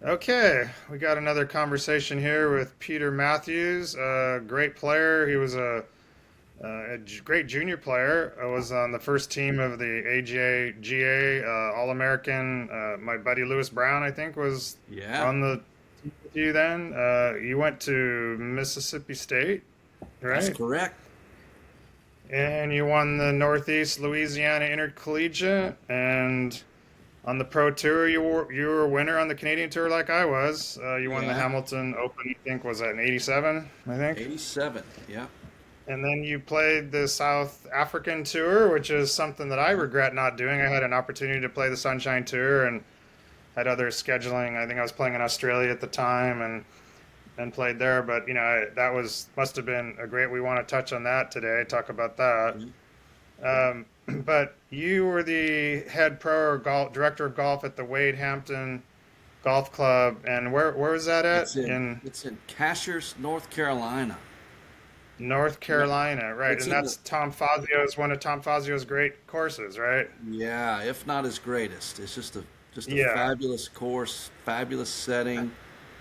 Okay, we got another conversation here with Peter Mathews, a great player. He was a great junior player. I was on the first team of the AGA All-American. My buddy Lewis Brown, I think, was Yeah, on the team with you then. You went to Mississippi State, that's right? correct. And you won the Northeast Louisiana Intercollegiate. And on the Pro Tour, you were a winner on the Canadian Tour like I was. You won the Yeah, Hamilton Open, I think, was that in '87, I think. 87. Yeah. And then you played the South African Tour, which is something that I Yeah. regret not doing. I had an opportunity to play the Sunshine Tour and had other scheduling. I think I was playing in Australia at the time and played there. But that was must have been a great. We want to touch on that today. Talk about that. Mhm. But you were the head pro or director of golf at the Wade Hampton Golf Club, and where was that at? It's in In it's in Cashiers, North Carolina. North Yeah. Carolina, right? It's And in the that's Tom Fazio's one of Tom Fazio's great courses, right? Yeah, if not his greatest. It's just a Yeah, fabulous course, fabulous setting,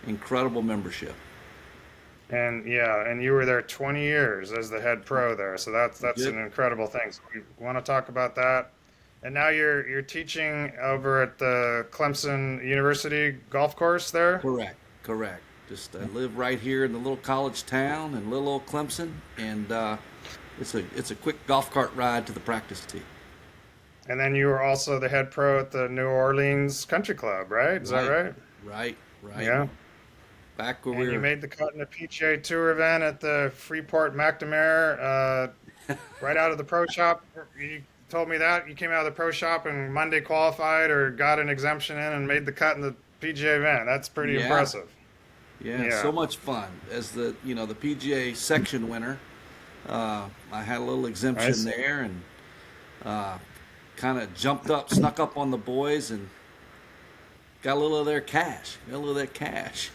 incredible membership. and you were there 20 years as the head pro there, so that's Good. an incredible thing. So we want to talk about that. And now you're teaching over at the Clemson University golf course there. Correct. Correct. Just I live right here in the little college town in little old Clemson, and it's a quick golf cart ride to the practice tee. And then you were also the head pro at the New Orleans Country Club, right? Is that Right. right? Right. Right. Yeah. Back where we And you were. made the cut in the PGA Tour event at the Freeport McNamara, right out of the pro shop. You told me that you came out of the pro shop and Monday qualified or got an exemption in and made the cut in the PGA event. That's pretty Yeah. impressive. Yeah, so Yeah, much fun. As the PGA section winner, I had a little I exemption see. there and uh, kind of jumped up, snuck up on the boys, and got a little of their cash. Got a little of their cash.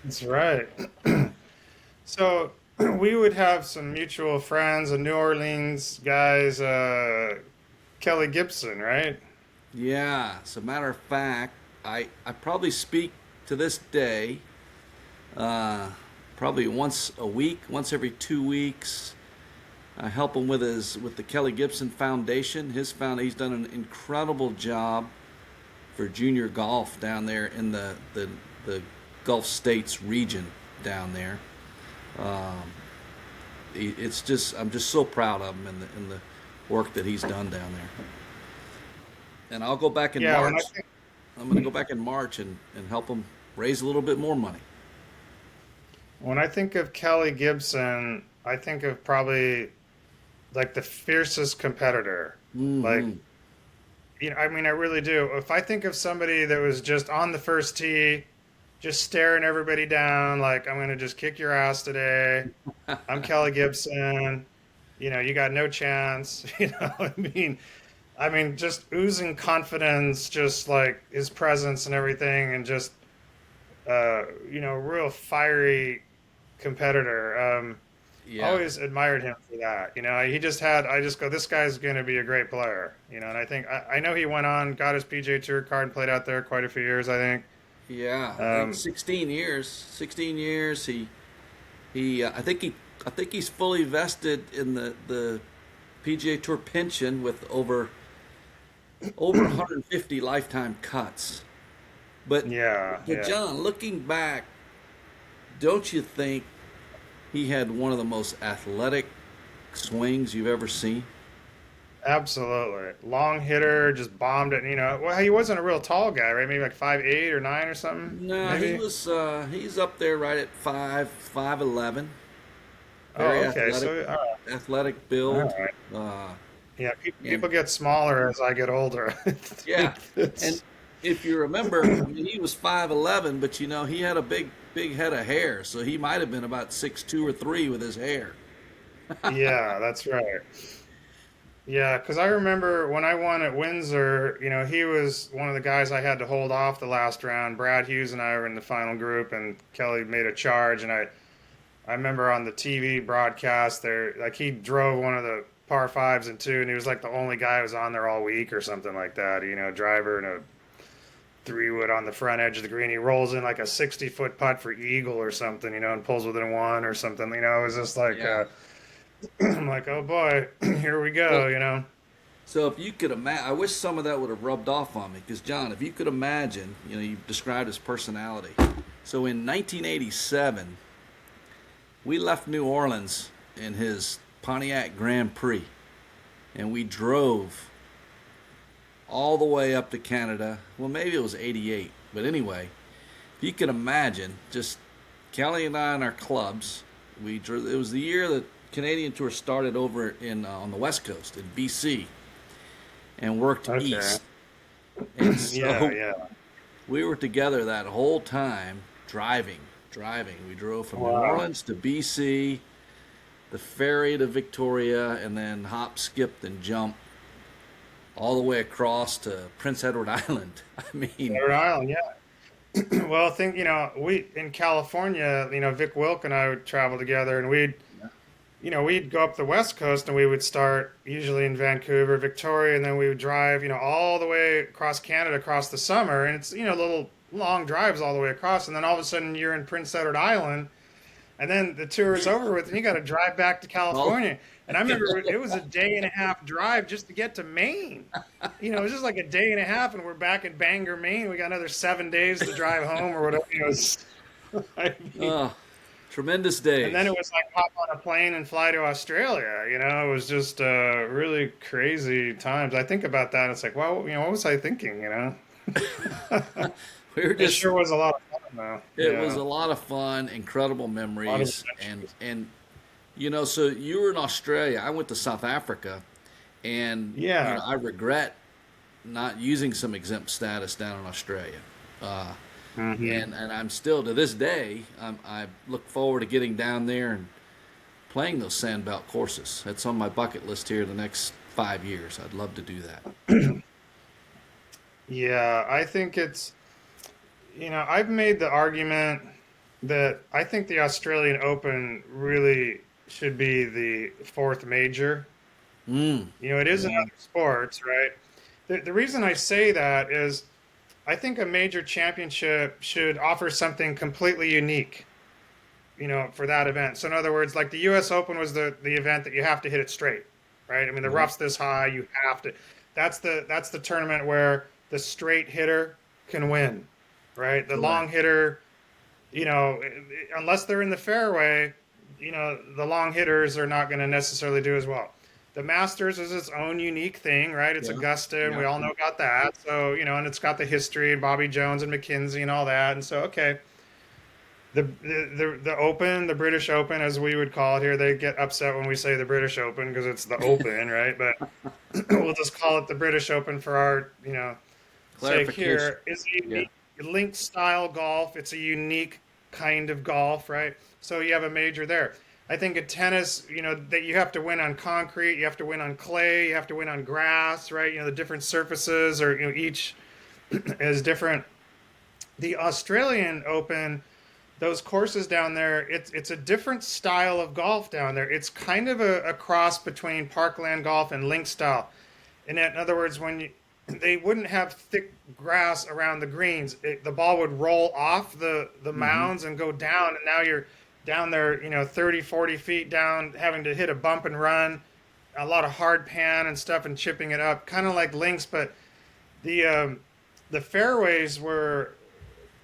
That's right. So we would have some mutual friends, a New Orleans guys, Kelly Gibson, right? Yeah, as a matter of fact, I probably speak to this day, uh, probably once a week, once every 2 weeks. I help him with the Kelly Gibson Foundation. He's done an incredible job for junior golf down there in the Gulf States region down there. Um, it's just I'm just so proud of him and the work that he's done down there. And I'll go back in Yeah, when I March. I'm going to go back in March and help him raise a little bit more money. think of Kelly Gibson, I think of probably like the fiercest competitor. Like, Hmm. I mean, I really do. If I think of somebody that was just on the first tee, just staring everybody down, like, I'm going to just kick your ass today. I'm Kelly Gibson. You got no chance. I mean, just oozing confidence, just like his presence and everything, and just, real fiery competitor. Yeah. Always admired him for that. He just had. I just go, this guy's going to be a great player. And I think I know he went on, got his PGA Tour card, and played out there quite a few years. I think. Yeah, I think Um, 16 years. 16 years. He I think he's fully vested in the PGA Tour pension with over 150 lifetime cuts. But yeah, but yeah, John, looking back, don't you think he had one of the most athletic swings you've ever seen? absolutely. Long hitter, just bombed it. Well, he wasn't a real tall guy, right? Maybe like 5'8" or 9" or something. No, Maybe. he's up there right at 5'11". Oh, Very okay. athletic, So, athletic all build. right. Uh, Yeah, and people get smaller as I get older. yeah, and It's, if you remember, I mean, he was 5'11", but he had a big head of hair, so he might have been about 6'2" or 6'3" with his hair. yeah, that's right. Yeah, because I remember when I won at Windsor, he was one of the guys I had to hold off the last round. Brad Hughes and I were in the final group, and Kelly made a charge, and I remember on the TV broadcast there, like he drove one of the par fives and two, and he was like the only guy who was on there all week or something like that. Driver and a 3 wood on the front edge of the green. He rolls in like a 60-foot putt for eagle or something, and pulls within one or something. It was just like, Yeah. I'm like, oh boy, here we Well, go. so if you could imagine, I wish some of that would have rubbed off on me. Because John, if you could imagine, you described his personality. So in 1987, we left New Orleans in his Pontiac Grand Prix, and we drove all the way up to Canada. Well, maybe it was 88, but anyway, if you can imagine, just Kelly and I and our clubs, we drove. It was the year the Canadian Tour started over in on the West Coast in BC and worked Okay. east. And Yeah, so yeah. we were together that whole time driving, driving. We drove from New Wow. Orleans to BC, the ferry to Victoria, and then hop, skipped, and jump all the way across to Prince Edward Island. I mean, Rhode Island, yeah. Well, we in California, Vic Wilk and I would travel together, and we'd go up the West Coast, and we would start usually in Vancouver, Victoria, and then we would drive, all the way across Canada across the summer, and it's, little long drives all the way across, and then all of a sudden you're in Prince Edward Island, and then the tour is over with, and you got to drive back to well, California. And I remember it was a day and a half drive just to get to Maine. It was just like a day and a half, and we're back in Bangor, Maine. We got another 7 days to drive home or whatever. I mean, uh, tremendous and then it days. was like hop on a plane and fly to Australia. It was just really crazy times. I think about that. And it's like, well, what was I thinking? We were It just, sure was a lot of fun, though. it was Yeah, a lot of fun, incredible a lot of memories, adventures. and so you were in Australia. I went to South Africa, and Yeah. I regret not using some exempt status down in Australia. Uh, Hmm. and I'm still to this day. I look forward to getting down there and playing those sandbelt courses. That's on my bucket list here the next 5 years. I'd love to do that. Yeah, I think I've made the argument that I think the Australian Open really should be the fourth major. It is in Yeah. other sports, right? The reason I say that is I think a major championship should offer something completely unique, for that event. So in other words, like the US Open was the event that you have to hit it straight, right? I mean, the Right. rough's this high, you have to. That's the tournament where the straight hitter can win, right? The long Correct. hitter, unless they're in the fairway, the long hitters are not going to necessarily do as well. The Masters is its own unique thing, right? It's Yeah. Augusta, and Yeah. we all know about that. So, and it's got the history and Bobby Jones and McKenzie and all that. And so, okay, the Open, the British Open, as we would call it here, they get upset when we say the British Open because it's the Open, right? But we'll just call it the British Open for our, sake Clarification. here. Is a Yeah. unique link style golf. It's a unique kind of golf, right? So you have a major there. I think in tennis, that you have to win on concrete, you have to win on clay, you have to win on grass, right? The different surfaces are, each is different. The Australian Open, those courses down there, it's a different style of golf down there. It's kind of a cross between parkland golf and link style. And in other words, they wouldn't have thick grass around the greens. The ball would roll off the Hmm. mounds and go down, and now you're down there, 30, 40 feet down, having to hit a bump and run, a lot of hard pan and stuff, and chipping it up, kind of like links. But the fairways were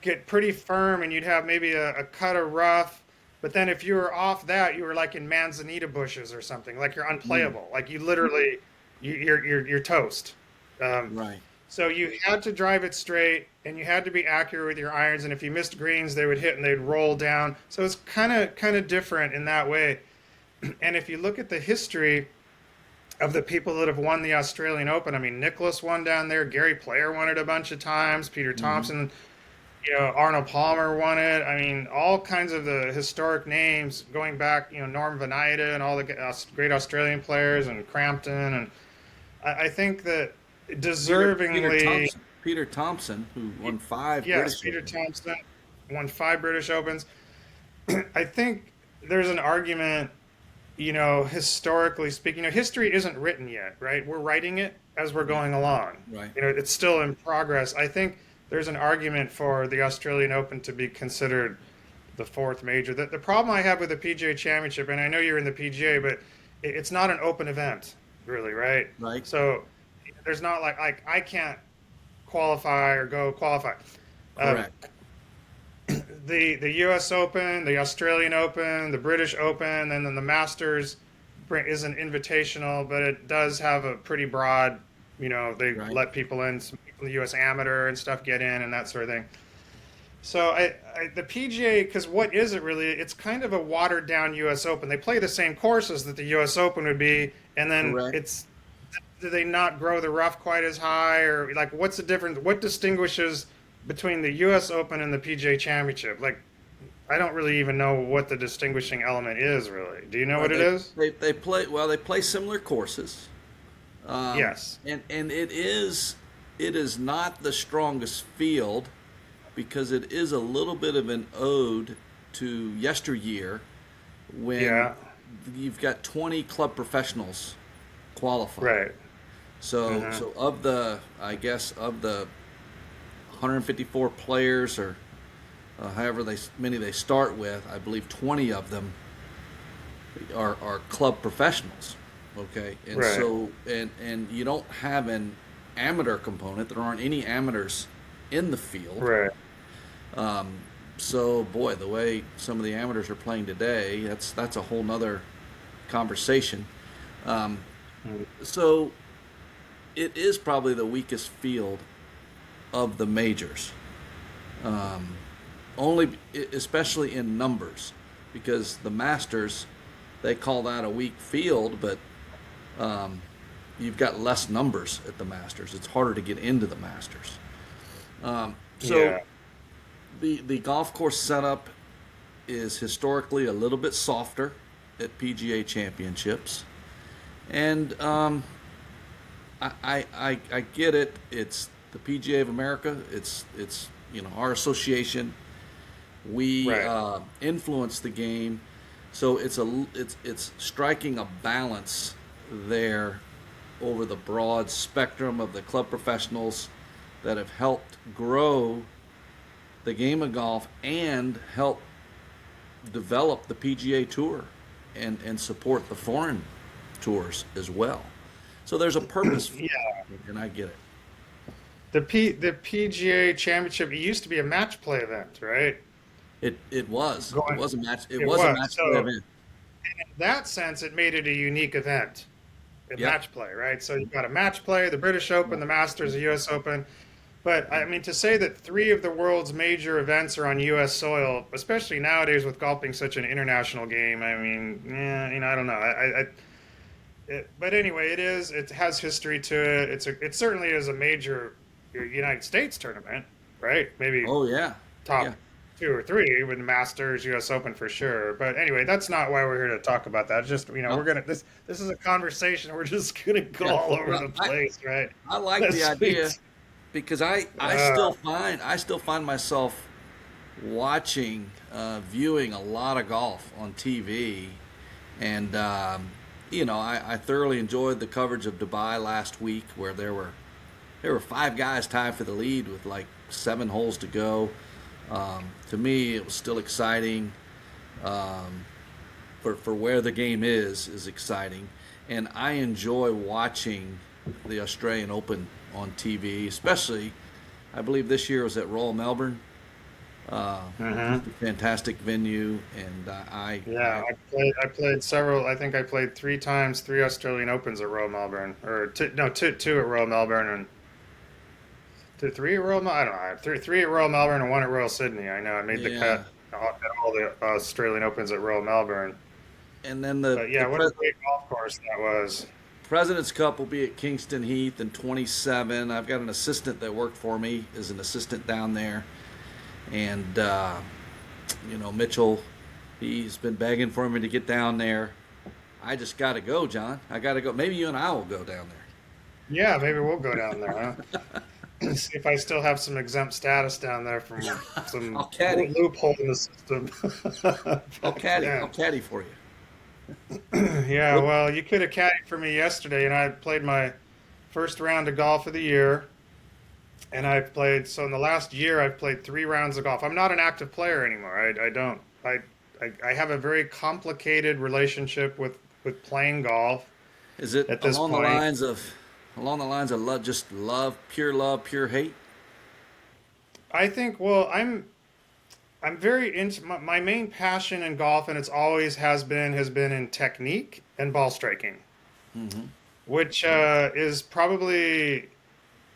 get pretty firm, and you'd have maybe a cut of rough. But then if you were off that, you were like in manzanita bushes or something, like you're Mm. unplayable. Like you literally, you're toast. Um, Right. so you had to drive it straight, and you had to be accurate with your irons. And if you missed greens, they would hit and they'd roll down. So it's kind of different in that way. And if you look at the history of the people that have won the Australian Open, I mean, Nicholas won down there, Gary Player won it a bunch of times, Peter Hmm. Thompson, Arnold Palmer won it. I mean, all kinds of the historic names going back, Norm Venida and all the great Australian players and Crampton. And I think that Peter deservingly, Thompson. Peter Thompson, who won five yes, British Peter Opens. Thompson won 5 British Opens. I think there's an argument, historically speaking, history isn't written yet, right? We're writing it as we're Right. going along. Right. It's still in progress. I think there's an argument for the Australian Open to be considered the fourth major. The problem I have with the PGA Championship, and I know you're in the PGA, but it's not an open event, really, right? Right. So there's not like I can't qualify or go qualify. Um, Correct. the U.S. Open, the Australian Open, the British Open, and then the Masters is an invitational, but it does have a pretty broad. They Right. let people in, some people in the U.S. Amateur and stuff get in and that sort of thing. So the PGA, because what is it really? It's kind of a watered down U.S. Open. They play the same courses that the U.S. Open would be, and then Correct. do they not grow the rough quite as high, or like what's the difference? What distinguishes between the U.S. Open and the PGA Championship? Like, I don't really even know what the distinguishing element is. Really, do you know Well, what it is? they play well. They play similar courses, Yes. and it is not the strongest field because it is a little bit of an ode to yesteryear when Yeah. you've got 20 club professionals qualifying. Right. So of the, I guess, of the 154 players or however many they start with, I believe 20 of them are club professionals. Okay, and Right. so and you don't have an amateur component. There aren't any amateurs in the field. Right. So boy, the way some of the amateurs are playing today, that's a whole nother conversation. So it is probably the weakest field of the majors. Only, especially in numbers, because the Masters, they call that a weak field, but you've got less numbers at the Masters. It's harder to get into the Masters. So Yeah. the golf course setup is historically a little bit softer at PGA Championships, and I get it. It's the PGA of America. It's our association. We Right. influence the game, so it's striking a balance there over the broad spectrum of the club professionals that have helped grow the game of golf and help develop the PGA Tour and support the foreign tours as well. So there's a purpose for Yeah. it, and I get it. The PGA Championship, it used to be a match play event, right? It Going, was a match. It it was a was. match play So event. in that sense, it made it a unique event, a Yep. match play, right? So you've got a match play, the British Open, the Masters, the U.S. Open. But I mean, to say that three of the world's major events are on U.S. soil, especially nowadays with golf being such an international game, I mean, yeah, I don't know. But anyway, it is. It has history to it. It certainly is a major United States tournament, right? Maybe Oh yeah, top yeah, two or three with the Masters, U.S. Open for sure. But anyway, that's not why we're here to talk about that. Just no, we're gonna this is a conversation. We're just gonna go yeah. all over Well, the I place, right? I like the This idea week's, because I uh, still find myself watching, viewing a lot of golf on TV, and I thoroughly enjoyed the coverage of Dubai last week, where there were five guys tied for the lead with like 7 holes to go. To me, it was still exciting. For where the game is exciting, and I enjoy watching the Australian Open on TV, especially. I believe this year was at Royal Melbourne. mhm. Just a fantastic venue, and Yeah, I played several. I think I played three times, three Australian Opens at Royal Melbourne, or two, no, two at Royal Melbourne, and three at Royal. I don't know, three at Royal Melbourne and one at Royal Sydney. I know I made the yeah, cut at all the Australian Opens at Royal Melbourne. and then But yeah, what a great golf course that was. President's Cup will be at Kingston Heath in 27. I've got an assistant that worked for me as an assistant down there, and Mitchell, he's been begging for me to get down there. I just got to go, John. I got to go. Maybe you and I will go down there. Yeah, maybe we'll go down there, huh? See if I still have some exempt status down there from some I'll caddy. loophole in the system I'll back caddy. I'll then. caddy for you. Yeah, What? well, you could have caddied for me yesterday, and I played my first round of golf of the year. And so in the last year, I've played 3 rounds of golf. I'm not an active player anymore. I don't, I have a very complicated relationship with playing golf Is it at this point. along the lines of love, just love, pure hate? I think, well, I'm very into my main passion in golf, and it's always has been in technique and ball striking, Mm-hmm. which is probably,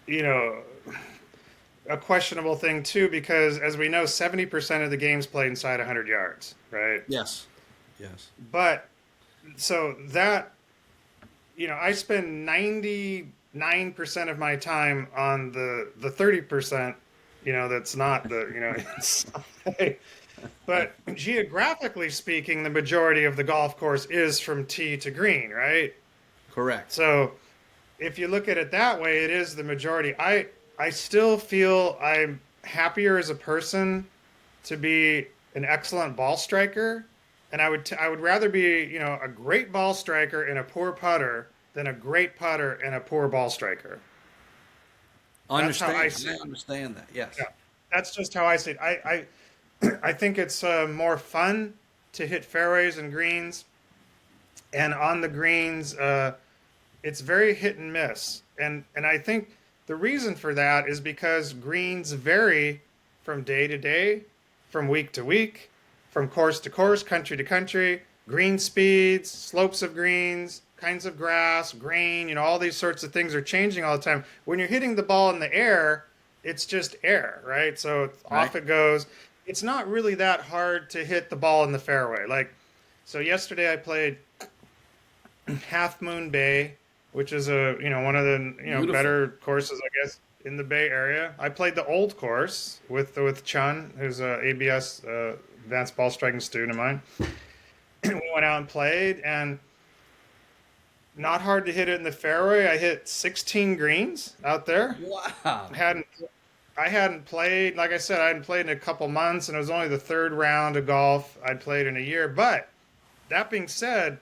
you know, a questionable thing too, because as we know, 70% of the game's played inside 100 yards, right? Yes. Yes. But so that, I spend 99% of my time on the 30%, that's not it's, but geographically speaking, the majority of the golf course is from tee to green, right? Correct. So if you look at it that way, it is the majority. I still feel I'm happier as a person to be an excellent ball striker, and I would rather be a great ball striker and a poor putter than a great putter and a poor ball striker. That's how I Understand. see I it. understand that. Yes. Yeah, that's just how I see it. I think it's more fun to hit fairways and greens, and on the greens, it's very hit and miss. And I think the reason for that is because greens vary from day to day, from week to week, from course to course, country to country. Green speeds, slopes of greens, kinds of grass, grain, all these sorts of things are changing all the time. When you're hitting the ball in the air, it's just air, right? So Right. off it goes. It's not really that hard to hit the ball in the fairway. So yesterday I played Half Moon Bay, which is one of the Beautiful. better courses, I guess, in the Bay Area. I played the old course with Chun, who's a ABS advanced ball striking student of mine. We went out and played, and not hard to hit it in the fairway. I hit 16 greens out there. Wow. I hadn't I hadn't played, like I said, I hadn't played in a couple months, and it was only the third round of golf I'd played in a year. But that being said,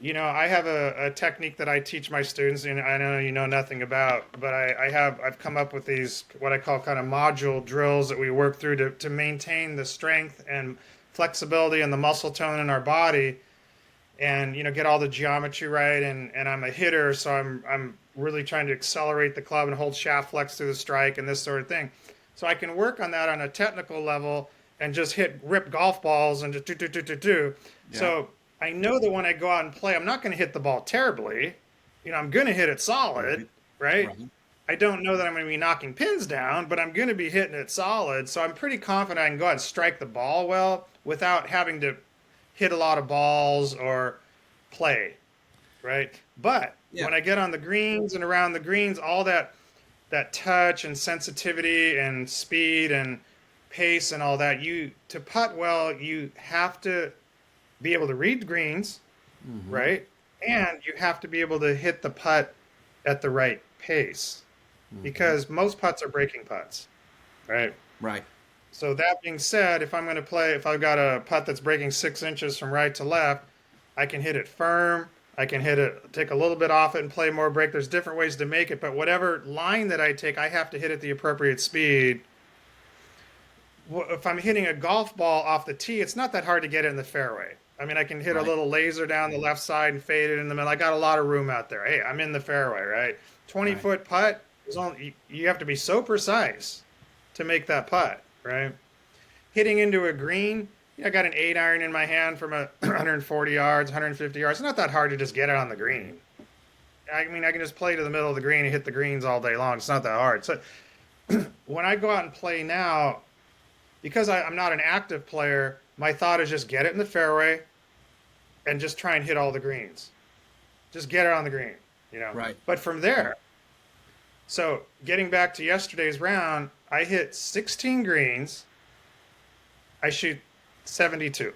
I have a technique that I teach my students, and I know you know nothing about, but I've come up with these what I call kind of module drills that we work through to maintain the strength and flexibility and the muscle tone in our body, and get all the geometry right. And I'm a hitter, so I'm really trying to accelerate the club and hold shaft flex through the strike and this sort of thing. So I can work on that on a technical level and just hit rip golf balls and just do do do do do. Yeah. So I know that when I go out and play, I'm not going to hit the ball terribly. I'm going to hit it solid, Right. right? Right. I don't know that I'm going to be knocking pins down, but I'm going to be hitting it solid. So I'm pretty confident I can go out and strike the ball well without having to hit a lot of balls or play, right? But Yeah. when I get on the greens and around the greens, all that touch and sensitivity and speed and pace and all that, you to putt well, you have to be able to read the greens, Mm-hmm. right? And you have to be able to hit the putt at the right pace Mm-hmm. because most putts are breaking putts, right? Right. So that being said, if I've got a putt that's breaking 6 inches from right to left, I can hit it firm. I can hit it, take a little bit off it and play more break. There's different ways to make it, but whatever line that I take, I have to hit at the appropriate speed. If I'm hitting a golf ball off the tee, it's not that hard to get it in the fairway. I mean, I can hit a Right. little laser down the left side and fade it in the middle. I got a lot of room out there. Hey, I'm in the fairway, right? 20 Right. foot putt is only, you have to be so precise to make that putt, right? Hitting into a green, I got an 8 iron in my hand from 140 yards, 150 yards. It's not that hard to just get it on the green. I mean, I can just play to the middle of the green and hit the greens all day long. It's not that hard. So when I go out and play now, because I'm not an active player, my thought is just get it in the fairway and just try and hit all the greens. Just get it on the green. Right. But from there, so getting back to yesterday's round, I hit 16 greens. I shoot 72.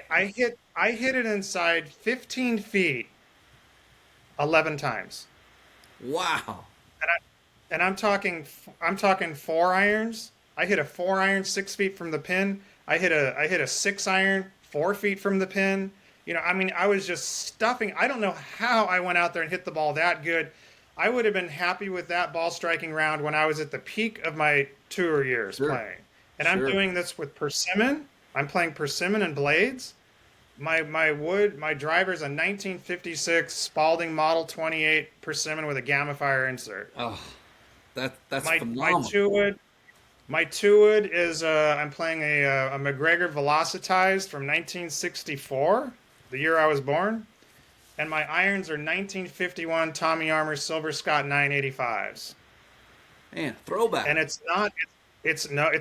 I hit it inside 15 feet 11 times. Wow. And I'm talking 4 irons. I hit a 4 iron 6 feet from the pin. I hit a 6 iron 4 feet from the pin. I mean, I was just stuffing. I don't know how I went out there and hit the ball that good. I would have been happy with that ball striking round when I was at the peak of my tour years Sure. playing. And I'm Sure. doing this with persimmon. I'm playing persimmon and blades. My driver's a 1956 Spalding Model 28 persimmon with a gamma fire insert. Oh, that's My phenomenal. two wood is I'm playing a McGregor Velocitized from 1964, the year I was born, and my irons are 1951 Tommy Armour Silver Scott 985s. Man, throwback. And it's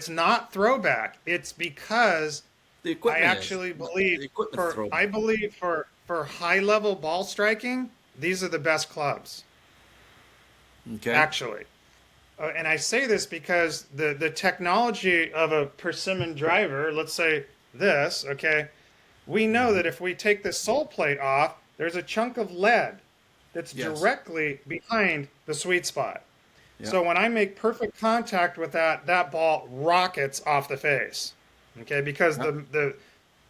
not throwback. It's because The I equipment is. actually But believe the equipment's for I throwback. believe for high level ball striking, these are the best clubs Okay. actually. And I say this because the technology of a persimmon driver, let's say this, okay, we know Hmm. that if we take the sole plate off, there's a chunk of lead that's Yes. directly behind the sweet spot. Yep. So when I make perfect contact with that, that ball rockets off the face. Okay, because Yep.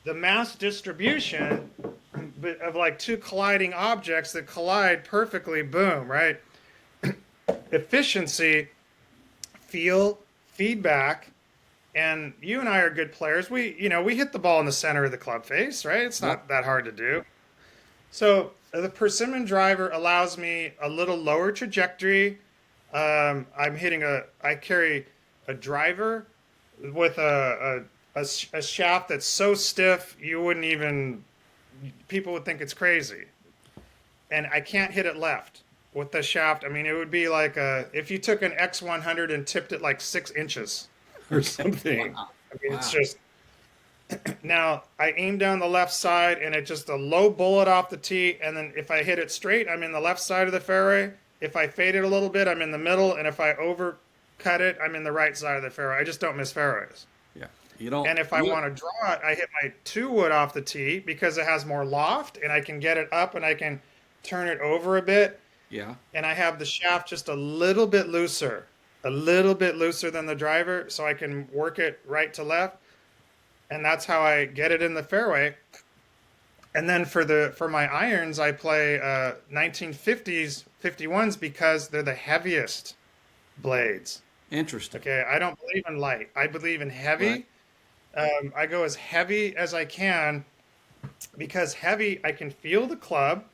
the mass distribution of like two colliding objects that collide perfectly, boom, right? Efficiency, feel, feedback, and you and I are good players. We hit the ball in the center of the club face, right? It's Yep. not that hard to do. So the persimmon driver allows me a little lower trajectory. I carry a driver with a shaft that's so stiff you wouldn't even, people would think it's crazy. And I can't hit it left with the shaft. I mean, it would be like if you took an X100 and tipped it like 6 inches or something. Wow. I mean, it's Wow. just, now I aim down the left side and it's just a low bullet off the tee. And then if I hit it straight, I'm in the left side of the fairway. If I fade it a little bit, I'm in the middle. And if I overcut it, I'm in the right side of the fairway. I just don't miss fairways. Yeah. You don't. And if I You. want to draw it, I hit my 2 wood off the tee because it has more loft and I can get it up and I can turn it over a bit. Yeah. And I have the shaft just a little bit looser than the driver so I can work it right to left. And that's how I get it in the fairway. And then for my irons, I play 1950s 51s because they're the heaviest blades. Interesting. Okay, I don't believe in light. I believe in Right. heavy. I go as heavy as I can because heavy, I can feel the club.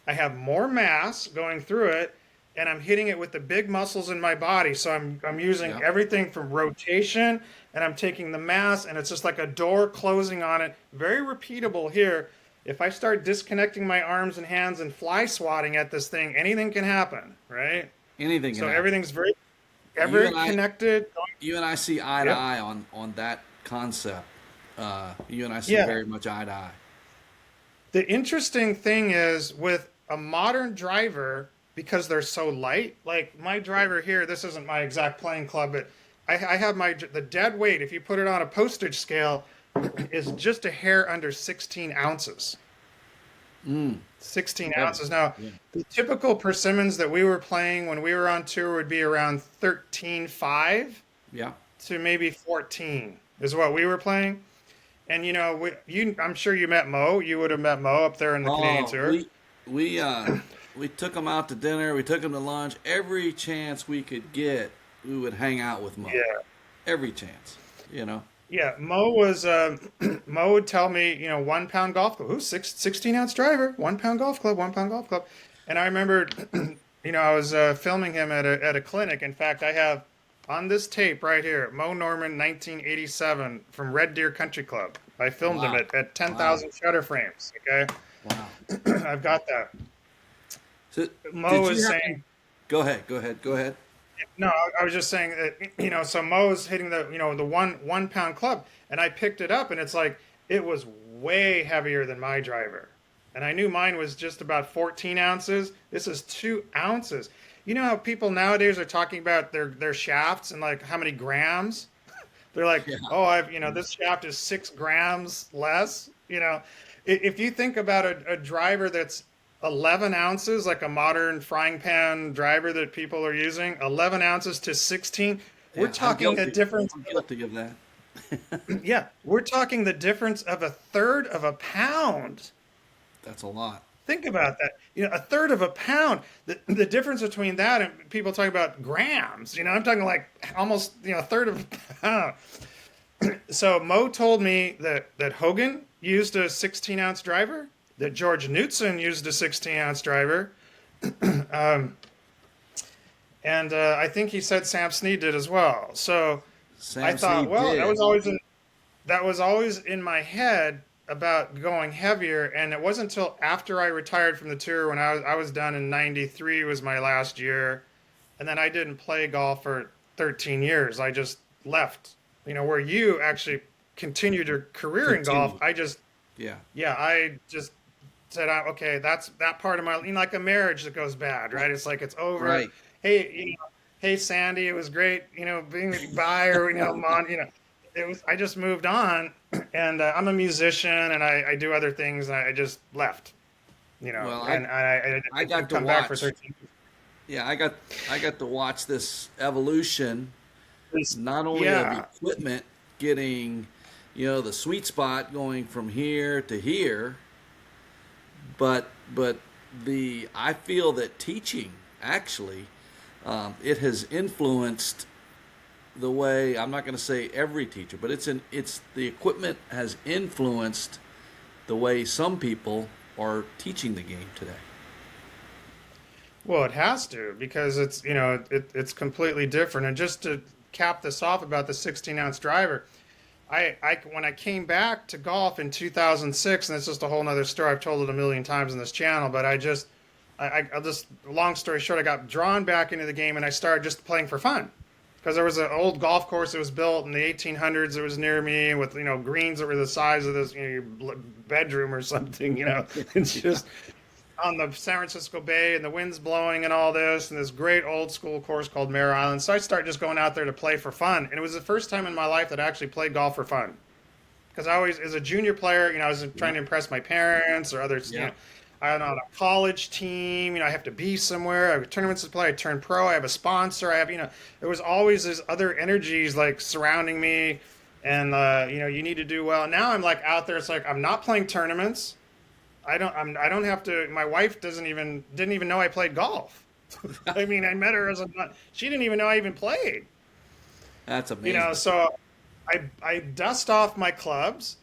I have more mass going through it, and I'm hitting it with the big muscles in my body. So I'm using Yeah. everything from rotation, and I'm taking the mass, and it's just like a door closing on it. Very repeatable here. If I start disconnecting my arms and hands and fly swatting at this thing, anything can happen, right? Anything can So happen. everything's very, You very and I. connected. You and I see eye to Yep. eye on that concept. You and I see Yeah. very much eye to eye. The interesting thing is with a modern driver, because they're so light, like my driver here, this isn't my exact playing club, but I have the dead weight, if you put it on a postage scale, is just a hair under 16 ounces. Mm. 16 Heavy. ounces. Now, Yeah. the typical persimmons that we were playing when we were on tour would be around 13.5 Yeah. to maybe 14 is what we were playing. And I'm sure you met Moe. You would have met Moe up there in the Canadian Oh, tour. we took him out to dinner. We took him to lunch. Every chance we could get, we would hang out with Mo. Yeah. Every chance, you know. Yeah, Mo was Mo would tell me, 1 pound golf club. Who's 16 ounce driver? 1 pound golf club, 1 pound golf club. And I remember, I was filming him at a clinic. In fact, I have on this tape right here, Moe Norman, 1987, from Red Deer Country Club. I filmed him Wow, at wow, 10,000 shutter frames. Okay, wow. I've got that. So, Mo did you was happen? saying, Go ahead, go ahead, go ahead. no, I was just saying that, so Mo's hitting the 1 pound club, and I picked it up, and it's like it was way heavier than my driver, and I knew mine was just about 14 ounces. This is 2 ounces. You know how people nowadays are talking about their shafts and like how many grams? They're like, Yeah, oh, this shaft is 6 grams less. If you think about a driver that's 11 ounces, like a modern frying pan driver that people are using, 11 ounces to 16, we're yeah. I'm talking a guilty. difference. I'm guilty of that. Yeah, we're talking the difference of a third of a pound. That's a lot. Think about that. A third of a pound. The difference between that and people talking about grams. I'm talking like almost a third of a pound. So Mo told me that Hogan used a 16-ounce driver, that George Knudson used a 16-ounce driver, um, and I think he said Sam Snead did as well. So I Sam thought, Snead well, did. that was always in my head about going heavier, and it wasn't until after I retired from the tour when I was done in '93 was my last year, and then I didn't play golf for 13 years. I just left. Where you actually continued your career in golf, Continue. I just Yeah. yeah, I just said, okay, that's that part of my like a marriage that goes bad, right? It's like it's over. Right. Hey, hey Sandy, it was great, being with you. Bye, or Mon, it was. I just moved on, and I'm a musician, and I do other things, and I just left, Well, and I I got didn't to come back for watch. 13 Yeah, I got to watch this evolution, years. not only of Yeah. equipment getting, the sweet spot going from here to here, but the I feel that teaching actually, it has influenced the way. I'm not going to say every teacher, but it's the equipment has influenced the way some people are teaching the game today. Well, it has to because it's completely different. And just to cap this off about the 16-ounce driver, I when I came back to golf in 2006, and it's just a whole nother story. I've told it a million times on this channel, but I'll just long story short, I got drawn back into the game and I started just playing for fun. Because there was an old golf course that was built in the 1800s that was near me with greens that were the size of this your bedroom or something. It's just on the San Francisco Bay and the wind's blowing and all this and this great old school course called Mare Island. So I started just going out there to play for fun. And it was the first time in my life that I actually played golf for fun. Because I always, as a junior player, I was trying to impress my parents or others. Yeah. I'm on a college team. I have to be somewhere. I have tournaments to play. I turn pro. I have a sponsor. I have, there was always these other energies like surrounding me. And, you need to do well. And now I'm like out there. It's like, I'm not playing tournaments. I don't have to. My wife didn't even know I played golf. I mean, I met her she didn't even know I even played. That's amazing. So I dust off my clubs,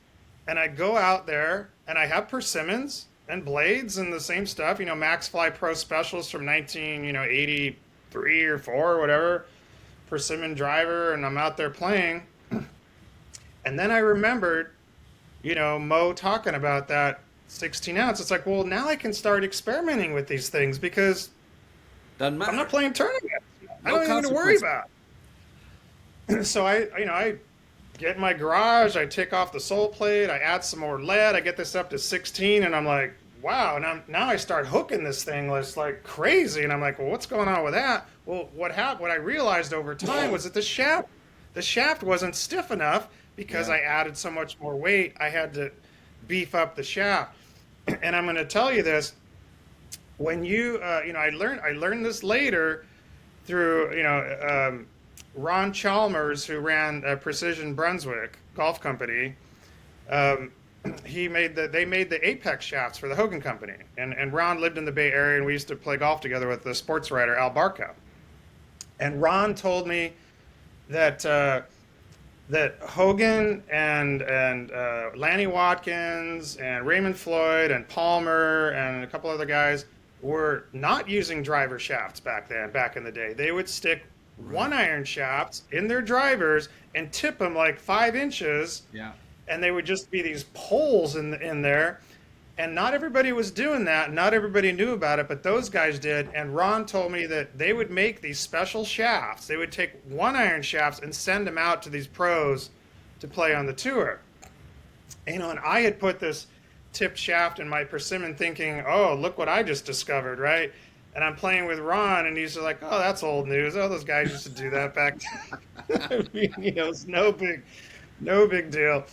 and I go out there, and I have persimmons and blades and the same stuff. Max Fly Pro Specials from 1983 or four or whatever, persimmon driver, and I'm out there playing. And then I remembered, Mo talking about that 16 ounce. It's like, well, now I can start experimenting with these things because Doesn't I'm not matter. playing tournaments. I No don't even need to worry consequences. about. So I get in my garage, I take off the sole plate, I add some more lead, I get this up to 16, and I'm like, wow. Now I start hooking this thing like crazy, and I'm like, well, what's going on with that? Well, what I realized over time was that the shaft wasn't stiff enough because Yeah. I added so much more weight. I had to beef up the shaft. And I'm going to tell you this: when I learned this later through Ron Chalmers, who ran Precision Brunswick Golf Company. Um, they made the Apex shafts for the Hogan Company, and Ron lived in the Bay Area, and we used to play golf together with the sports writer Al Barca. And Ron told me that that Hogan and Lanny Watkins and Raymond Floyd and Palmer and a couple other guys were not using driver shafts back in the day. They would stick one iron shafts in their drivers and tip them like 5 inches, Yeah. and they would just be these poles in there. And not everybody was doing that. Not everybody knew about it, but those guys did. And Ron told me that they would make these special shafts. They would take one iron shafts and send them out to these pros to play on the tour. And I had put this tipped shaft in my persimmon thinking, oh, look what I just discovered, right? And I'm playing with Ron, and he's like, oh, that's old news. Oh, those guys used to do that back then. I mean, it's no big deal.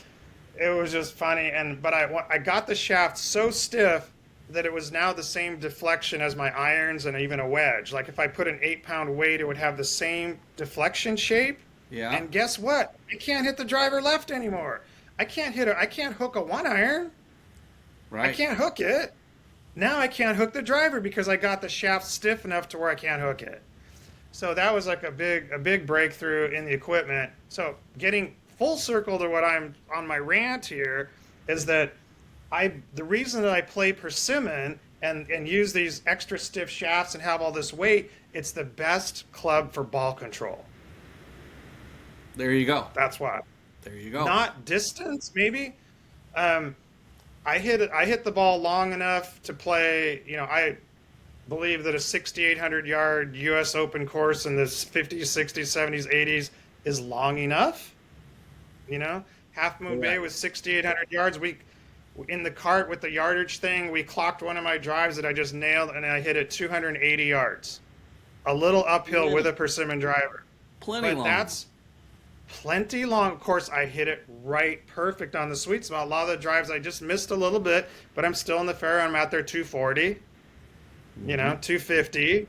It was just funny, but I got the shaft so stiff that it was now the same deflection as my irons and even a wedge. Like if I put an 8-pound weight, it would have the same deflection shape. Yeah. And guess what? I can't hit the driver left anymore. I can't hook a 1 iron. I Right. can't hook it. Now I can't hook the driver because I got the shaft stiff enough to where I can't hook it. So that was like a big breakthrough in the equipment. So getting full circle to what I'm on my rant here is that the reason that I play persimmon and use these extra stiff shafts and have all this weight, it's the best club for ball control. There you go. That's why. There you go. Not distance, maybe. Um, I hit the ball long enough to play. I believe that a 6,800 yard U.S. Open course in the 50s, 60s, 70s, 80s is long enough. Half Moon Bay Correct. was 6,800 yards. We in the cart with the yardage thing, we clocked one of my drives that I just nailed, and I hit it 280 yards, a little uphill with Plenty, a persimmon driver. plenty But long. that's plenty long. Of course, I hit it right perfect on the sweet spot. A lot of the drives I just missed a little bit, but I'm still in the fairway. I'm out there 240, Hmm. 250.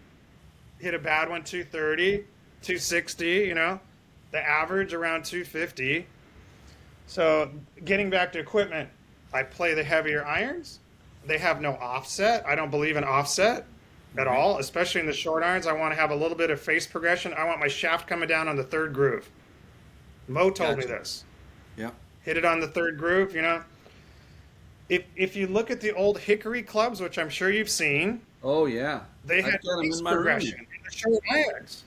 Hit a bad one 230, 260. The average around 250. So getting back to equipment, I play the heavier irons. They have no offset. I don't believe in offset at Right. all, especially in the short irons. I want to have a little bit of face progression. I want my shaft coming down on the third groove. Mo told me Gotcha. this. Yep. Hit it on the third groove. If you look at the old hickory clubs, which I'm sure you've seen, Oh yeah. they I've had got them face in my room progression here. in the short irons.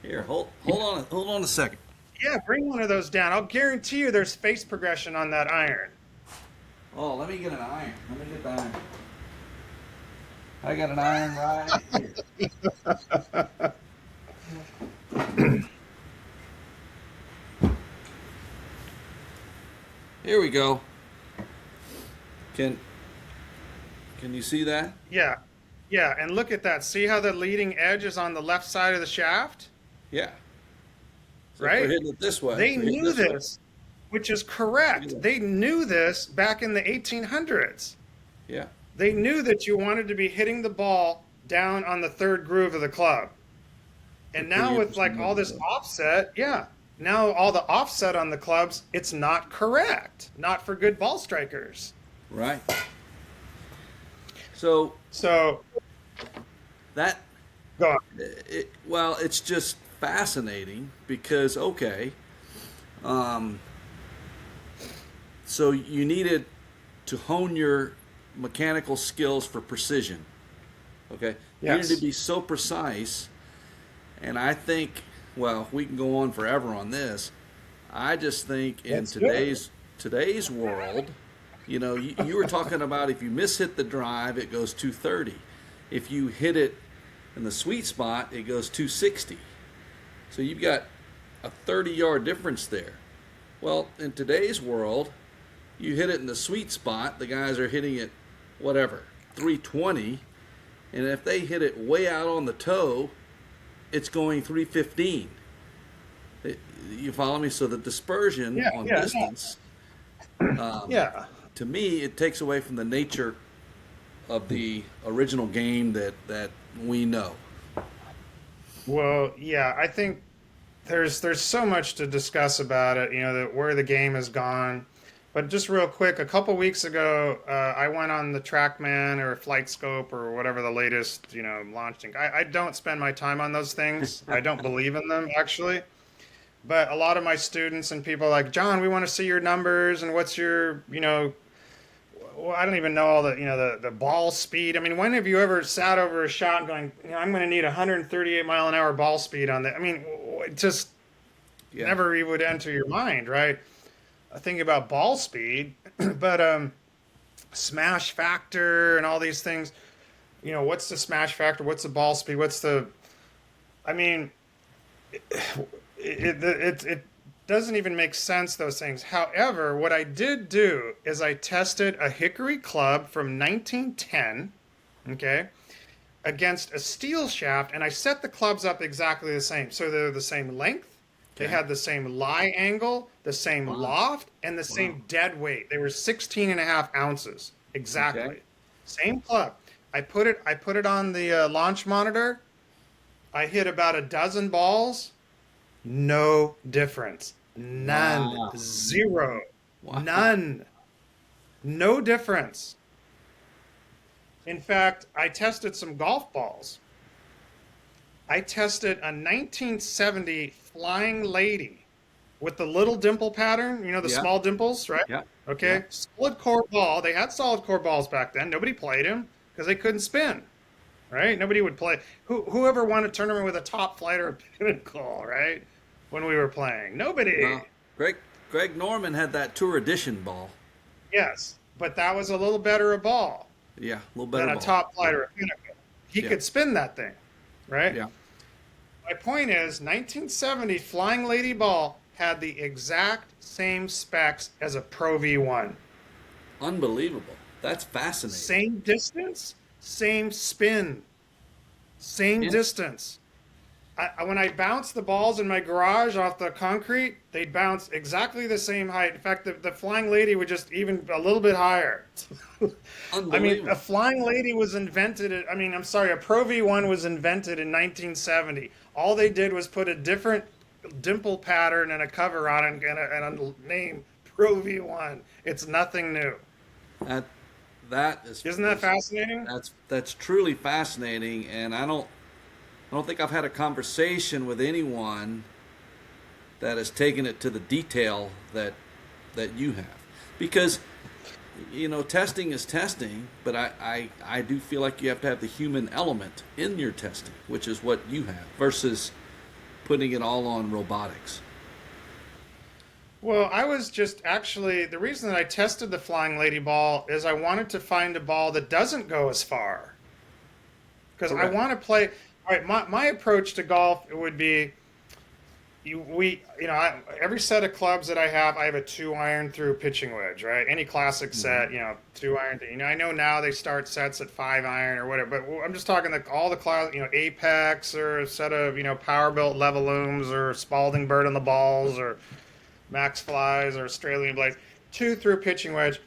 Here, hold on a second. Yeah, bring one of those down. I'll guarantee you there's face progression on that iron. Oh, let me get an iron. Let me get the iron. I got an iron right here. Here we go. Can can you see that? Yeah. Yeah, and look at that. See how the leading edge is on the left side of the shaft? Yeah. So if we're Right? hitting it this way, They if we're hitting knew this way. this, which is Look at correct. that. They knew this back in the 1800s. Yeah. They knew that you wanted to be hitting the ball down on the third groove of the club. It's a And pretty now with interesting like way all to this do it. offset, yeah. Now all the offset on the clubs, it's not correct. Not for good ball strikers. Right. So So that go on. well, it's just fascinating because okay, um, so you needed to hone your mechanical skills for precision. Okay, you needed to Yes. be so precise, and I think, well, we can go on forever on this. I just think in Let's do it. today's world, you were talking about if you mishit the drive, it goes 230. If you hit it in the sweet spot, it goes 260. So you've got a 30-yard difference there. Well, in today's world, you hit it in the sweet spot, the guys are hitting it, whatever, 320. And if they hit it way out on the toe, it's going 315. You follow me? So the dispersion Yeah, on yeah, distance, um, yeah. to me, it takes away from the nature of the original game that we know. Well, yeah, I think there's so much to discuss about it, that where the game has gone. But just real quick, a couple weeks ago, I went on the TrackMan or Flight Scope or whatever the latest, launching. I don't spend my time on those things. I don't believe in them actually. But a lot of my students and people are like, John, we want to see your numbers and what's your, well, I don't even know all the ball speed. I mean, when have you ever sat over a shot going, I'm going to need 138 mile an hour ball speed on that? I mean, it just Yeah. never even would enter your mind, right? I think about ball speed, but smash factor and all these things. What's the smash factor? What's the ball speed? I mean, it doesn't even make sense, those things. However, what I did do is I tested a hickory club from 1910, okay, against a steel shaft, and I set the clubs up exactly the same. So they're the same length, they Okay. had the same lie angle, the same Wow. loft, and the Wow. same dead weight. They were 16 and a half ounces Okay. exactly. Same club. I put it on the launch monitor. I hit about a dozen balls. No difference. None. Wow. Zero. Wow. None. No difference. In fact, I tested some golf balls. I tested a 1970 Flying Lady with the little dimple pattern, the Yeah, small dimples, right? yeah, yeah. Okay, solid core ball. They had solid core balls back then. Nobody played him because they couldn't spin, right? Nobody would play. Whoever won a tournament with a top flight or a pinnacle, right? When we were playing, nobody. Well, Greg Norman had that tour edition ball. Yes, but that was a little better a ball Yeah, a little better than a ball. top flight or a pinnacle. He Yeah, could spin that thing, right? yeah. My point is, 1970 Flying Lady ball had the exact same specs as a Pro V1. Unbelievable. That's fascinating. Same distance, same spin, same And distance. When I bounced the balls in my garage off the concrete, they'd bounce exactly the same height. In fact, the Flying Lady would just even a little bit higher. I mean, a unbelievable. Flying Lady was invented. I mean, I'm sorry, a Pro V1 was invented in 1970. All they did was put a different dimple pattern and a cover on it and a name Pro V1. It's nothing new. That that Isn't that fascinating? that's truly fascinating, and I don't think I've had a conversation with anyone that has taken it to the detail that you have, because testing is testing, but I do feel like you have to have the human element in your testing, which is what you have, versus putting it all on robotics. Well, I was just actually, the reason that I tested the Flying Lady ball is I wanted to find a ball that doesn't go as far. Because I Correct. want to play. All right, my approach to golf would be every set of clubs that I have a 2-iron through pitching wedge, right? Any classic Hmm. set, 2-iron. I know now they start sets at 5-iron or whatever, but I'm just talking all the class, Apex or a set of, power built level looms or Spalding bird on the balls or Max Flies or Australian Blades, 2 through pitching wedge.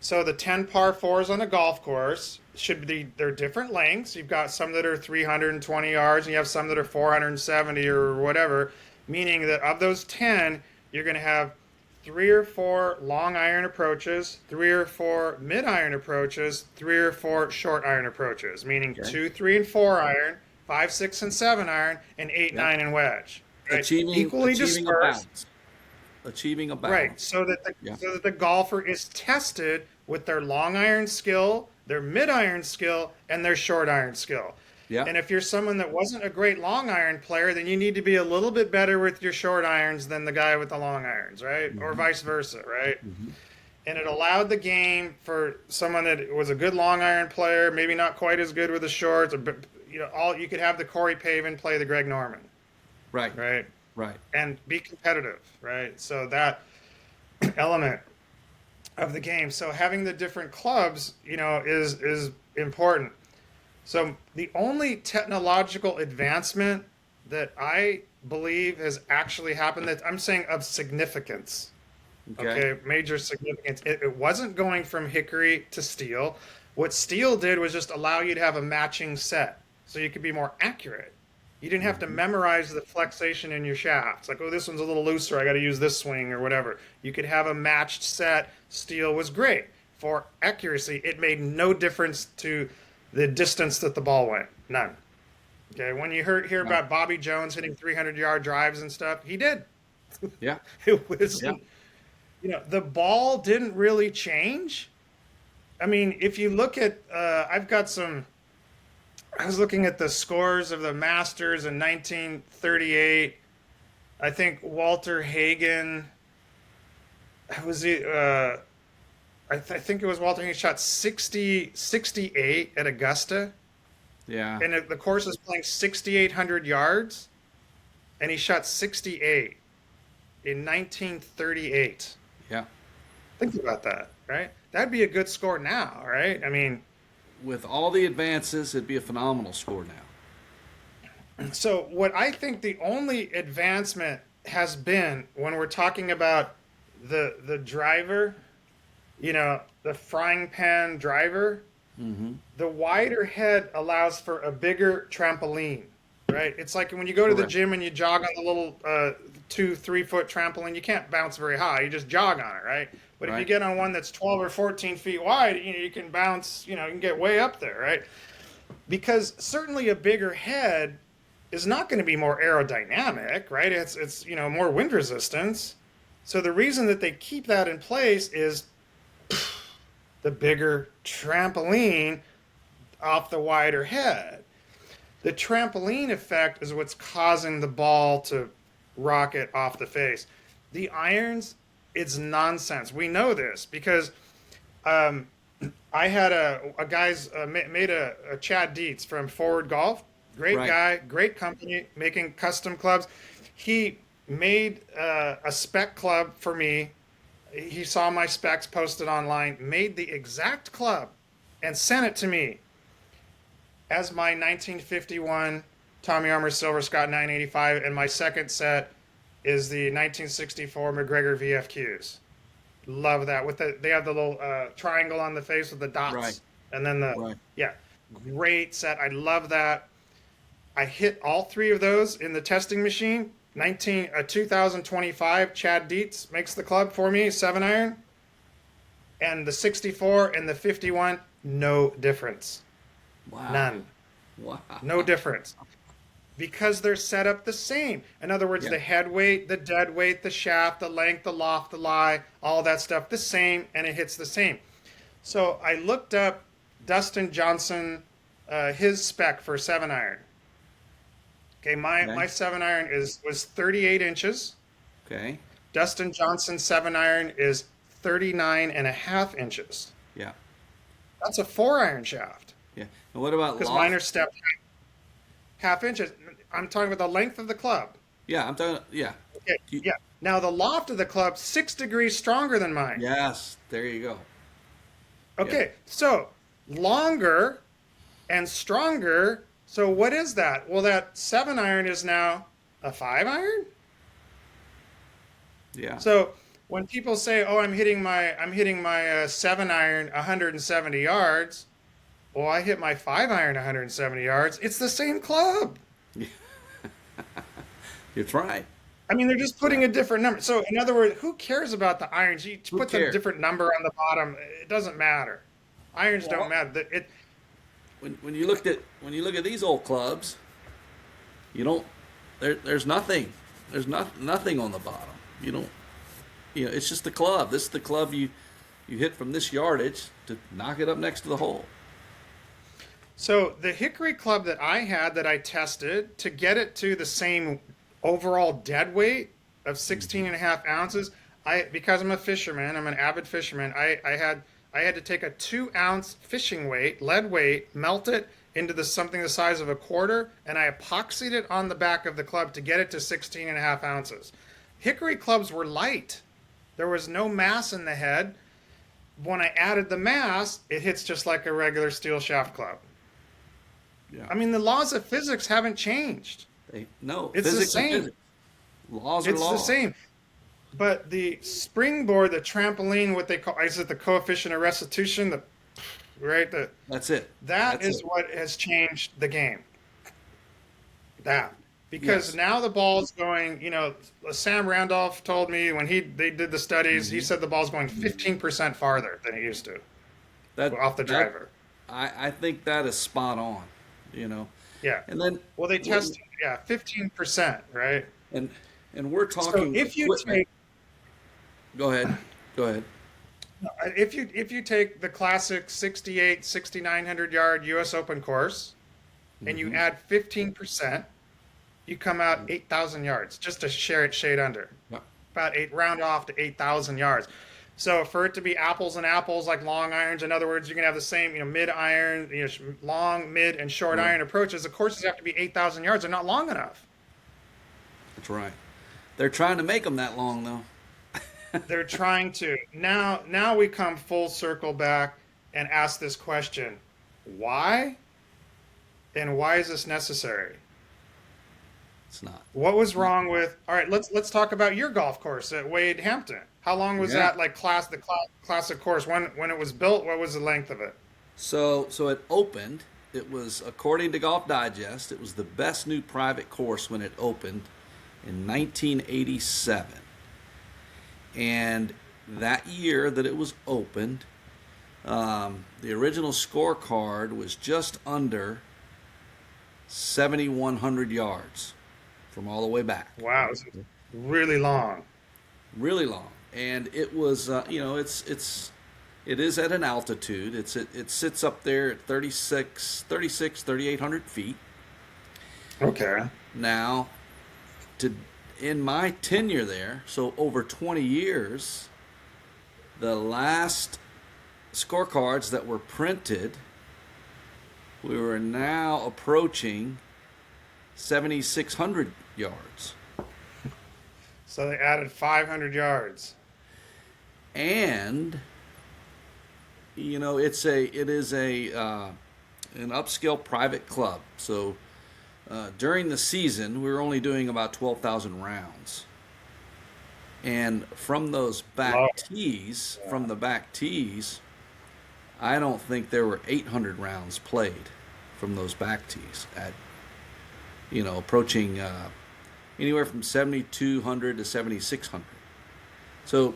So the 10 par fours on a golf course should be, they're different lengths. You've got some that are 320 yards and you have some that are 470 or whatever, meaning that of those 10, you're going to have 3 or 4 long iron approaches, 3 or 4 mid iron approaches, 3 or 4 short iron approaches, meaning Okay. 2, 3, and 4 iron, 5, 6, and 7 iron, and 8, Yep. 9, and wedge. Right? Equally Achieving a dispersed. balance. Achieving a Right, balance. Yeah. so that the golfer is tested with their long iron skill, their mid iron skill, and their short iron skill. Yeah. And if you're someone that wasn't a great long iron player, then you need to be a little bit better with your short irons than the guy with the long irons, right? Or Hmm. vice versa, right? Hmm. And it allowed the game for someone that was a good long iron player, maybe not quite as good with the shorts, but all you could have the Corey Pavin play the Greg Norman, Right. right? Right. And be competitive, right? So that element of the game. So having the different clubs, is important. So the only technological advancement that I believe has actually happened that I'm saying of significance, Okay. okay, major significance. It wasn't going from hickory to steel. What steel did was just allow you to have a matching set, so you could be more accurate. You didn't have to Hmm. memorize the flexation in your shaft. It's like, oh, this one's a little looser. I got to use this swing or whatever. You could have a matched set. Steel was great for accuracy. It made no difference to the distance that the ball went. None. Okay. When you hear Right. about Bobby Jones hitting 300-yard drives and stuff, he did. Yeah. It was, Yeah. the ball didn't really change. I mean, if you look at, I was looking at the scores of the Masters in 1938. I think Walter Hagen was I think it was Walter Hagen shot 68 at Augusta, Yeah. and the course is playing 6,800 yards, and he shot 68 in 1938. Yeah. Think about that, right? That'd be a good score now, right? I mean, With all the advances, it'd be a phenomenal score now. so what I think the only advancement has been when we're talking about the driver, the frying pan driver, Hmm. the wider head allows for a bigger trampoline, right? It's like when you go to the Correct. gym and you jog on the little 2-3 foot trampoline, you can't bounce very high. You just jog on it, right? But if you Right. get on one that's 12 or 14 feet wide, you can bounce, you can get way up there, right? Because certainly a bigger head is not going to be more aerodynamic, right? It's more wind resistance. So the reason that they keep that in place is the bigger trampoline off the wider head. The trampoline effect is what's causing the ball to rocket off the face. The irons, it's nonsense. We know this because um, I had a guy's made a Chad Dietz from Forward Golf. Great Right. guy, great company, making custom clubs. He made a spec club for me. He saw my specs posted online, made the exact club, and sent it to me as my 1951 Tommy Armour Silver Scott 985, and my second set is the 1964 McGregor VFQs. Love that. They have the little triangle on the face with the dots, Right. and then Right. yeah, great set. I love that. I hit all three of those in the testing machine. 2025 Chad Dietz makes the club for me, 7-iron, and the 64 and the 51, no difference, Wow. none, Wow. no difference. Because they're set up the same. In other words, Yeah. the head weight, the dead weight, the shaft, the length, the loft, the lie, all that stuff the same, and it hits the same. So I looked up Dustin Johnson, his spec for 7-iron. Okay, my Okay. 7-iron was 38 inches. Okay. Dustin Johnson's 7-iron is 39 and a half inches. Yeah. That's a 4-iron shaft. Yeah. And what about Because loft? mine are stepped half inches. I'm talking about the length of the club. Yeah, I'm talking. Yeah. Okay, yeah. Now the loft of the club 6 degrees stronger than mine. Yes. There you go. Okay, so longer and stronger. So what is that? Well, that 7-iron is now a 5-iron. Yeah. So when people say, "Oh, I'm hitting my 7-iron 170 yards," well, I hit my 5-iron 170 yards. It's the same club. It's right. I mean, they're just putting a different number. So, in other words, who cares about the irons? You Who put the cares? different number on the bottom. It doesn't matter. Irons don't Well, matter. when you look at these old clubs, you don't. There's nothing. There's nothing on the bottom. You don't. It's just the club. This is the club you hit from this yardage to knock it up next to the hole. So the hickory club that I had that I tested to get it to the same overall dead weight of 16 and a half ounces, because I'm a fisherman, I'm an avid fisherman, I had to take a 2-ounce fishing weight, lead weight, melt it into something the size of a quarter, and I epoxied it on the back of the club to get it to 16 and a half ounces. Hickory clubs were light. There was no mass in the head. When I added the mass, it hits just like a regular steel shaft club. Yeah. I mean, the laws of physics haven't changed. No. It's the Physics are same. physics. Laws are It's the laws. same. But the springboard, the trampoline, what they call, is it the coefficient of restitution? Right? That's it. That That's is it. what has changed the game. That. Because Yes. now the ball's going, Sam Randolph told me when they did the studies, he said the ball's going 15% farther than it used to off the driver. I think that is spot on. Yeah. And then Well, they tested, 15%, right? and we're So talking if you equipment. take Go ahead. Go ahead. if you take the classic 6,900 yard U.S. Open course and you add 15%, you come out 8,000 yards, just a shade under. Yeah. About round off to 8,000 yards. So for it to be apples and apples like long irons, in other words, you're gonna have the same, mid iron, long, mid, and short Right. iron approaches. The courses have to be 8,000 yards. They're not long enough. That's right. They're trying to make them that long, though. They're trying to. Now we come full circle back and ask this question: why? And why is this necessary? It's not. What was wrong with? All right, let's talk about your golf course at Wade Hampton. How long was Yeah. that like classic course when it was built? What was the length of it? So it opened. It was, according to Golf Digest, it was the best new private course when it opened in 1987. And that year that it was opened, the original scorecard was just under 7,100 yards from all the way back. Wow, this is really long. Really long. And it was, it is at an altitude. It sits up there at 3,800 feet. Okay. Now, in my tenure there, so over 20 years, the last scorecards that were printed, we were now approaching 7,600 yards. So they added 500 yards. And it is an upscale private club. So during the season, we were only doing about 12,000 rounds. And from those back tees, I don't think there were 800 rounds played from those back tees at, approaching anywhere from 7,200 to 7,600. So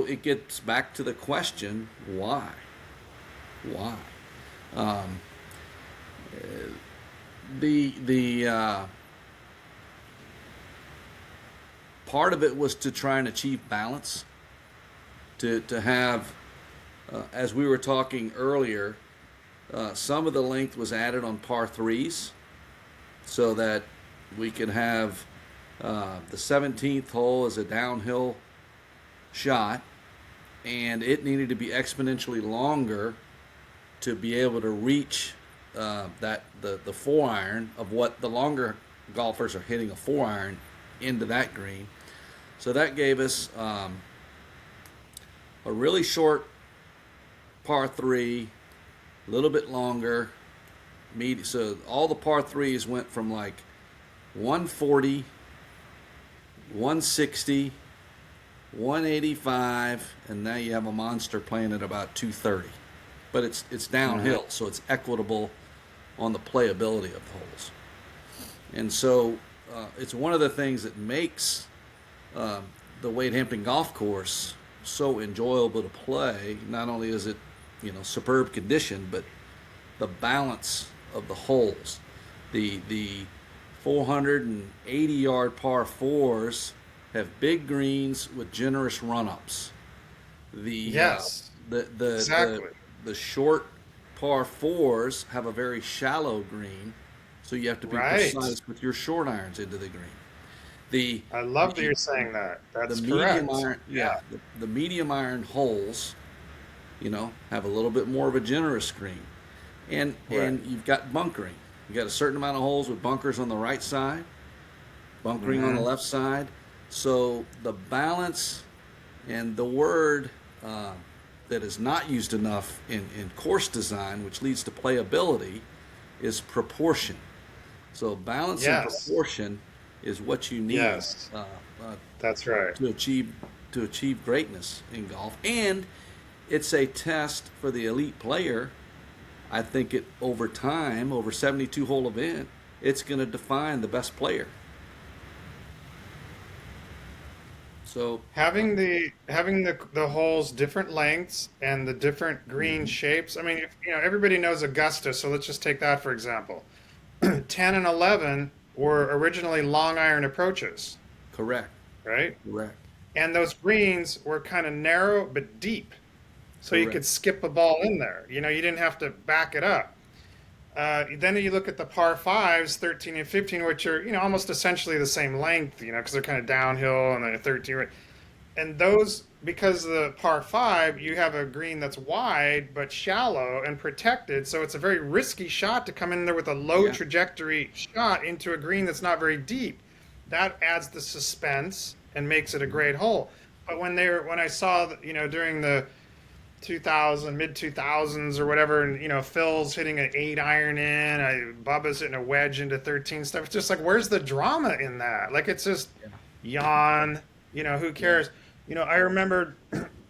it gets back to the question, why? Why? The part of it was to try and achieve balance, to have, as we were talking earlier, some of the length was added on par threes so that we could have the 17th hole as a downhill shot, and it needed to be exponentially longer to be able to reach the 4-iron of what the longer golfers are hitting a 4-iron into that green. So that gave us a really short par 3, a little bit longer. So all the par 3s went from like 140, 160, 185, and now you have a monster playing at about 230. But it's downhill, so it's equitable on the playability of the holes. And so it's one of the things that makes the Wade Hampton Golf Course so enjoyable to play. Not only is it, superb condition, but the balance of the holes. The 480-yard par 4s have big greens with generous run-ups. Exactly. The short par 4s have a very shallow green, so you have to be precise with your short irons into the green. I love that you're saying that. That's the correct. medium iron, the medium iron holes, have a little bit more of a generous green, and you've got bunkering. You got a certain amount of holes with bunkers on the right side, bunkering on the left side. So the balance, and the word that is not used enough in course design, which leads to playability, is proportion. So balance and proportion is what you need. Yes. That's right. To achieve greatness in golf. And it's a test for the elite player. I think over time, over 72 hole event, it's going to define the best player. So having the holes different lengths and the different green shapes. I mean, everybody knows Augusta, so let's just take that for example. 10 and 11 were originally long iron approaches. Correct. Right? Correct. And those greens were kind of narrow but deep. So you could skip a ball in there. You didn't have to back it up. Then you look at the par 5s, 13 and 15, which are, almost essentially the same length, because they're kind of downhill, and then 13. And those, because the par 5, you have a green that's wide but shallow and protected, so it's a very risky shot to come in there with a low trajectory shot into a green that's not very deep. That adds the suspense and makes it a great hole. But when I saw, during the mid 2000s or whatever, and Phil's hitting an 8-iron in, Bubba's hitting a wedge into 13 stuff. It's just like, where's the drama in that? Like, it's just yawn. Who cares? I remember,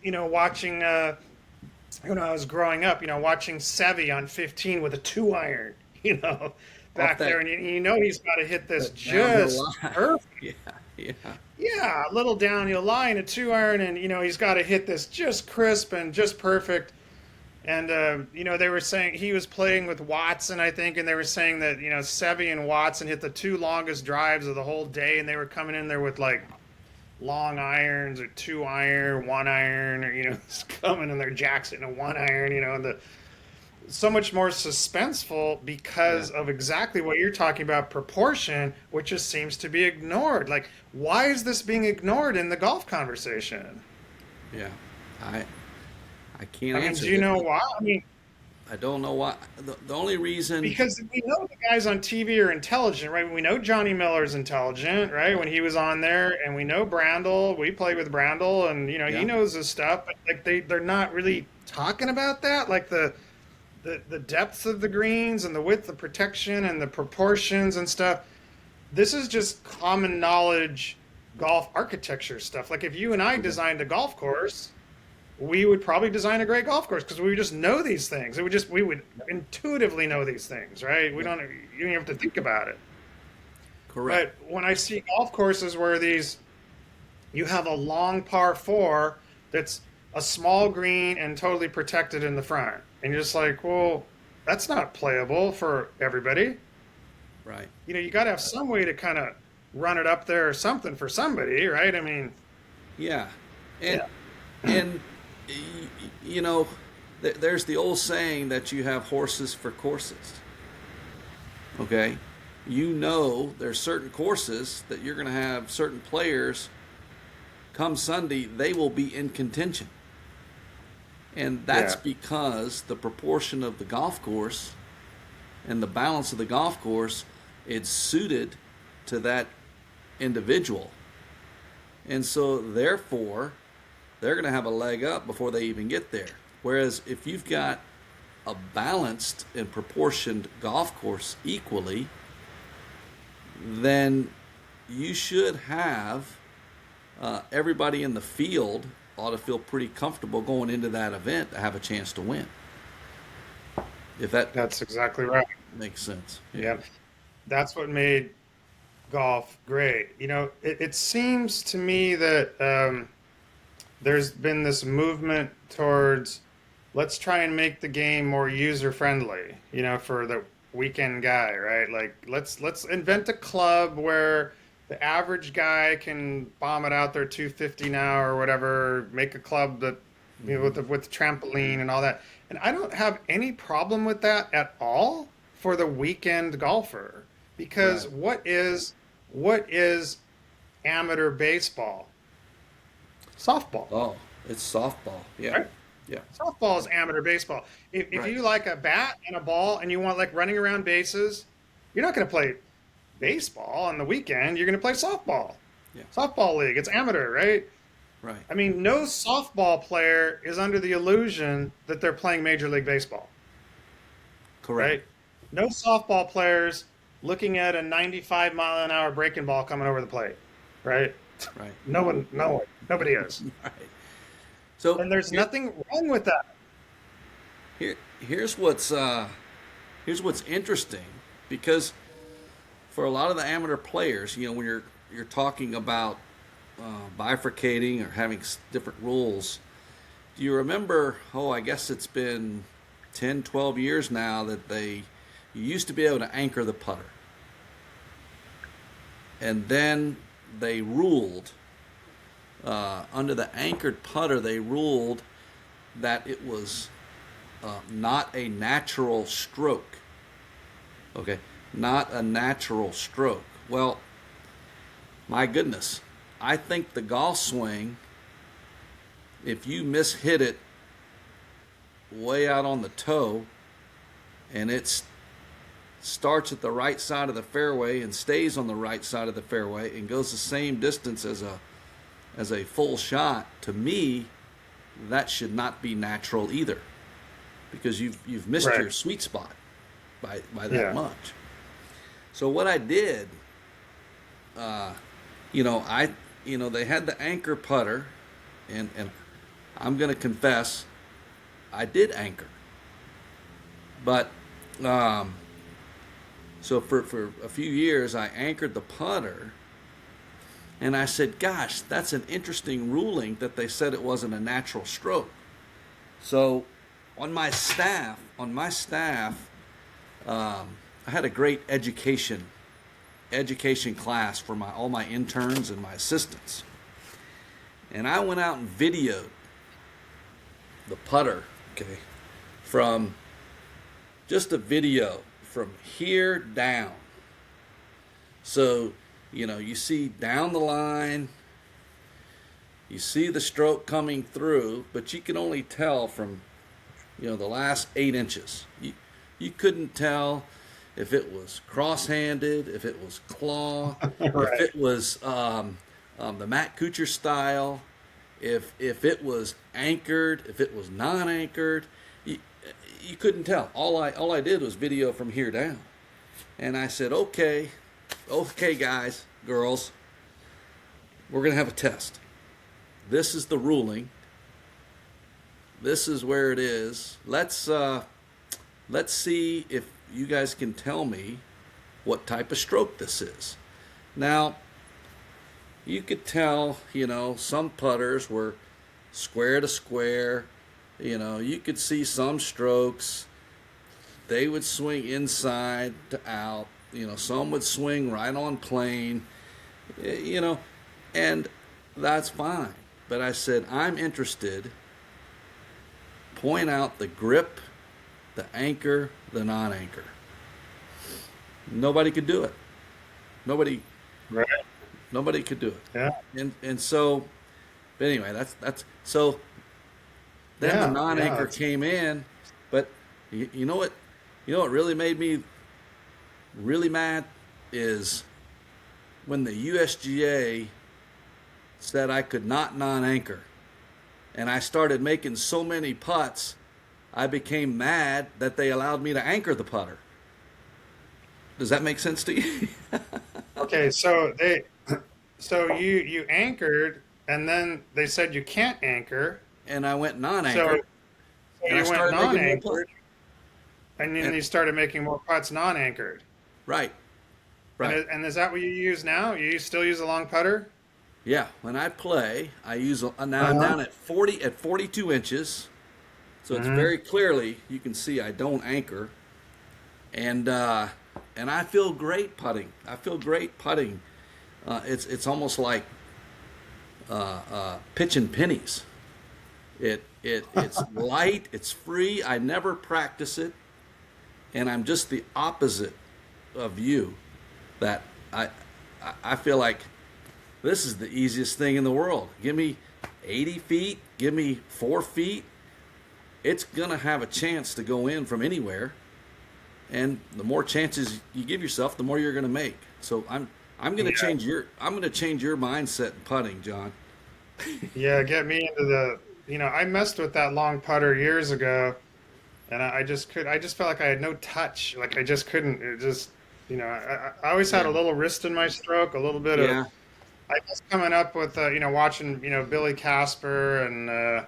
watching when I was growing up, watching Seve on 15 with a 2-iron. off back that there, and you know he's got to hit this that downhill just line. perfect. Yeah, yeah, Yeah, a little downhill line, a 2 iron, and he's got to hit this just crisp and just perfect. And they were saying he was playing with Watson, I think, and they were saying that Seve and Watson hit the two longest drives of the whole day, and they were coming in there with like long irons or 2 iron, 1 iron, or just coming in their jacks hitting a 1 iron, and the so much more suspenseful yeah, because of exactly what you're talking about, proportion, which just seems to be ignored. Like, why is this being ignored in the golf conversation? yeah. I I can't I mean, answer do you that. know why? I mean, I don't know why. The only reason, because we know the guys on TV are intelligent, right? We know Johnny Miller's intelligent, right? right? When he was on there, and we know Brandel. We played with Brandel, and he Yeah, knows his stuff. But like they're not really talking about that, like the depth of the greens and the width, the protection, and the proportions and stuff. This is just common knowledge golf architecture stuff. Like if you and I okay, designed a golf course, we would probably design a great golf course because we would just know these things. We would intuitively know these things, right? We yeah, don't you don't have to think about it. correct. But when I see golf courses where you have a long par four that's a small green and totally protected in the front, and you're just like, well, that's not playable for everybody. Right. You got to have some way to kind of run it up there or something for somebody, right? I mean, Yeah, and yeah, and you know, there's the old saying that you have horses for courses. Okay, there's certain courses that you're going to have certain players come Sunday, they will be in contention. And that's yeah, because the proportion of the golf course and the balance of the golf course, it's suited to that individual. And so therefore, they're going to have a leg up before they even get there. Whereas if you've got a balanced and proportioned golf course equally, then you should have everybody in the field ought to feel pretty comfortable going into that event to have a chance to win. If that that's exactly right. makes sense. Yeah. Yeah, that's what made golf great. It seems to me that there's been this movement towards let's try and make the game more user friendly, for the weekend guy, right? Like let's invent a club where the average guy can bomb it out there 250 now or whatever, make a club that Mm-hmm. with trampoline and all that. And I don't have any problem with that at all for the weekend golfer because Right. what is amateur baseball? Softball, Oh, it's softball. Yeah. right? Yeah. Softball is amateur baseball. If Right. you like a bat and a ball and you want like running around bases, you're not going to play baseball on the weekend. You're going to play softball. Yeah. Softball league. It's amateur, right? Right. I mean, no softball player is under the illusion that they're playing Major League Baseball, Correct. right? No softball players looking at a 95-mile-an-hour breaking ball coming over the plate, right? Right. No one, nobody is. Right. So And there's nothing wrong with that. here here's what's interesting because for a lot of the amateur players, when you're talking about bifurcating or having different rules, do you remember? Oh, I guess it's been 10, 12 years now that you used to be able to anchor the putter, and then they ruled under the anchored putter. They ruled that it was not a natural stroke. Okay, not a natural stroke. Well, my goodness, I think the golf swing, if you mishit it way out on the toe and it starts at the right side of the fairway and stays on the right side of the fairway and goes the same distance as a full shot, to me, that should not be natural either, because you've missed Right. your sweet spot by that Yeah. much. So what I did, they had the anchor putter, and I'm going to confess, I did anchor, but So for a few years, I anchored the putter, and I said, "Gosh, that's an interesting ruling that they said it wasn't a natural stroke." So on my staff, I had a great education class for all my interns and my assistants, and I went out and videoed the putter, okay, from just a video from here down. So, you see down the line, you see the stroke coming through, but you can only tell from, the last 8 inches. You couldn't tell if it was cross-handed, if it was claw, if Right. it was the Matt Kuchar style, if it was anchored, if it was non-anchored. You couldn't tell. All I did was video from here down, and I said, okay, guys, girls, we're gonna have a test. This is the ruling. This is where it is. Let's see if you guys can tell me what type of stroke this is. Now, you could tell, some putters were square to square. You could see some strokes, they would swing inside to out. Some would swing right on plane, and that's fine. But I said, I'm interested. Point out the grip, the anchor, the non-anchor. Nobody could do it. Nobody, Right. nobody could do it. Yeah. And so, but anyway, that's so. Then the Yeah. non-anchor Yeah. came in, but you know what? You know what really made me really mad is when the USGA said I could not non-anchor, and I started making so many putts, I became mad that they allowed me to anchor the putter. Does that make sense to you? Okay. So you anchored, and then they said you can't anchor. And I went So, non-anchored, so and I you went started making more putts. non-anchored, and then And you started making more putts non-anchored. right, And right. and is that what you use now? You still use a long putter? Yeah, when I play, I use now I'm Uh-huh. down at 42 inches, so it's Hmm. very clearly you can see I don't anchor, and I feel great putting. I feel great putting. It's almost like pitching pennies. It's light. It's free. I never practice it, and I'm just the opposite of you. That I feel like this is the easiest thing in the world. Give me 80 feet. Give me 4 feet. It's gonna have a chance to go in from anywhere, and the more chances you give yourself, the more you're gonna make. So I'm gonna Yeah. change your mindset in putting, John. Yeah. Get me into the. I messed with that long putter years ago, and I just could. I just felt like I had no touch. Like I just couldn't. It just. I always had Yeah, a little wrist in my stroke, a little bit of. yeah, I was coming up with, watching, Billy Casper and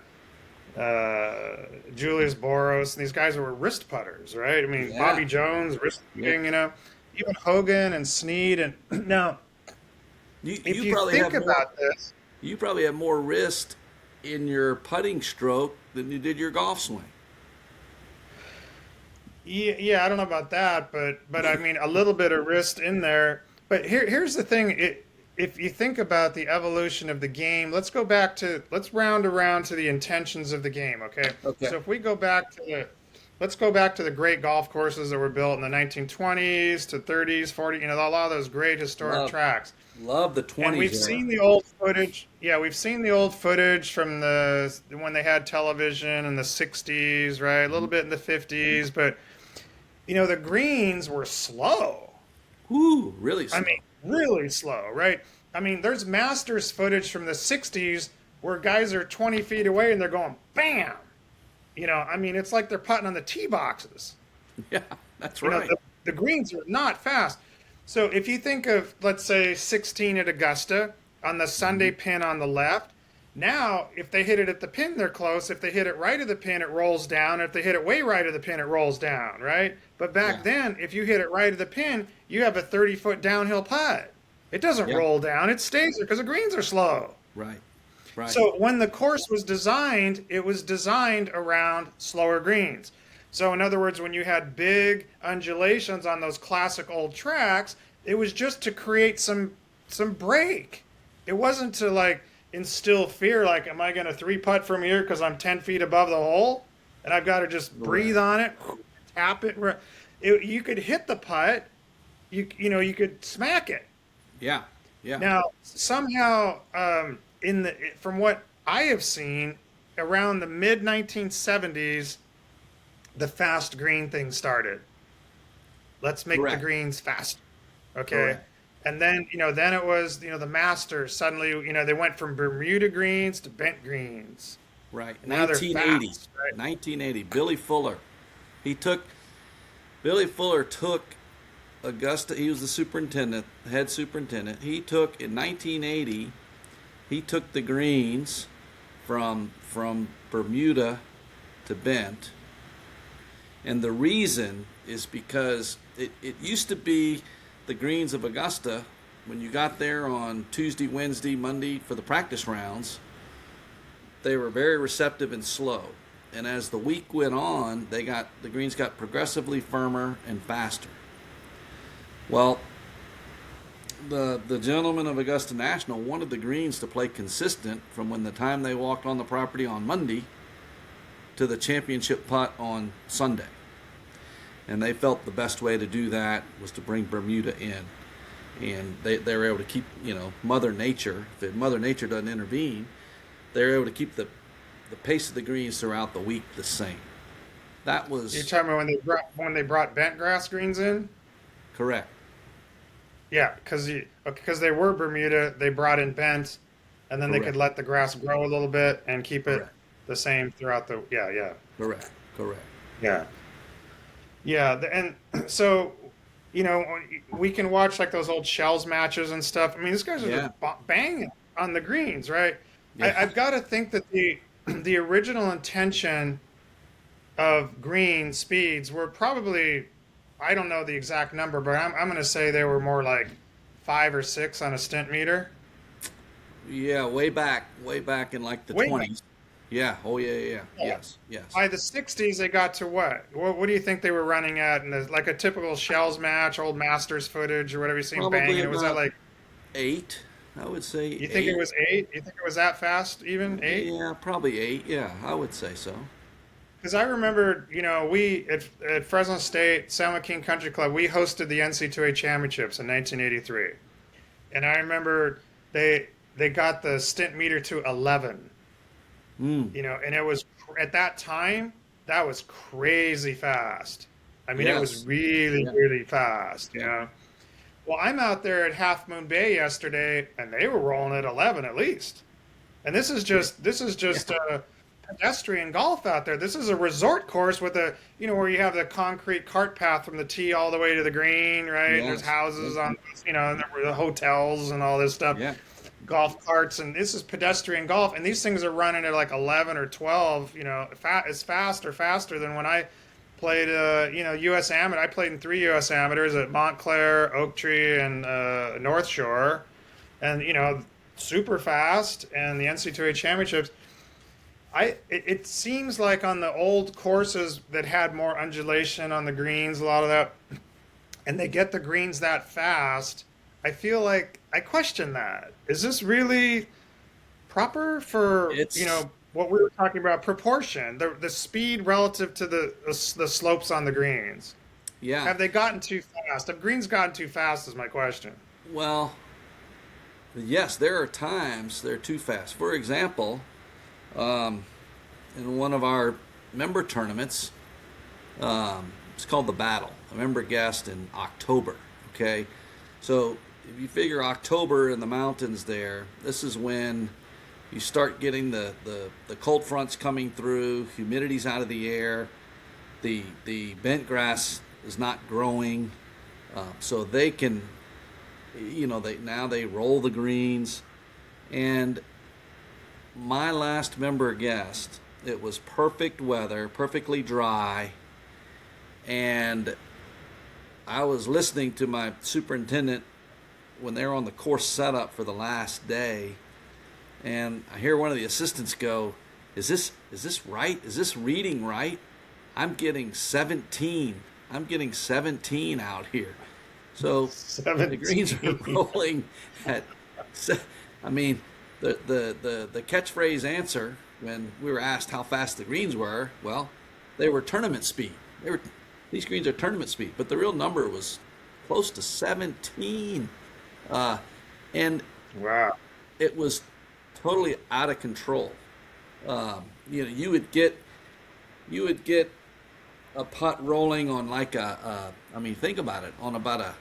Julius Boros, and these guys were wrist putters, right? I mean, yeah, Bobby Jones, wrist yeah. putting, even Hogan and Snead. And now, You if you you probably think have more about this, you probably have more wrist in your putting stroke than you did your golf swing. yeah, yeah, I don't know about that, but I mean, a little bit of wrist in there. But here's the thing: if you think about the evolution of the game, let's round around to the intentions of the game. Okay, Okay. so if we go back to let's go back to the great golf courses that were built in the 1920s to 30s, 40s. A lot of those great historic Love tracks. love the And we've 20s era. seen the old footage. Yeah, we've seen the old footage from when they had television in the 60s, right? A little bit in the 50s, but the greens were slow. Whoo, really I slow. mean, really slow, right? I mean, there's Masters footage from the 60s where guys are 20 feet away and they're going bam. I mean, it's like they're putting on the tee boxes. Yeah, that's You know, right. the greens are not fast. So if you think of, let's say, 16 at Augusta on the Sunday pin on the left, Now, if they hit it at the pin, they're close. If they hit it right of the pin, it rolls down. If they hit it way right of the pin, it rolls down, right? But back Yeah. then, if you hit it right of the pin, you have a 30-foot downhill putt. It doesn't Yeah. roll down, it stays there because the greens are slow. Right. Right. So when the course was designed, it was designed around slower greens. So in other words, when you had big undulations on those classic old tracks, it was just to create some break. It wasn't to like instill fear like am I going to three putt from here because I'm 10 feet above the hole and I've got to just breathe Correct. on it, tap it. You could hit the putt, you could smack it. Yeah. Yeah. Now, somehow, from what I have seen, around the mid 1970s, the fast green thing started. Let's make the Correct. greens faster, okay? Correct. And then, then it was, the Masters. Suddenly, they went from Bermuda greens to bent greens. Right. Now they're 1980. fast, right? 1980. Billy Fuller. He took. Billy Fuller took Augusta. He was the superintendent, head superintendent. He took in 1980. He took the greens from Bermuda to bent, and the reason is because it used to be the greens of Augusta when you got there on Tuesday, Wednesday, Monday for the practice rounds. They were very receptive and slow. And as the week went on, the greens got progressively firmer and faster. Well, the gentleman of Augusta National wanted the greens to play consistent from when the time they walked on the property on Monday to the championship putt on Sunday. And they felt the best way to do that was to bring Bermuda in. And they were able to keep, Mother Nature, if Mother Nature doesn't intervene, they were able to keep the pace of the greens throughout the week the same. That You're was talking about when they brought bent grass greens in? correct. Yeah, because they were Bermuda, they brought in bent, and then they could Correct. let the grass grow a little bit and keep it Correct. the same throughout the. Yeah, yeah, Correct. Correct. yeah, yeah. And so, we can watch like those old Shells matches and stuff. I mean, these guys are Yeah. just banging on the greens, right? Yeah. I've got to think that the original intention of green speeds were probably, I don't know the exact number, but I'm going to say they were more like 5 or 6 on a stent meter. Yeah, way back in like the Way back. 20s. Yeah. Oh yeah, yeah, yeah. Yeah. Yes. Yes. By the 60s, they got to what? What do you think they were running at? Like a typical Shells match, old Masters footage or whatever you seen Probably banging. It was that about like, 8. I would say you think it 8. was 8? You think it was that fast even? 8? Yeah, probably 8. Yeah, I would say so. Because I remember, we at Fresno State, San Joaquin Country Club, we hosted the NC2A Championships in 1983. And I remember they got the stint meter to 11. Mm. And it was at that time that was crazy fast. I mean, it was Yes. really, Yeah. really fast. Yeah. Well, I'm out there at Half Moon Bay yesterday, and they were rolling at 11 at least. And this is just pedestrian golf out there. This is a resort course with where you have the concrete cart path from the tee all the way to the green, right? And there's Yes. houses on, and there were the hotels and all this stuff, Yeah. golf carts, and this is pedestrian golf. And these things are running at like 11 or 12, as fast or faster than when I played, U.S. Amateur. I played in 3 U.S. Amateurs at Montclair, Oak Tree, and North Shore, and super fast. And the NC2A Championships. It seems like on the old courses that had more undulation on the greens, a lot of that, and they get the greens that fast, I feel like I question that. Is this really proper for It's what we were talking about, proportion, the speed relative to the slopes on the greens? yeah. Have they gotten too fast? Have greens gotten too fast? Is my question. Well, yes, there are times they're too fast. For example, in one of our member tournaments, it's called the Battle. A member guest in October. Okay, so if you figure October in the mountains there, this is when you start getting the cold fronts coming through, humidity's out of the air, the bent grass is not growing, so they can, they roll the greens, and my last member guest, it was perfect weather, perfectly dry, and I was listening to my superintendent when they were on the course setup for the last day, and I hear one of the assistants go, is this right? Is this reading right? I'm getting 17. I'm getting 17 out here. So 17. the greens are rolling at, I mean, the catchphrase answer when we were asked how fast the greens were, well, they were tournament speed. These greens are tournament speed, but the real number was close to 17. And Wow. it was totally out of control. You would get a putt rolling on like I mean, think about it, on about a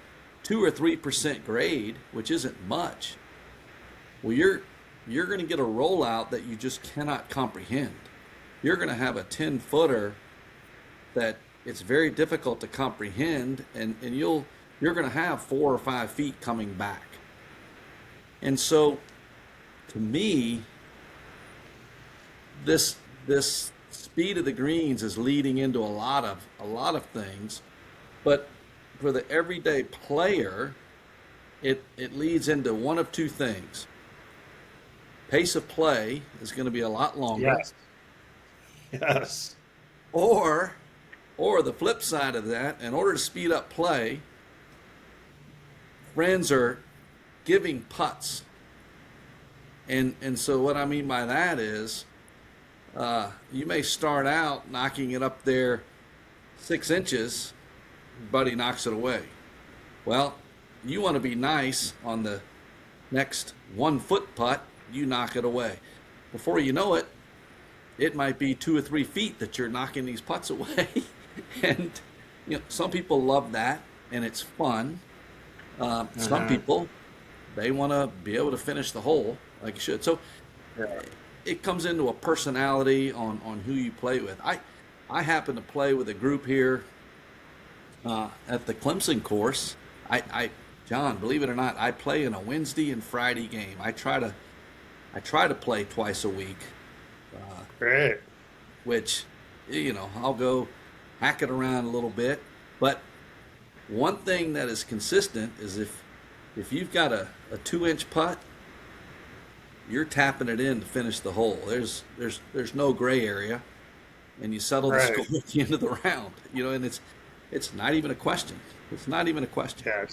2 or 3% grade, which isn't much. Well, you're going to get a rollout that you just cannot comprehend. You're going to have a 10-footer that it's very difficult to comprehend, and you're going to have 4 or 5 feet coming back. And so, to me, this speed of the greens is leading into a lot of things, but for the everyday player, it leads into one of two things. Pace of play is going to be a lot longer. Yes. Yes. Or the flip side of that, in order to speed up play, friends are giving putts. And so what I mean by that is, you may start out knocking it up there 6 inches, buddy knocks it away. Well, you want to be nice on the next 1-foot putt, you knock it away. Before you know it, it might be 2 or 3 feet that you're knocking these putts away. And some people love that, and it's fun. Some people, they want to be able to finish the hole like you should. So it comes into a personality on who you play with. I happen to play with a group here at the Clemson course. John, believe it or not, I play in a Wednesday and Friday game. I try to play twice a week. Great. Which, I'll go hack it around a little bit. But one thing that is consistent is if you've got a 2-inch putt, you're tapping it in to finish the hole. There's no gray area, and you settle the score at the end of the round. And it's not even a question. It's not even a question. Yeah,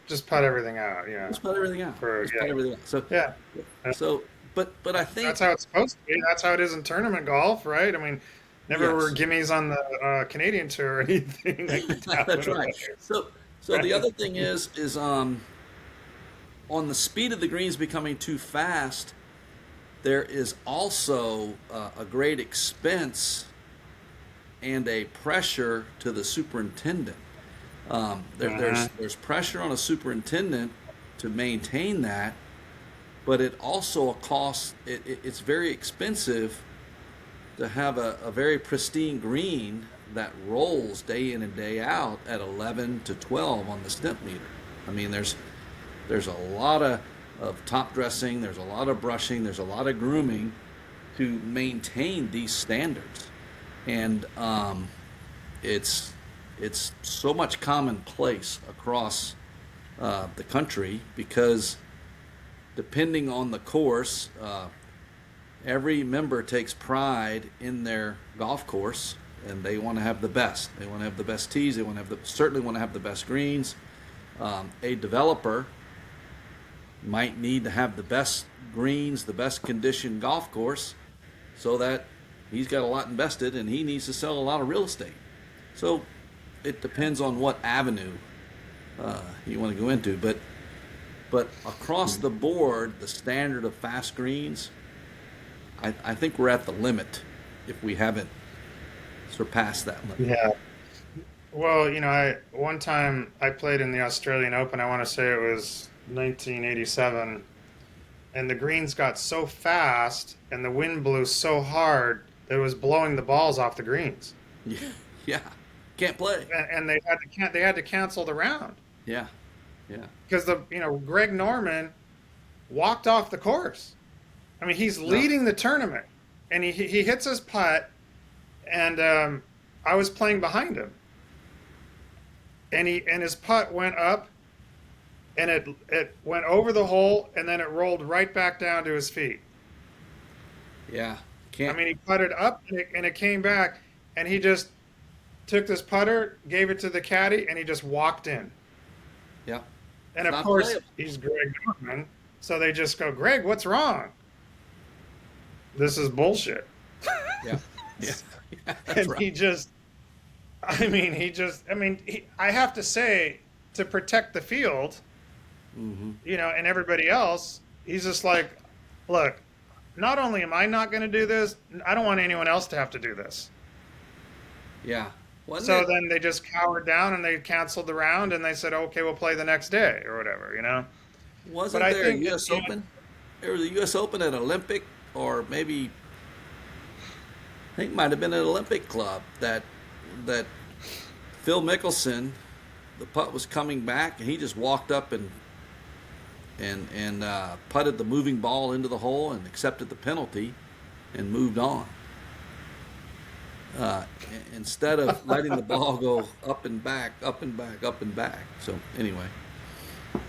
just putt everything out. Yeah, just putt everything out. Putt everything out. So yeah. So, but I think that's how it's supposed to be. That's how it is in tournament golf, right? I mean, never were gimmies on the Canadian tour or anything. That's right. So the other thing is on the speed of the greens becoming too fast, there is also a great expense and a pressure to the superintendent. There's pressure on a superintendent to maintain that, but it also costs. It's very expensive to have a very pristine green that rolls day in and day out at 11 to 12 on the stimp meter. I mean, there's a lot of top dressing, there's a lot of brushing, there's a lot of grooming to maintain these standards. And it's so much commonplace across the country because depending on the course, every member takes pride in their golf course, and they want to have the best. They want to have the best tees. They want to have certainly want to have the best greens. A developer might need to have the best greens, the best conditioned golf course, so that he's got a lot invested and he needs to sell a lot of real estate. So it depends on what avenue you want to go into. But across the board, the standard of fast greens, I think we're at the limit if we haven't surpassed that limit. Yeah. Well, one time I played in the Australian Open. I want to say it was 1987, and the greens got so fast and the wind blew so hard that it was blowing the balls off the greens. Yeah. Can't play. And they had to cancel the round. Yeah. Because Greg Norman walked off the course. I mean, he's No. leading the tournament, and he hits his putt, and I was playing behind him, and his putt went up, and it went over the hole, and then it rolled right back down to his feet. Yeah. I Can't. mean, he putted up, and it came back, and he just took this putter, gave it to the caddy, and he just walked in. Yeah. And It's of not course, playable. he's Greg Norman, so they just go, Greg, what's wrong? This is bullshit. Yeah. Yeah. Yeah. That's And right. he just, I have to say, to protect the field, Mm-hmm. and everybody else, he's just like, look, not only am I not going to do this, I don't want anyone else to have to do this. Yeah. Wasn't So it? then they just cowered down and they canceled the round and they said, okay, we'll play the next day or whatever. But Wasn't I there a think, U.S. Open? There was a U.S. Open at Olympic, or maybe I think it might have been at Olympic Club that Phil Mickelson, the putt was coming back, and he just walked up and putted the moving ball into the hole and accepted the penalty and moved on. Uh, Instead of letting the ball go up and back, up and back, up and back. So anyway, but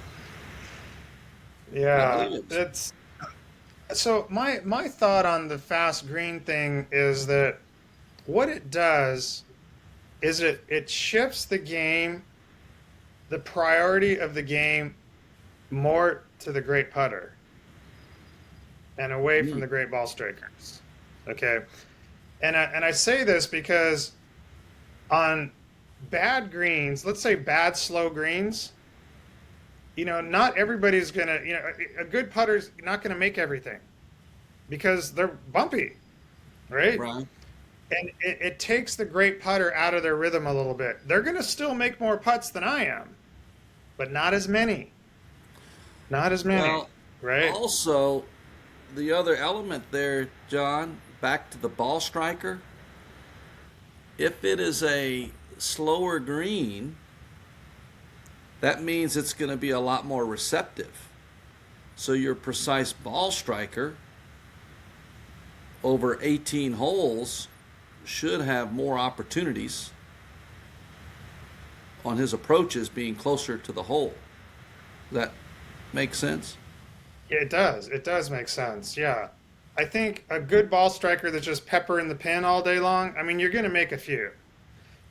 I yeah, believe it was. it's so my thought on the fast green thing is that what it does is it shifts the game, the priority of the game more to the great putter and away from Mm, the great ball strikers. Okay. And I say this because on bad greens, let's say bad slow greens, not everybody's gonna, a good putter's not gonna make everything because they're bumpy, right? right. And it takes the great putter out of their rhythm a little bit. They're gonna still make more putts than I am, but not as many. Not as many, Well, right? also the other element there, John, back to the ball striker. If it is a slower green, that means it's going to be a lot more receptive. So your precise ball striker over 18 holes should have more opportunities on his approaches being closer to the hole. Does that make sense? Yeah, it does. It does make sense. Yeah. I think a good ball striker that's just peppering the pin all day long, I mean, you're going to make a few.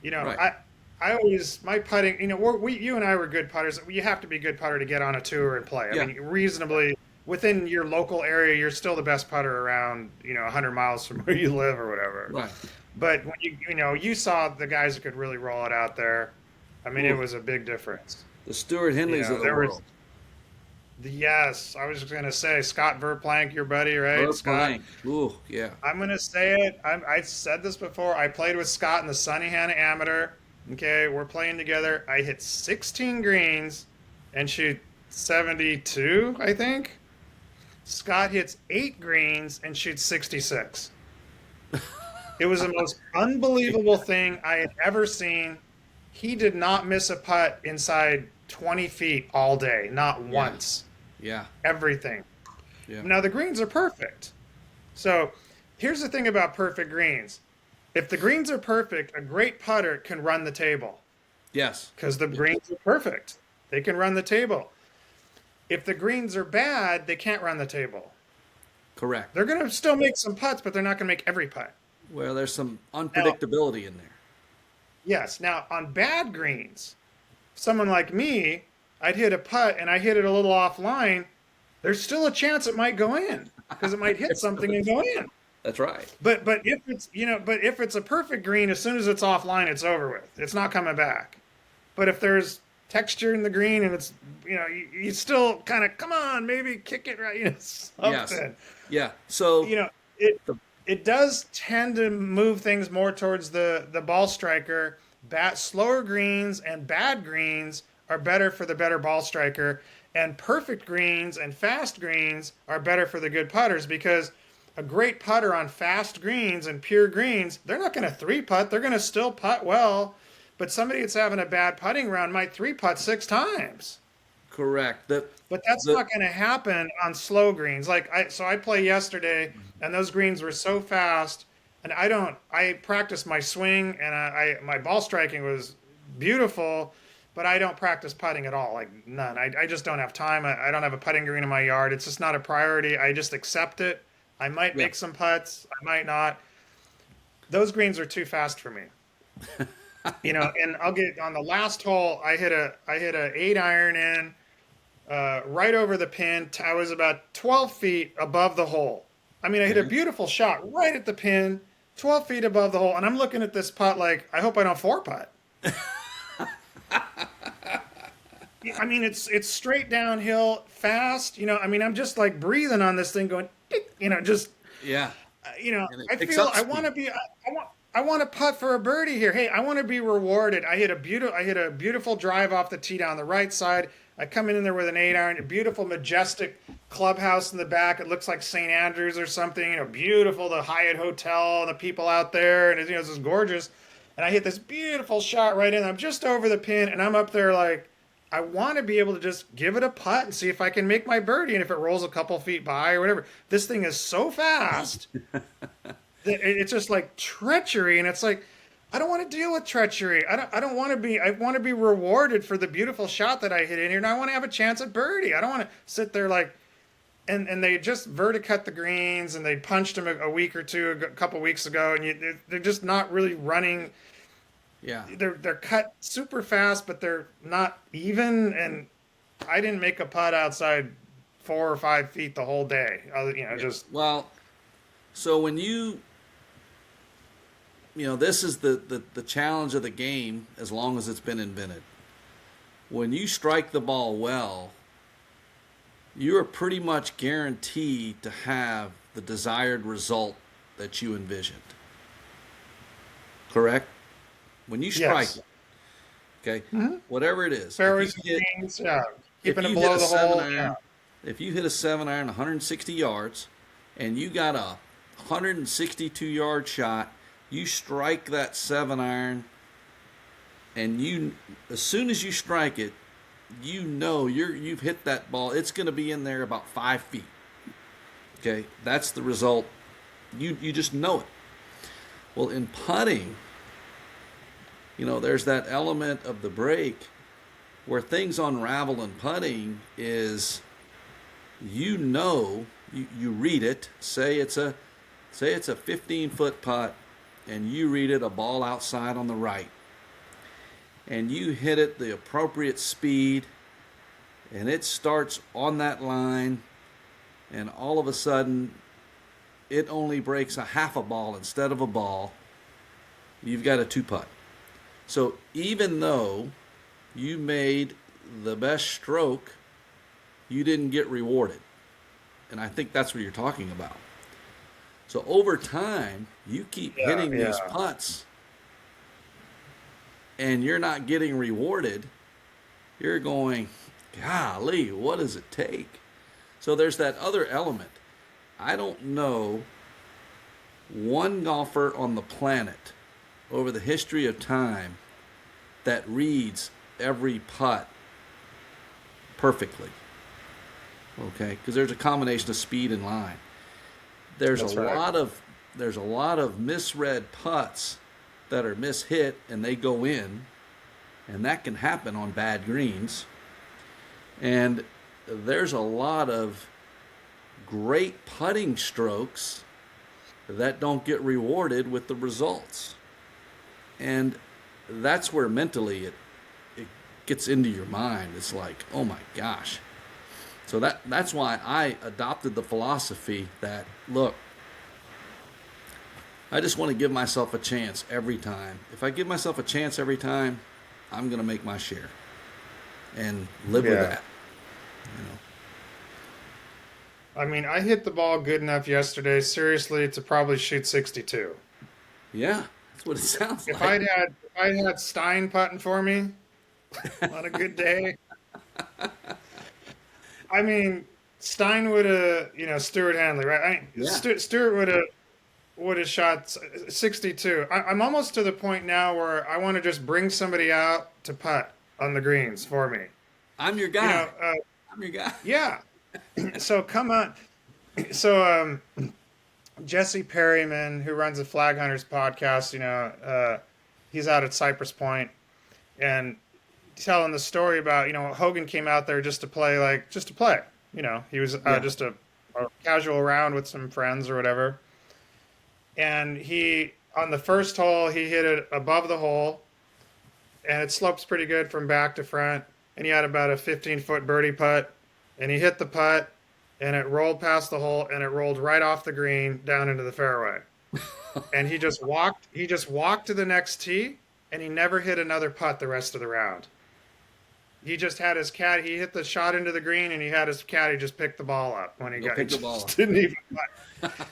You know, Right. I I always my putting. You and I were good putters. You have to be a good putter to get on a tour and play. I Yeah. mean, reasonably within your local area, you're still the best putter around. 100 miles from where you live or whatever. Right. But when you saw the guys who could really roll it out there. I mean, it Ooh, was a big difference. the Stuart Henleys of the There was world. yes. I was just gonna say Scott Verplank, your buddy, right? Scott. Verplank. Ooh, yeah. I'm gonna say it. I said this before. I played with Scott in the Sunnyhanna Amateur. Okay, we're playing together. I hit 16 greens and shoot 72, I think. Scott hits 8 greens and shoots 66. It was the most unbelievable thing I had ever seen. He did not miss a putt inside 20 feet all day, not Yeah. once. Yeah. Everything. Yeah. Now the greens are perfect. So here's the thing about perfect greens. If the greens are perfect, a great putter can run the table Yes. because the Yeah. greens are perfect. They can run the table. If the greens are bad, they can't run the table. Correct. They're going to still make some putts, but they're not going to make every putt. Well, there's some Now, unpredictability in there. yes, now on bad greens, someone like me, I'd hit a putt and I hit it a little offline. There's still a chance it might go in because it might hit something and go in. That's right. But if it's a perfect green, as soon as it's offline, it's over with. It's not coming back. But if there's texture in the green and it's you still kind of come on, maybe kick it right, Yes. something. Yeah. So You know, it the it does tend to move things more towards the ball striker. Slower greens and bad greens are better for the better ball striker, and perfect greens and fast greens are better for the good putters because a great putter on fast greens and pure greens, they're not going to three putt. They're going to still putt well, but somebody that's having a bad putting round might three putt 6 times. correct. But that's The not going to happen on slow greens. I play yesterday, and those greens were so fast, and I practiced my swing, and my ball striking was beautiful, but I don't practice putting at all, like none. I just don't have time. I don't have a putting green in my yard. It's just not a priority. I just accept it. I might yeah. make some putts. I might not. Those greens are too fast for me. And I'll get on the last hole. I hit a 8 iron in right over the pin. I was about 12 feet above the hole. I mean, I hit a Okay. beautiful shot right at the pin, 12 feet above the hole, and I'm looking at this putt like, I hope I don't four putt. I mean, it's straight downhill, fast. I mean, I'm just like breathing on this thing, going, just Yeah, and it I picks feel up I want speed. to be. I want to putt for a birdie here. Hey, I want to be rewarded. I hit a beautiful drive off the tee down the right side. I come in there with an 8 iron, a beautiful, majestic clubhouse in the back. It looks like St. Andrews or something. Beautiful, the Hyatt Hotel, and the people out there, and it's just gorgeous. And I hit this beautiful shot right in. I'm just over the pin, and I'm up there like, I want to be able to just give it a putt and see if I can make my birdie. And if it rolls a couple feet by or whatever, this thing is so fast that it's just like treachery. And it's like, I don't want to deal with treachery. I don't want to be. I want to be rewarded for the beautiful shot that I hit in here, and I want to have a chance at birdie. I don't want to sit there like. And they just verticut the greens, and they punched them a week or two, a couple weeks ago, and they're just not really running. Yeah. They're cut super fast, but they're not even. And I didn't make a putt outside 4 or 5 feet the whole day. Yeah. Just Well, so when this is the challenge of the game as long as it's been invented. When you strike the ball well, you are pretty much guaranteed to have the desired result that you envisioned. Correct? When you strike, yes, okay, whatever it is, fairways, greens, yeah, if keeping it you hit below a the seven hole, yeah, iron, if you hit a 7 iron 160 yards, and you got a 162-yard shot, you strike that 7 iron, and as soon as you strike it, you've hit that ball. It's going to be in there about 5 feet. Okay, that's the result. You just know it. Well, in putting, there's that element of the break where things unravel in putting is, you read it. Say it's a 15-foot putt, and you read it a ball outside on the right, and you hit it the appropriate speed, and it starts on that line, and all of a sudden it only breaks a half a ball instead of a ball. You've got a two putt. So even though you made the best stroke, you didn't get rewarded. And I think that's what you're talking about. So over time, you keep yeah, hitting these yeah. putts and you're not getting rewarded. You're going, golly, what does it take? So there's that other element. I don't know one golfer on the planet over the history of time that reads every putt perfectly. Okay, because there's a combination of speed and line. There's a That's right. lot of misread putts that are mishit and they go in, and that can happen on bad greens. And there's a lot of great putting strokes that don't get rewarded with the results. And that's where mentally it gets into your mind. It's like, oh my gosh. So that's why I adopted the philosophy that, look, I just want to give myself a chance every time. If I give myself a chance every time, I'm going to make my share and live with Yeah. that. I mean, I hit the ball good enough yesterday, seriously, to probably shoot 62. Yeah, that's what it sounds If like. I'd had Stein putting for me on a good day, I mean, Stein would have, Stuart Hanley, right? Yeah. Stuart would have shot 62. I'm almost to the point now where I want to just bring somebody out to putt on the greens for me. I'm your You know, guy. I'm your guy. yeah. So come on. So Jesse Perryman, who runs the Flag Hunters podcast, he's out at Cypress Point and telling the story about, Hogan came out there just to play, like just to play. He was Yeah. just a casual round with some friends or whatever. And he on the first hole he hit it above the hole, and it slopes pretty good from back to front. And he had about a 15-foot birdie putt, and he hit the putt, and it rolled past the hole, and it rolled right off the green down into the fairway. And he just walked. He just walked to the next tee, and he never hit another putt the rest of the round. He just had his cat. He hit the shot into the green, and he had his caddy just pick the ball up when he Go got. He pick the ball just up. didn't even.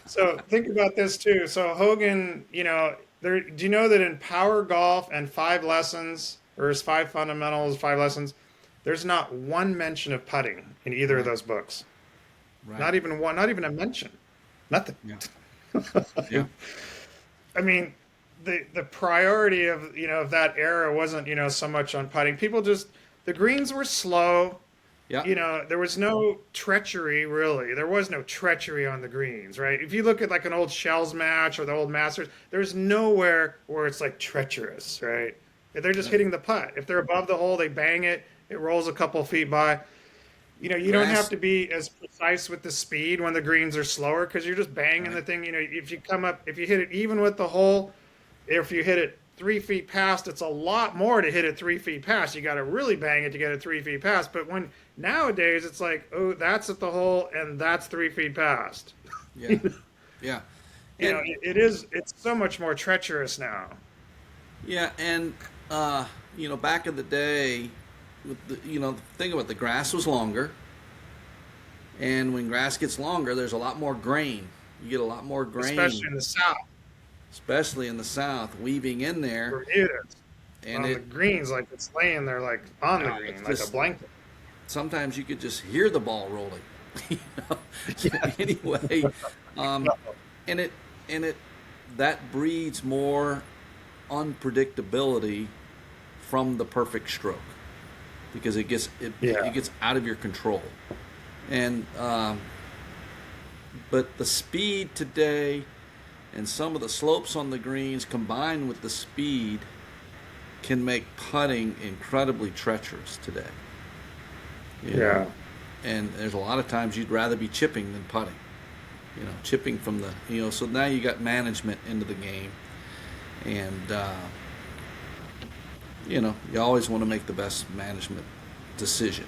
So think about this too. So Hogan, there. Do you know that in Power Golf and 5 lessons, or his 5 fundamentals, 5 lessons, there's not one mention of putting in either of Right. those books. Right. Not even one. Not even a mention. Nothing. Yeah. Yeah. I mean, the priority of that era wasn't so much on putting. People just the greens were slow. Yeah. There was no treachery really. There was no treachery on the greens, right? If you look at like an old Shells match or the old Masters, there's nowhere where it's like treacherous, right? They're just hitting the putt. If they're above the hole, they bang it. It rolls a couple feet by. You don't have Grass. to be as precise with the speed when the greens are slower because you're just banging the Right. thing. If you hit it even with the hole, if you hit it 3 feet past, it's a lot more to hit it 3 feet past. You got to really bang it to get it 3 feet past. But when nowadays it's like, oh, that's at the hole and that's 3 feet past. Yeah. Yeah. And It's so much more treacherous now. yeah, and back in the day, the thing about the grass was longer, and when grass gets longer, there's a lot more grain. You get a lot more grain, Especially in the South, especially in the South, weaving in there, Bermuda, and on the greens, like it's laying there like on the green, it's like a just blanket. sometimes you could just hear the ball rolling. you know? Anyway, um, and it that breeds more unpredictability from the perfect stroke because it Yeah. gets out of your control, and but the speed today and some of the slopes on the greens combined with the speed can make putting incredibly treacherous today. You know? Yeah. And there's a lot of times you'd rather be chipping than putting. Chipping from the, so now you got management into the game. And, you always want to make the best management decision.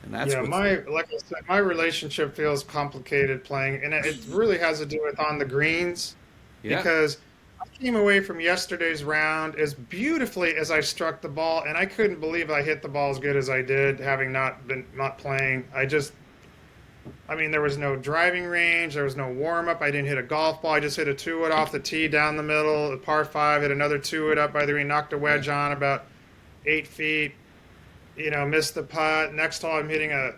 And that's Yeah, what, like I said, my relationship feels complicated playing, and it really has to do with on the greens yeah, because I came away from yesterday's round as beautifully as I struck the ball, and I couldn't believe I hit the ball as good as I did, having not playing. I mean, there was no driving range, there was no warm up. I didn't hit a golf ball. I just hit a 2-wood off the tee down the middle, a par 5, hit another 2-wood up by the green, knocked a yeah, wedge on about 8 feet. Missed the putt. Next hole, I'm hitting a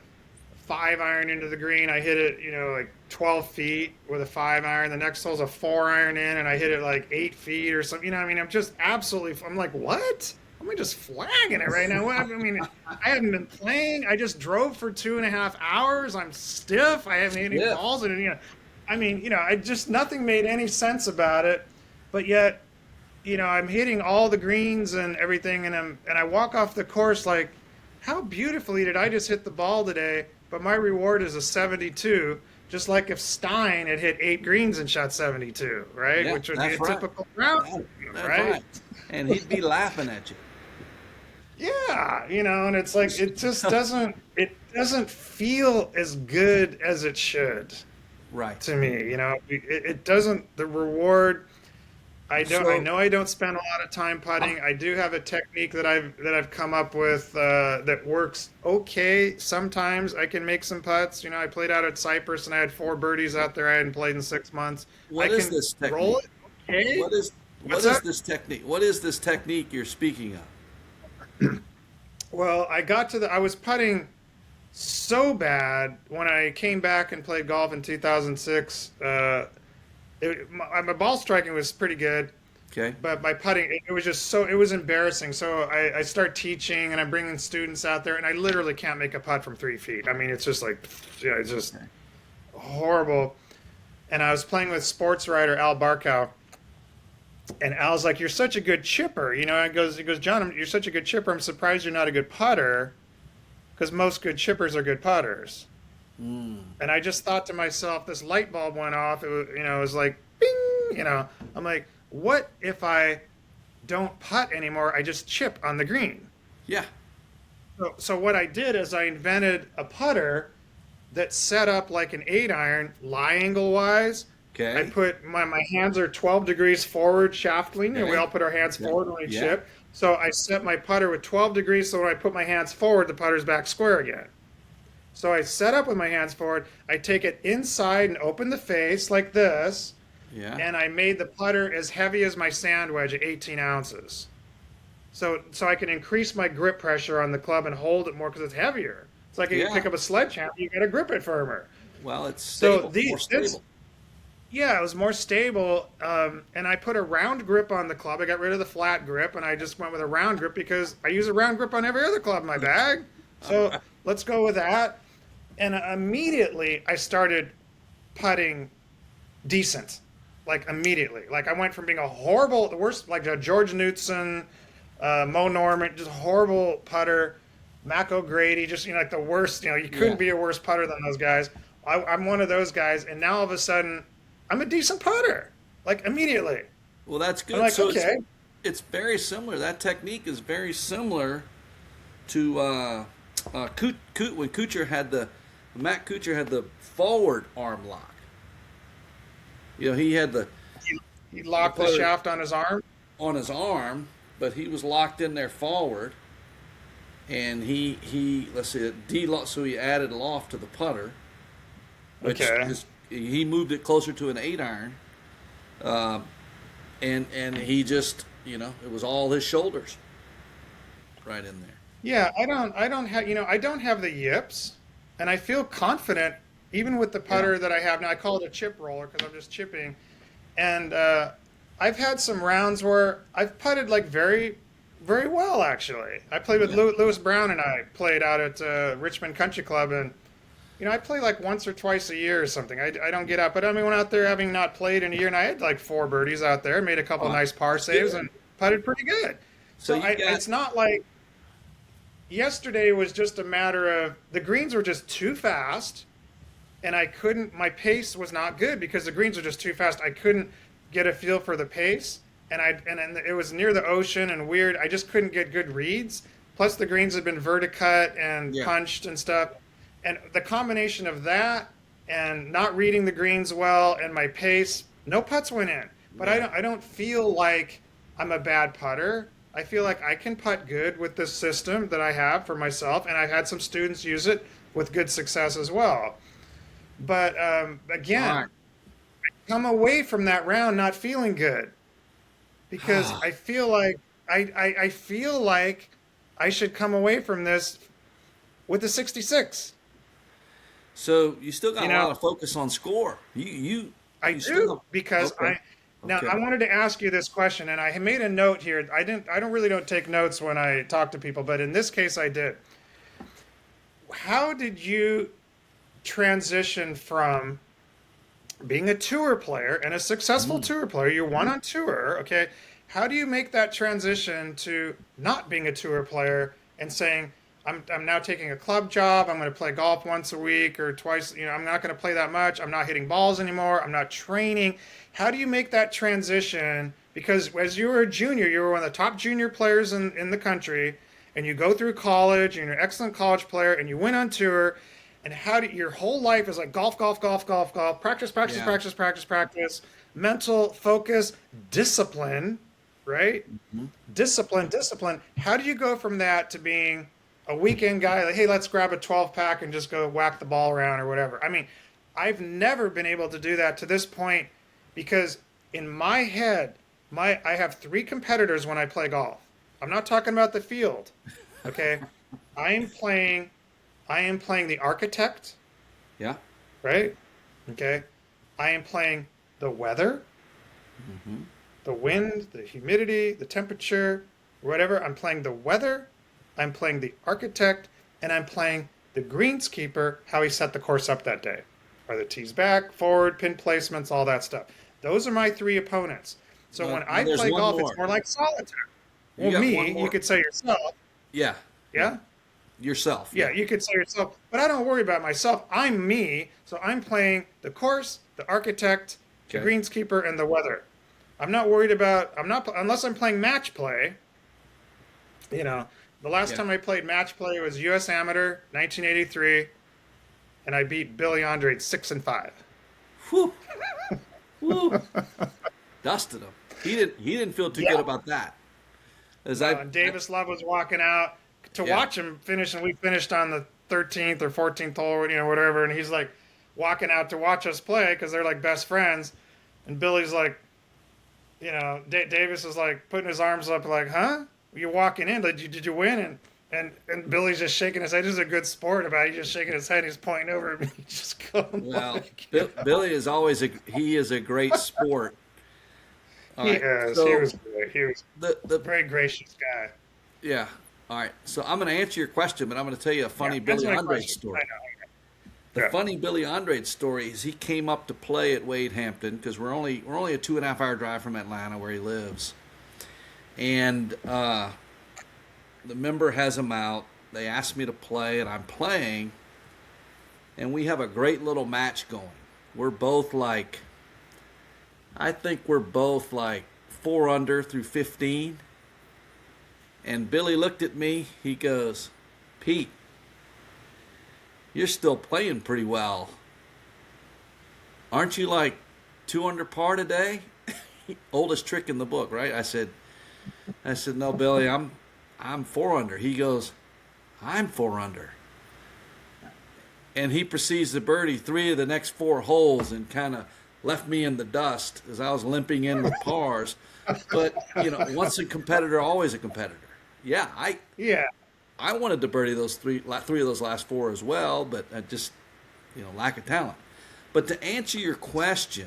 5 iron into the green. I hit it, like 12 feet with a 5 iron. The next hole's a 4 iron in, and I hit it like 8 feet or something. I mean, I'm like, what? Am I just flagging it right now? I mean, I haven't been playing. I just drove for 2.5 hours. I'm stiff. I haven't hit any yeah, balls. And, I just, nothing made any sense about it. But yet, I'm hitting all the greens and everything, and I walk off the course like, how beautifully did I just hit the ball today? But my reward is a 72, just like if Stein had hit 8 greens and shot 72, right? yeah, Which would be that's a right. typical round, That's right? right. And he'd be laughing at you. Yeah, and it's like it doesn't feel as good as it should Right. to me. It doesn't. The reward. I So, know I don't spend a lot of time putting. I do have a technique that I've come up with that works okay. Sometimes I can make some putts. I played out at Cypress and I had 4 birdies out there. I hadn't played in 6 months. I what is can this roll technique? it okay. What is What's that? this technique? What is this technique you're speaking of? Well, I was putting so bad when I came back and played golf in 2006. My ball striking was pretty good. Okay. but my putting, it was just so, it was embarrassing. So I start teaching and I'm bringing students out there and I literally can't make a putt from 3 feet. I mean, it's just like, yeah, it's just Okay. horrible. And I was playing with sports writer Al Barkow, and Al's like, "You're such a good chipper," you know. And he goes, "John, you're such a good chipper. I'm surprised you're not a good putter, because most good chippers are good putters." Mm. And I just thought to myself, this light bulb went off. It was, it was like, bing, I'm like, what if I don't putt anymore? I just chip on the green. Yeah. So what I did is I invented a putter that's set up like an 8 iron, lie angle wise. I Okay. put my hands are 12 degrees forward shaftly. We Okay. all put our hands Yeah. forward when we Yeah. chip. So I set my putter with 12 degrees. So when I put my hands forward, the putter's back square again. So I set up with my hands forward. I take it inside and open the face like this. Yeah. And I made the putter as heavy as my sand wedge at 18 ounces. So I can increase my grip pressure on the club and hold it more because it's heavier. It's like if you Yeah. pick up a sledgehammer, you got to grip it firmer. Well, it's So stable, more this, stable. yeah, it was more stable. And I put a round grip on the club. I got rid of the flat grip, and I just went with a round grip because I use a round grip on every other club in my bag. So let's go with that. And immediately I started putting decent, like immediately. Like I went from being a horrible, the worst, like a George Knudson, Moe Norman, just horrible putter. Mac O'Grady, just like the worst. You Yeah. couldn't be a worse putter than those guys. I'm one of those guys, and now all of a sudden, I'm a decent putter, like immediately. Well, that's I'm good. like, So okay, it's very similar. That technique is very similar to when Kuchar had the Matt Kuchar had the forward arm lock. He had he locked the putter shaft on his arm. on his arm, but he was locked in there forward, and he let's see, so he added loft to the putter, which Okay. is he moved it closer to an 8 iron, um, and he just it was all his shoulders right in there. Yeah, I don't have the yips, and I feel confident even with the Yeah, putter that I have now. I call it a chip roller because I'm just chipping, and I've had some rounds where I've putted like very, very well actually. I played with yeah, Lewis Brown and I played out at Richmond Country Club, and I play like once or twice a year or something. I don't get out, but I mean, went out there having not played in a year, and I had like 4 birdies out there, made a couple oh, nice par that's saves, good. and putted pretty good. So So you got it's not like yesterday was just a matter of the greens were just too fast, and I couldn't. My pace was not good because the greens were just too fast. I couldn't get a feel for the pace, and it was near the ocean and weird. I just couldn't get good reads. Plus, the greens had been verticut and yeah, punched and stuff, and the combination of that and not reading the greens well and my pace, no putts went in. But yeah, I don't feel like I'm a bad putter. I feel like I can putt good with this system that I have for myself, and I've had some students use it with good success as well. But all again, right. come away from that round not feeling good because I feel like I feel like I should come away from this with a 66. So you still got You a lot know, of focus on score. I You still do have, because okay, now okay, I wanted to ask you this question, and I made a note here. I don't really don't take notes when I talk to people, but in this case I did. How did you transition from being a tour player and a successful mm, tour player? You won on tour, okay? How do you make that transition to not being a tour player and saying, I'm now taking a club job. I'm going to play golf once a week or twice. I'm not going to play that much. I'm not hitting balls anymore. I'm not training. How do you make that transition? Because as you were a junior, you were one of the top junior players in the country, and you go through college, and you're an excellent college player, and you went on tour, and your whole life is like golf, golf, golf, golf, golf, practice, practice, yeah, practice, practice, practice, mental focus, discipline, right? mhm. Discipline, discipline. How do you go from that to being a weekend guy, like, hey, let's grab a 12 pack and just go whack the ball around or whatever? I mean, I've never been able to do that to this point because in my head, I have 3 competitors when I play golf. I'm not talking about the field. Okay. I am playing I am playing the architect, Yeah, right? Okay. I am playing the weather, hmm the wind, the humidity, the temperature, whatever. I'm playing the weather, I'm playing the architect, and I'm playing the greenskeeper, how he set the course up that day. Are the tees back, forward, pin placements, all that stuff. Those are my three opponents. So when Now I there's play one golf, it's more. more like solitaire. You Well, got one me, you more. could say yourself, Yeah, yeah. yeah? Yourself. Yeah, Yeah. you could say yourself, but I don't worry about myself. I'm me, so I'm playing the course, the architect, the Okay. greenskeeper, and the weather. I'm not worried about. I'm not unless I'm playing match play. You know, the last Yeah. time I played match play was U.S. Amateur 1983, and I beat Billy Andre 6-5. Whew. Whew. Dusted him. He didn't feel too Yeah. good about that. As No, I, and I Davis Love was walking out to yeah. watch him finish, and we finished on the 13th or 14th hole, whatever. And he's like walking out to watch us play because they're like best friends. And Billy's like, Davis is like putting his arms up, like, "Huh? You walking in? Did you win?" And Billy's just shaking his head. He's a good sport about it. He's just shaking his head. He's pointing over at me. He's just going Well, like, Billy is always he is a great sport. All He right. is. He So was great. He was the a very gracious guy. yeah. All right. So I'm going to answer your question, but I'm going to tell you a Yeah, funny answer Billy my Andrade question. I story. know. The Yeah. funny Billy Andrade story is he came up to play at Wade Hampton because we're only a 2.5 hour drive from Atlanta where he lives, and the member has him out. They asked me to play, and I'm playing, and we have a great little match going. We're both like, I think we're both like 4 under through 15. And Billy looked at me. He goes, "Pete, you're still playing pretty well. Aren't you like 2 under par today?" Oldest trick in the book, right? I said, "No, Billy, I'm 4 under." He goes, "I'm 4 under." And he proceeds to birdie 3 of the next 4 holes and kind of left me in the dust as I was limping in with pars. But once a competitor, always a competitor. Yeah, Yeah. I wanted to birdie those three of those last 4 as well, but I just lack of talent. But to answer your question,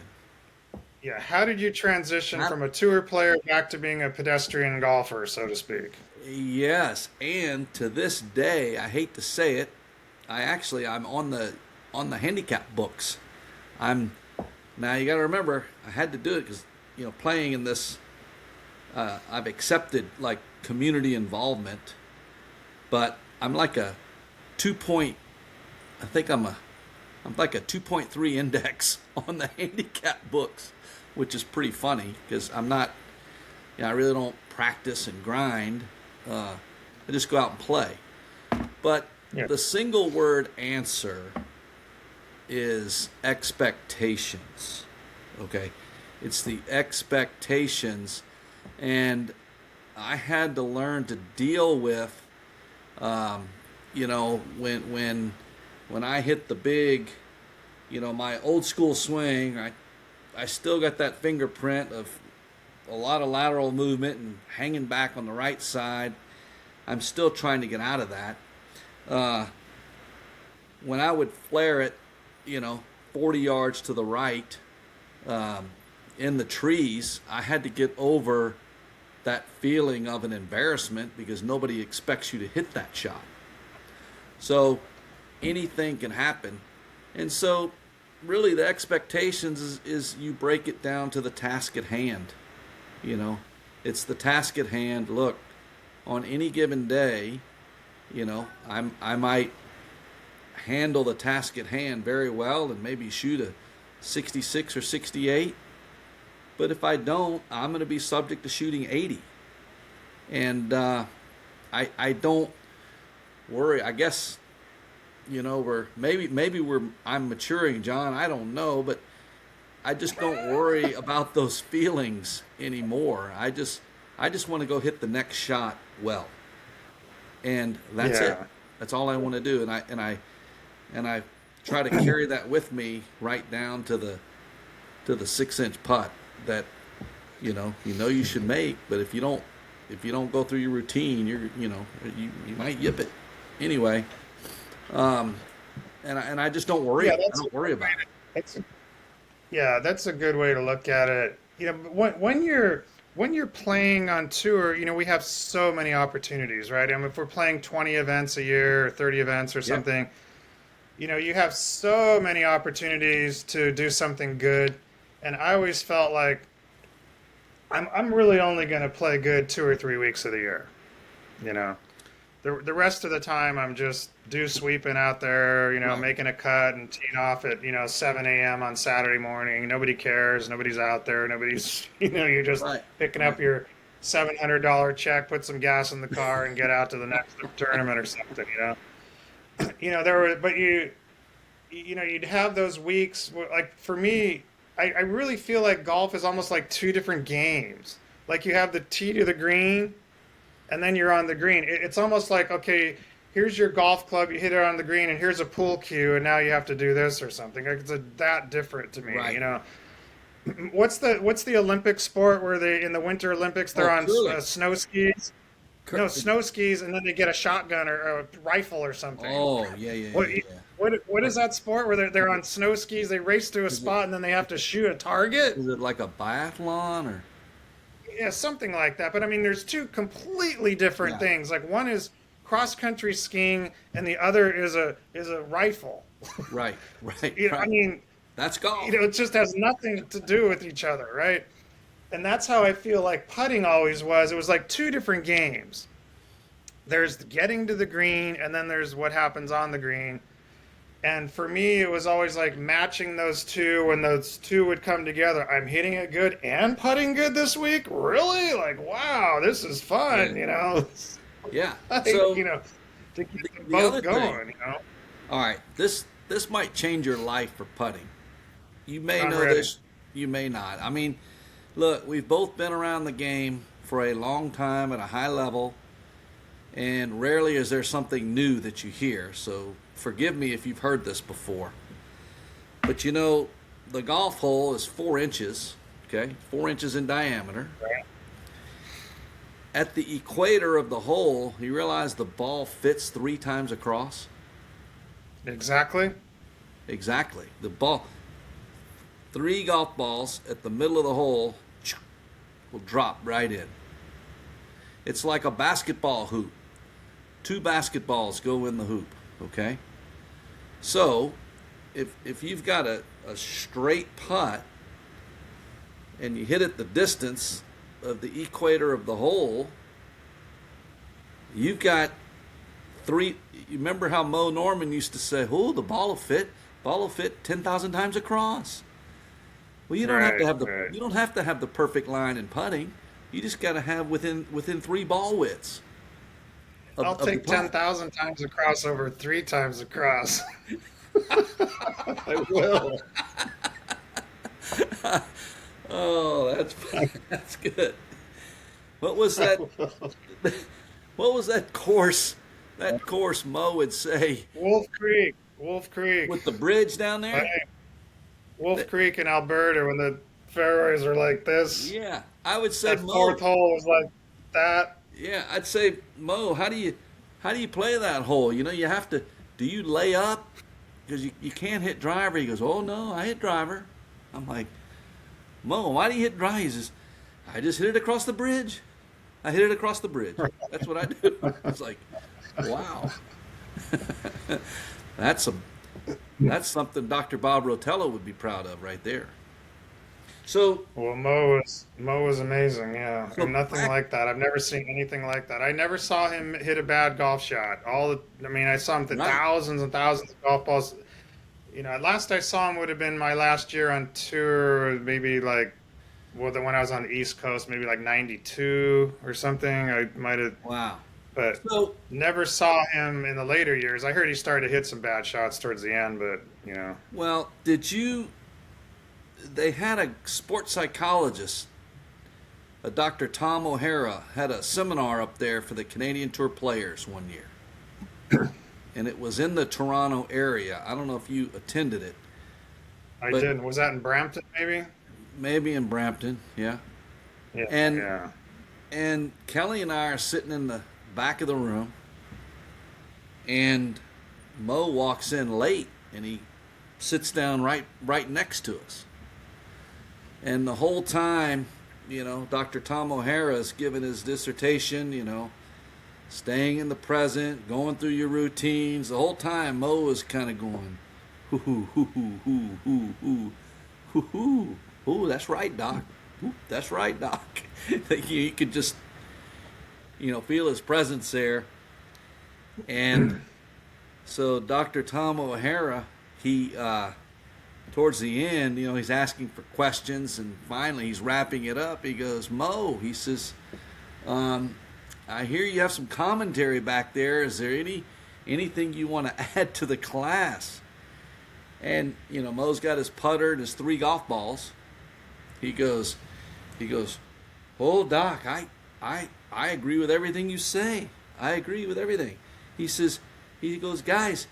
Yeah. How did you transition how, from a tour player back to being a pedestrian golfer, so to speak? yes, and to this day, I hate to say it, I'm on the handicap books. I'm Now you got to remember I had to do it because playing in this, I've accepted like community involvement, but I'm like a 2 point. I think I'm like a 2.3 index on the handicap books, which is pretty funny because I'm not. I really don't practice and grind. I just go out and play. But Yeah. the single word answer is expectations. Okay? It's the expectations. And I had to learn to deal with, when I hit the big, my old school swing, I still got that fingerprint of a lot of lateral movement and hanging back on the right side. I'm still trying to get out of that. When I would flare it, 40 yards to the right in the trees, I had to get over that feeling of an embarrassment because nobody expects you to hit that shot. So anything can happen. And so really the expectations is you break it down to the task at hand. It's the task at hand. Look, on any given day, I might handle the task at hand very well and maybe shoot a 66 or 68. But if I don't, I'm going to be subject to shooting 80. And I don't worry. I guess I'm maturing, John. I don't know, but I just don't worry about those feelings anymore. I just want to go hit the next shot well, and that's it. Yeah. That's all I want to do, and I try to carry that with me right down to the 6-inch putt that you should make. But if you don't go through your routine, you might yip it anyway. And I just don't worry. Yeah, I don't worry about it. that's that's a good way to look at it. you know, when you're playing on tour, you know, we have so many opportunities, right? I mean, if we're playing 20 events a year or 30 events or Yep. something, you know, you have so many opportunities to do something good. And I always felt like I'm really only going to play good 2 or 3 weeks of the year, you know. The rest of the time I'm just dew sweeping out there, you know, Right. making a cut and teeing off at, you know, 7 a.m. on Saturday morning. Nobody cares. Nobody's out there. Nobody's, you know, you're just Right. picking Right. up your $700 check, put some gas in the car, and get out to the next tournament or something, you know. You know, there were, but you know, you'd have those weeks. Like for me, I really feel like golf is almost like two different games. Like you have the tee to the green, and then you're on the green. It's almost like, okay, here's your golf club, you hit it on the green, and here's a pool cue, and now you have to do this or something. Like that different to me, you Right. know. What's the Olympic sport where they in the Winter Olympics they're Oh, on curling. snow skis? Cur- No, snow skis, and then they get a shotgun or a rifle or something. oh, yeah, yeah, What yeah, yeah. what Or is that sport where they're on snow skis? They race to a is it spot and then they have to shoot a target? is it like a biathlon or? Yeah, something like that. But I mean, there's two completely different Yeah. things. Like one is cross country skiing, and the other is a rifle. Right. Right. You know, I Right. mean, That's you golf. know, it just has nothing to do with each other, right? And that's how I feel like putting always was. It was like two different games. There's getting to the green, and then there's what happens on the green. And for me, it was always like matching those two when those two would come together. I'm hitting it good and putting good this week? Really? Like, wow, this is Yeah. fun, you know? Yeah. Like, So you know, to get them the both other thing, going, you know? all right, this might change your life for putting. You may I'm know ready. this, you may not. I mean, look, we've both been around the game for a long time at a high level, and rarely is there something new that you hear. So forgive me if you've heard this before. But you know, the golf hole is 4 inches, okay, 4 inches in diameter. At the equator of the hole, you realize the ball fits 3 times across? Exactly. Exactly. The ball, 3 golf balls at the middle of the hole will drop right in. It's like a basketball hoop. 2 basketballs go in the hoop, okay? So, if you've got a straight putt and you hit it the distance of the equator of the hole, you've got three. You remember how Moe Norman used to say, "Oh, the ball will fit 10,000 times across." Well, Right, right. you don't have to have the perfect line in putting. You just got to have within 3 ball widths I'll of the take putt. 10,000 times across over 3 times across. I will. Oh, that's that's good. What was I that? will. What was that course? That course Mo would say Wolf Creek. Wolf Creek. with the bridge down there. Hey, Wolf That, Creek in Alberta when the fairways are like this. yeah, I would say That fourth Mo. hole was like that. Yeah, I'd say Mo. How do you play that hole? You know, you have to. Do you lay up? Because you can't hit driver. He goes, oh no, I hit driver. I'm like, Mo, why do you hit drive? He says, I just hit it across the bridge. I hit it across the bridge. That's what I do. It's like, wow. that's a that's something Dr. Bob Rotella would be proud of right there. So Well, Mo was amazing, yeah, so and nothing back like that. I've never seen anything like that. I never saw him hit a bad golf shot. I mean, I saw him hit right. thousands and thousands of golf balls. You know, last I saw him would have been my last year on tour, maybe like, well, the when I was on the East Coast, maybe like '92 or something. I might have, Wow. but So never saw him in the later years. I heard he started to hit some bad shots towards the end, but you know, well, did you? They had a sports psychologist, a Dr. Tom O'Hara, had a seminar up there for the Canadian Tour players one year, and it was in the Toronto area. I don't know if you attended it, I but didn't. Was that in Brampton, maybe? maybe in Brampton, yeah. Yeah, And yeah. and Kelly and I are sitting in the back of the room, and Mo walks in late, and he sits down right next to us. And the whole time, Dr. Tom O'Hara's giving his dissertation, staying in the present, going through your routines. The whole time, Moe is kind of going, hoo hoo hoo hoo hoo hoo hoo hoo hoo. Ooh, that's right, Doc. Ooh, that's right, Doc. You could just, feel his presence there. And so Dr. Tom O'Hara, he, towards the end, he's asking for questions, and finally he's wrapping it up. He goes, Moe, he says, I hear you have some commentary back there. Is there anything you want to add to the class? And, Moe's got his putter and his 3 golf balls. He goes, oh, Doc, I agree with everything you say. I agree with everything. He goes, guys,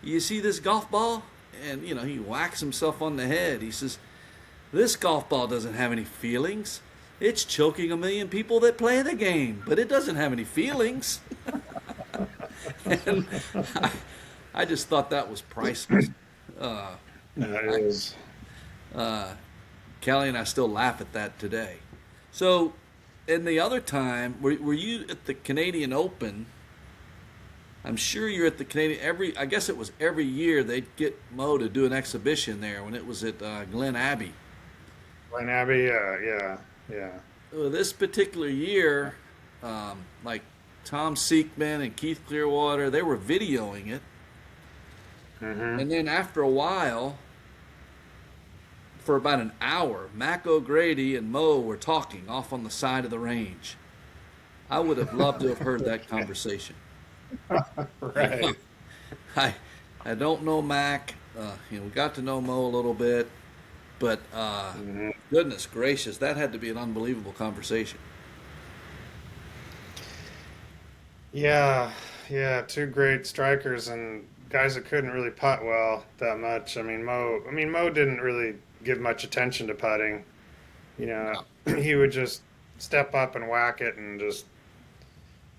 you see this golf ball? And, he whacks himself on the head. He says, this golf ball doesn't have any feelings. It's choking 1 million people that play the game, but it doesn't have any feelings. And I just thought that was priceless. It is. Kelly and I still laugh at that today. So, in the other time, were you at the Canadian Open? I'm sure you're at the Canadian. I guess it was every year they'd get Moe to do an exhibition there when it was at Glen Abbey. Glen Abbey, yeah. Well, this particular year, like Tom Seekman and Keith Clearwater, they were videoing it. Mm-hmm. And then after a while, for about an hour, Mac O'Grady and Moe were talking off on the side of the range. I would have loved to have heard that conversation. Right. I don't know Mac. We got to know Moe a little bit, but goodness gracious, that had to be an unbelievable conversation. Yeah, 2 great strikers and guys that couldn't really putt well that much. Moe didn't really give much attention to putting. He would just step up and whack it, and just.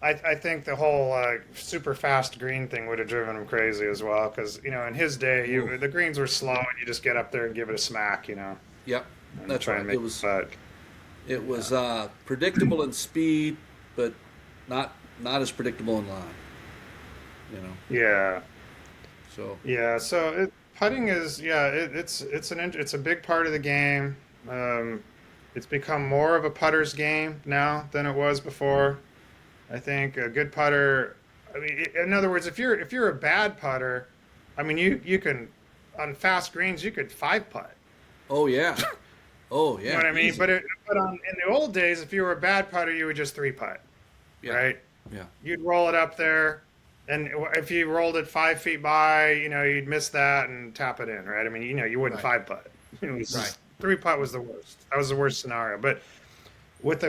I think the whole super fast green thing would have driven him crazy as well, because in his day, the greens were slow, and you just get up there and give it a smack. Yep, that's try right. and make It was predictable in speed, but not as predictable in line. Yeah. So putting is it's a big part of the game. It's become more of a putter's game now than it was before. I think a good putter. In other words, if you're a bad putter, you can on fast greens you could 5-putt. Oh yeah. Oh yeah. You know what I mean? Easy. But in the old days, if you were a bad putter, you would just 3-putt. Yeah. Right? Yeah. You'd roll it up there, and if you rolled it 5 feet by, you'd miss that and tap it in, right? You wouldn't 5-putt. It was Right. 3-putt was the worst. That was the worst scenario. But when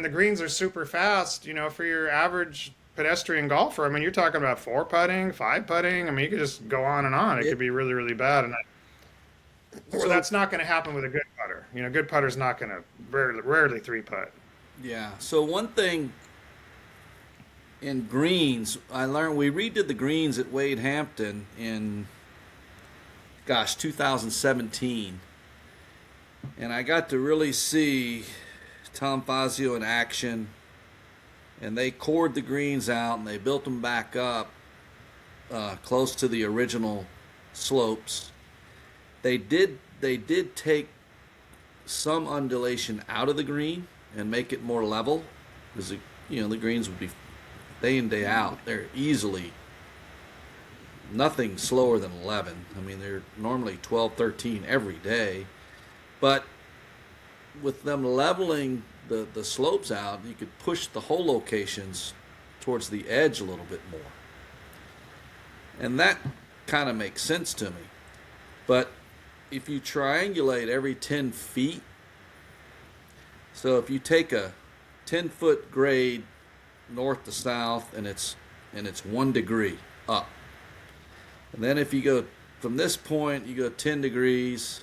the greens are super fast, for your average pedestrian golfer, you're talking about 4-putting, 5-putting. You could just go on and on. It could be really, really bad, and so that's not going to happen with a good putter. Good putter's not going to rarely 3-putt. Yeah. So one thing in greens, I learned we redid the greens at Wade Hampton in 2017, and I got to really see Tom Fazio in action, and they cored the greens out and they built them back up close to the original slopes. They did take some undulation out of the green and make it more level, because the greens would be day in day out. They're easily nothing slower than 11. They're normally 12, 13 every day, but with them leveling the slopes out, you could push the hole locations towards the edge a little bit more. And that kind of makes sense to me. But if you triangulate every 10 feet, so if you take a 10-foot grade north to south, and it's 1 degree up, and then if you go from this point, you go 10 degrees,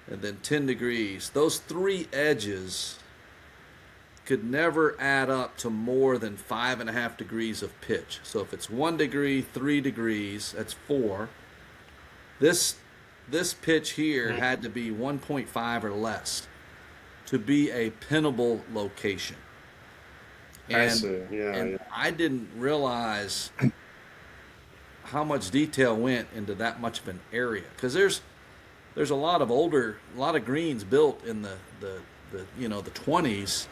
and then 10 degrees. Those 3 edges could never add up to more than 5.5 degrees of pitch. So if it's 1 degree, 3 degrees, that's 4. This this pitch here had to be 1.5 or less to be a pinnable location. I And see. Yeah, and yeah. I didn't realize how much detail went into that much of an area, because there's a lot of greens built in the 20s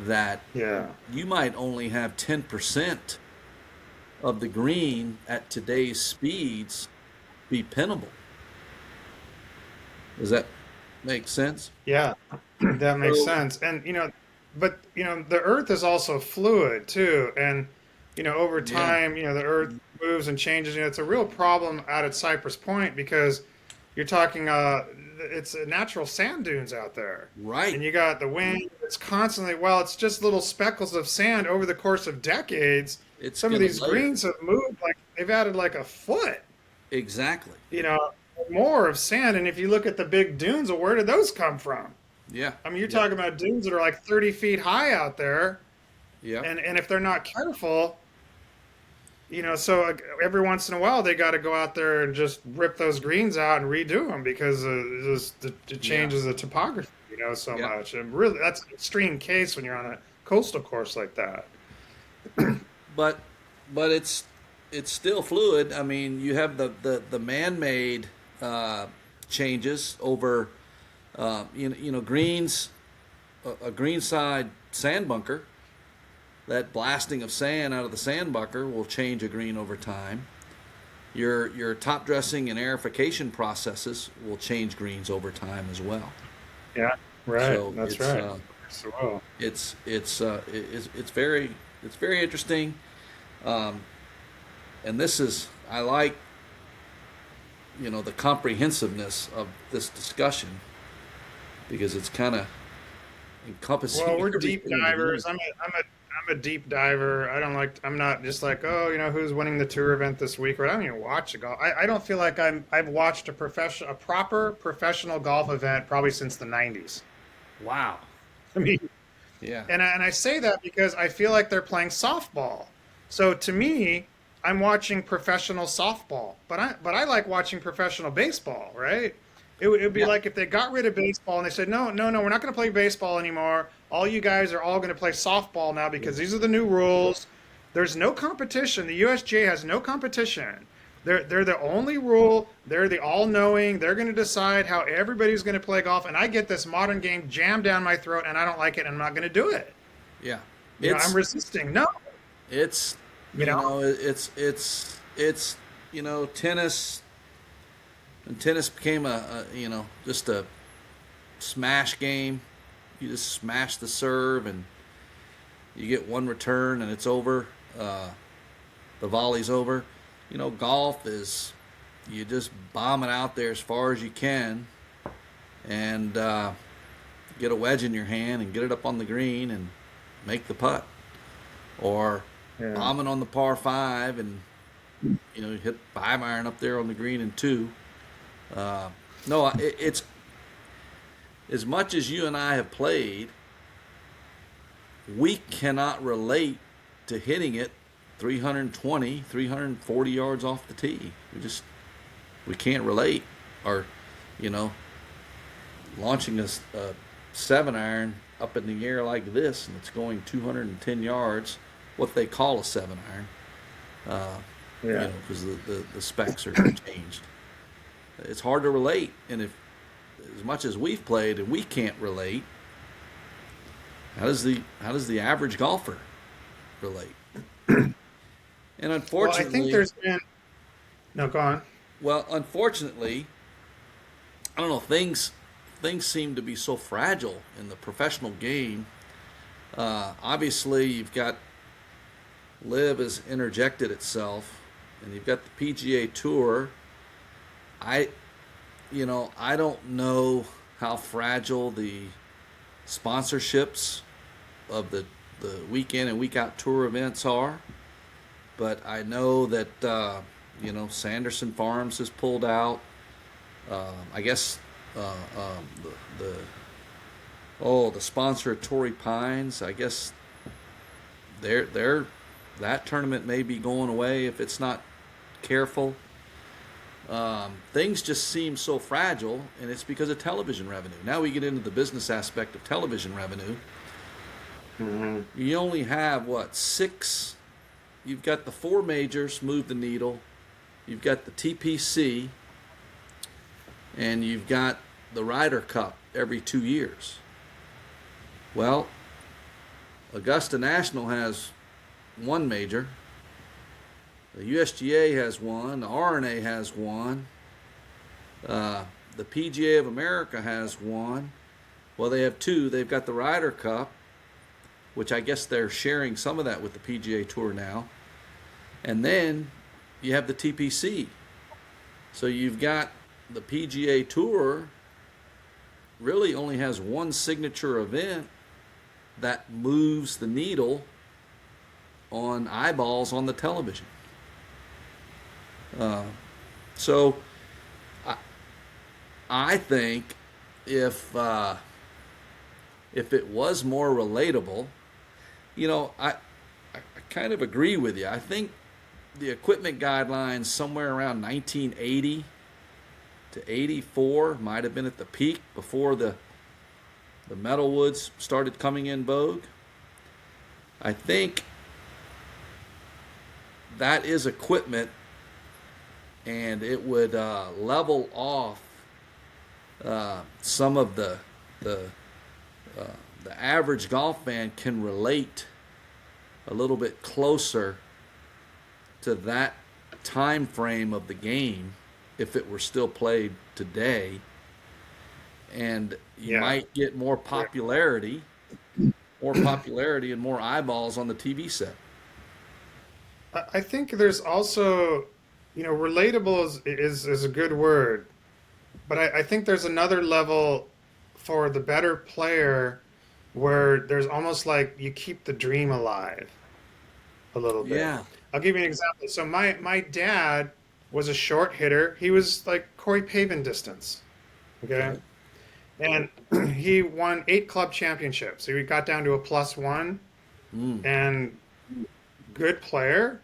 that Yeah. you might only have 10% of the green at today's speeds be pinnable. Does that make sense? Yeah. That makes So sense. And but the earth is also fluid too. And over yeah, time, the earth moves and changes. It's a real problem out at Cypress Point because you're talking it's natural sand dunes out there. right. And you got the wind. It's constantly, well, it's just little speckles of sand over the course of decades. It's Some of gonna these layer. greens have moved like they've added like a foot, Exactly. you know, more of sand. And if you look at the big dunes, well, where did those come from? Yeah. I mean, you're Yep. talking about dunes that are like 30 feet high out there, Yep. and if they're not careful, so every once in a while they got to go out there and just rip those greens out and redo them because it Yeah. changes the topography, so Yep. much. And really, that's an extreme case when you're on a coastal course like that. But it's still fluid. I mean, you have the man-made changes over greens, a greenside sand bunker. That blasting of sand out of the sand bunker will change a green over time. Your top dressing and aerification processes will change greens over time as well. Yeah, right. So That's right. So, well, it's very interesting. Um, and this is, I like the comprehensiveness of this discussion, because it's kind of encompassing we're deep everything in the game. divers. I'm a deep diver. I'm not just like, oh, who's winning the tour event this week, or I don't even watch a golf. I don't feel like I've watched a proper professional golf event probably since the 90s. Wow. I mean, Yeah. and I say that because I feel like they're playing softball. So to me, I'm watching professional softball, but I like watching professional baseball, right? It would be Yeah. like if they got rid of baseball and they said, no, no, no, we're not going to play baseball anymore. All you guys are all going to play softball now because these are the new rules. There's no competition. The USGA has no competition. They're the only rule. They're the all-knowing. They're going to decide how everybody's going to play golf. And I get this modern game jammed down my throat, and I don't like it, and I'm not going to do it. Yeah. I'm It's resisting. No, it's you know. it's tennis, and tennis became just a smash game. You just smash the serve and you get one return and it's over. The volley's over. Golf is, you just bomb it out there as far as you can and get a wedge in your hand and get it up on the green and make the putt. Or Yeah. bombing on the par five and hit 5-iron up there on the green in two. No, it's as much as you and I have played, we cannot relate to hitting it 320, 340 yards off the tee. We can't relate. Or, launching a 7-iron up in the air like this and it's going 210 yards, what they call a 7-iron, Yeah. because the specs are changed. It's hard to relate, and if as much as we've played and we can't relate, how does the average golfer relate? And Well, I think unfortunately, there's been. No, go on. unfortunately, I don't know, things seem to be so fragile in the professional game. Obviously, you've got Live has interjected itself, and you've got the PGA Tour. I don't know how fragile the sponsorships of the week in and week out tour events are, but I know that Sanderson Farms has pulled out. I guess the sponsor of Torrey Pines. I guess they're that tournament may be going away if it's not careful. things just seem so fragile, and it's because of television revenue. Now we get into the business aspect of television revenue. Hmm. You only have what, six? You've got the four majors move the needle. You've got the TPC, and you've got the Ryder Cup every 2 years. Well, Augusta National has one major. The USGA has one. The RNA has one. The PGA of America has one. Well, they have two. They've got the Ryder Cup, which I guess they're sharing some of that with the PGA Tour now. And then you have the TPC. So you've got the PGA Tour really only has one signature event that moves the needle on eyeballs on the television. So I think if it was more relatable, I kind of agree with you. I think the equipment guidelines somewhere around 1980 to 84 might have been at the peak before the metalwoods started coming in vogue. I think that is equipment, and it would level off some of the average golf fan can relate a little bit closer to that time frame of the game if it were still played today, and you might get more popularity and more eyeballs on the TV set. I think there's also, relatable is a good word, but I think there's another level for the better player where there's almost like you keep the dream alive a little bit. Yeah. I'll give you an example. So my dad was a short hitter. He was like Corey Pavin distance. Okay. And he won 8 club championships. So he got down to a +1 and good player.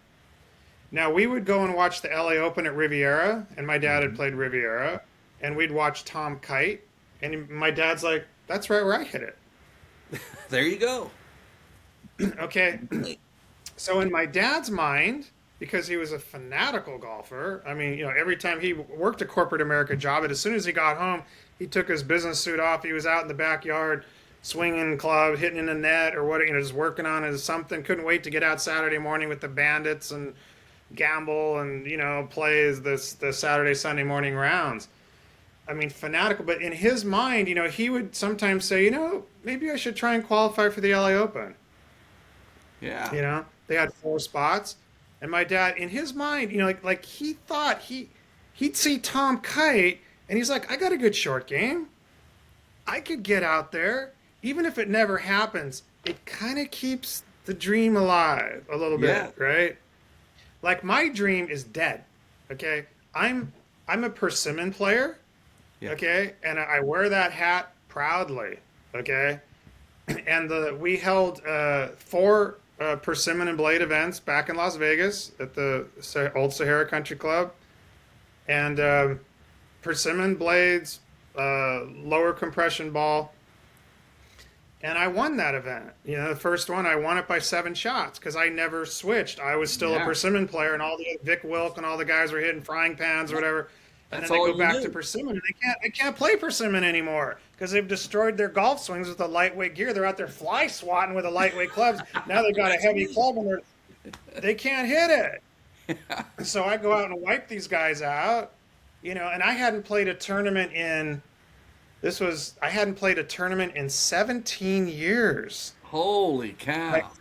Now we would go and watch the LA Open at Riviera, and my dad had played Riviera, and we'd watch Tom Kite, and my dad's like, "That's right where I hit it." There you go. Okay. So in my dad's mind, because he was a fanatical golfer, I mean, every time he worked a corporate America job, and as soon as he got home, he took his business suit off. He was out in the backyard swinging club, hitting in a net or what, just working on his something. Couldn't wait to get out Saturday morning with the bandits and gamble and, play the Saturday, Sunday morning rounds. I mean, fanatical. But in his mind, he would sometimes say, maybe I should try and qualify for the LA Open. Yeah. They had 4 spots. And my dad, in his mind, like he thought he'd see Tom Kite, and he's like, I got a good short game. I could get out there. Even if it never happens, it kind of keeps the dream alive a little bit, right? Like my dream is dead. Okay. I'm a persimmon player. Yeah. Okay. And I wear that hat proudly. Okay. And we held 4 persimmon and blade events back in Las Vegas at the old Sahara Country Club. And persimmon blades, lower compression ball. And I won that event. The first one, I won it by 7 shots because I never switched. I was still a persimmon player, and all the Vic Wilk and all the guys were hitting frying pans or whatever. And then they go back to persimmon, and they can't play persimmon anymore because they've destroyed their golf swings with the lightweight gear. They're out there fly swatting with the lightweight clubs. Now they've got a heavy club, and they can't hit it. So I go out and wipe these guys out, and I hadn't played a tournament in. I hadn't played a tournament in 17 years. Holy cow.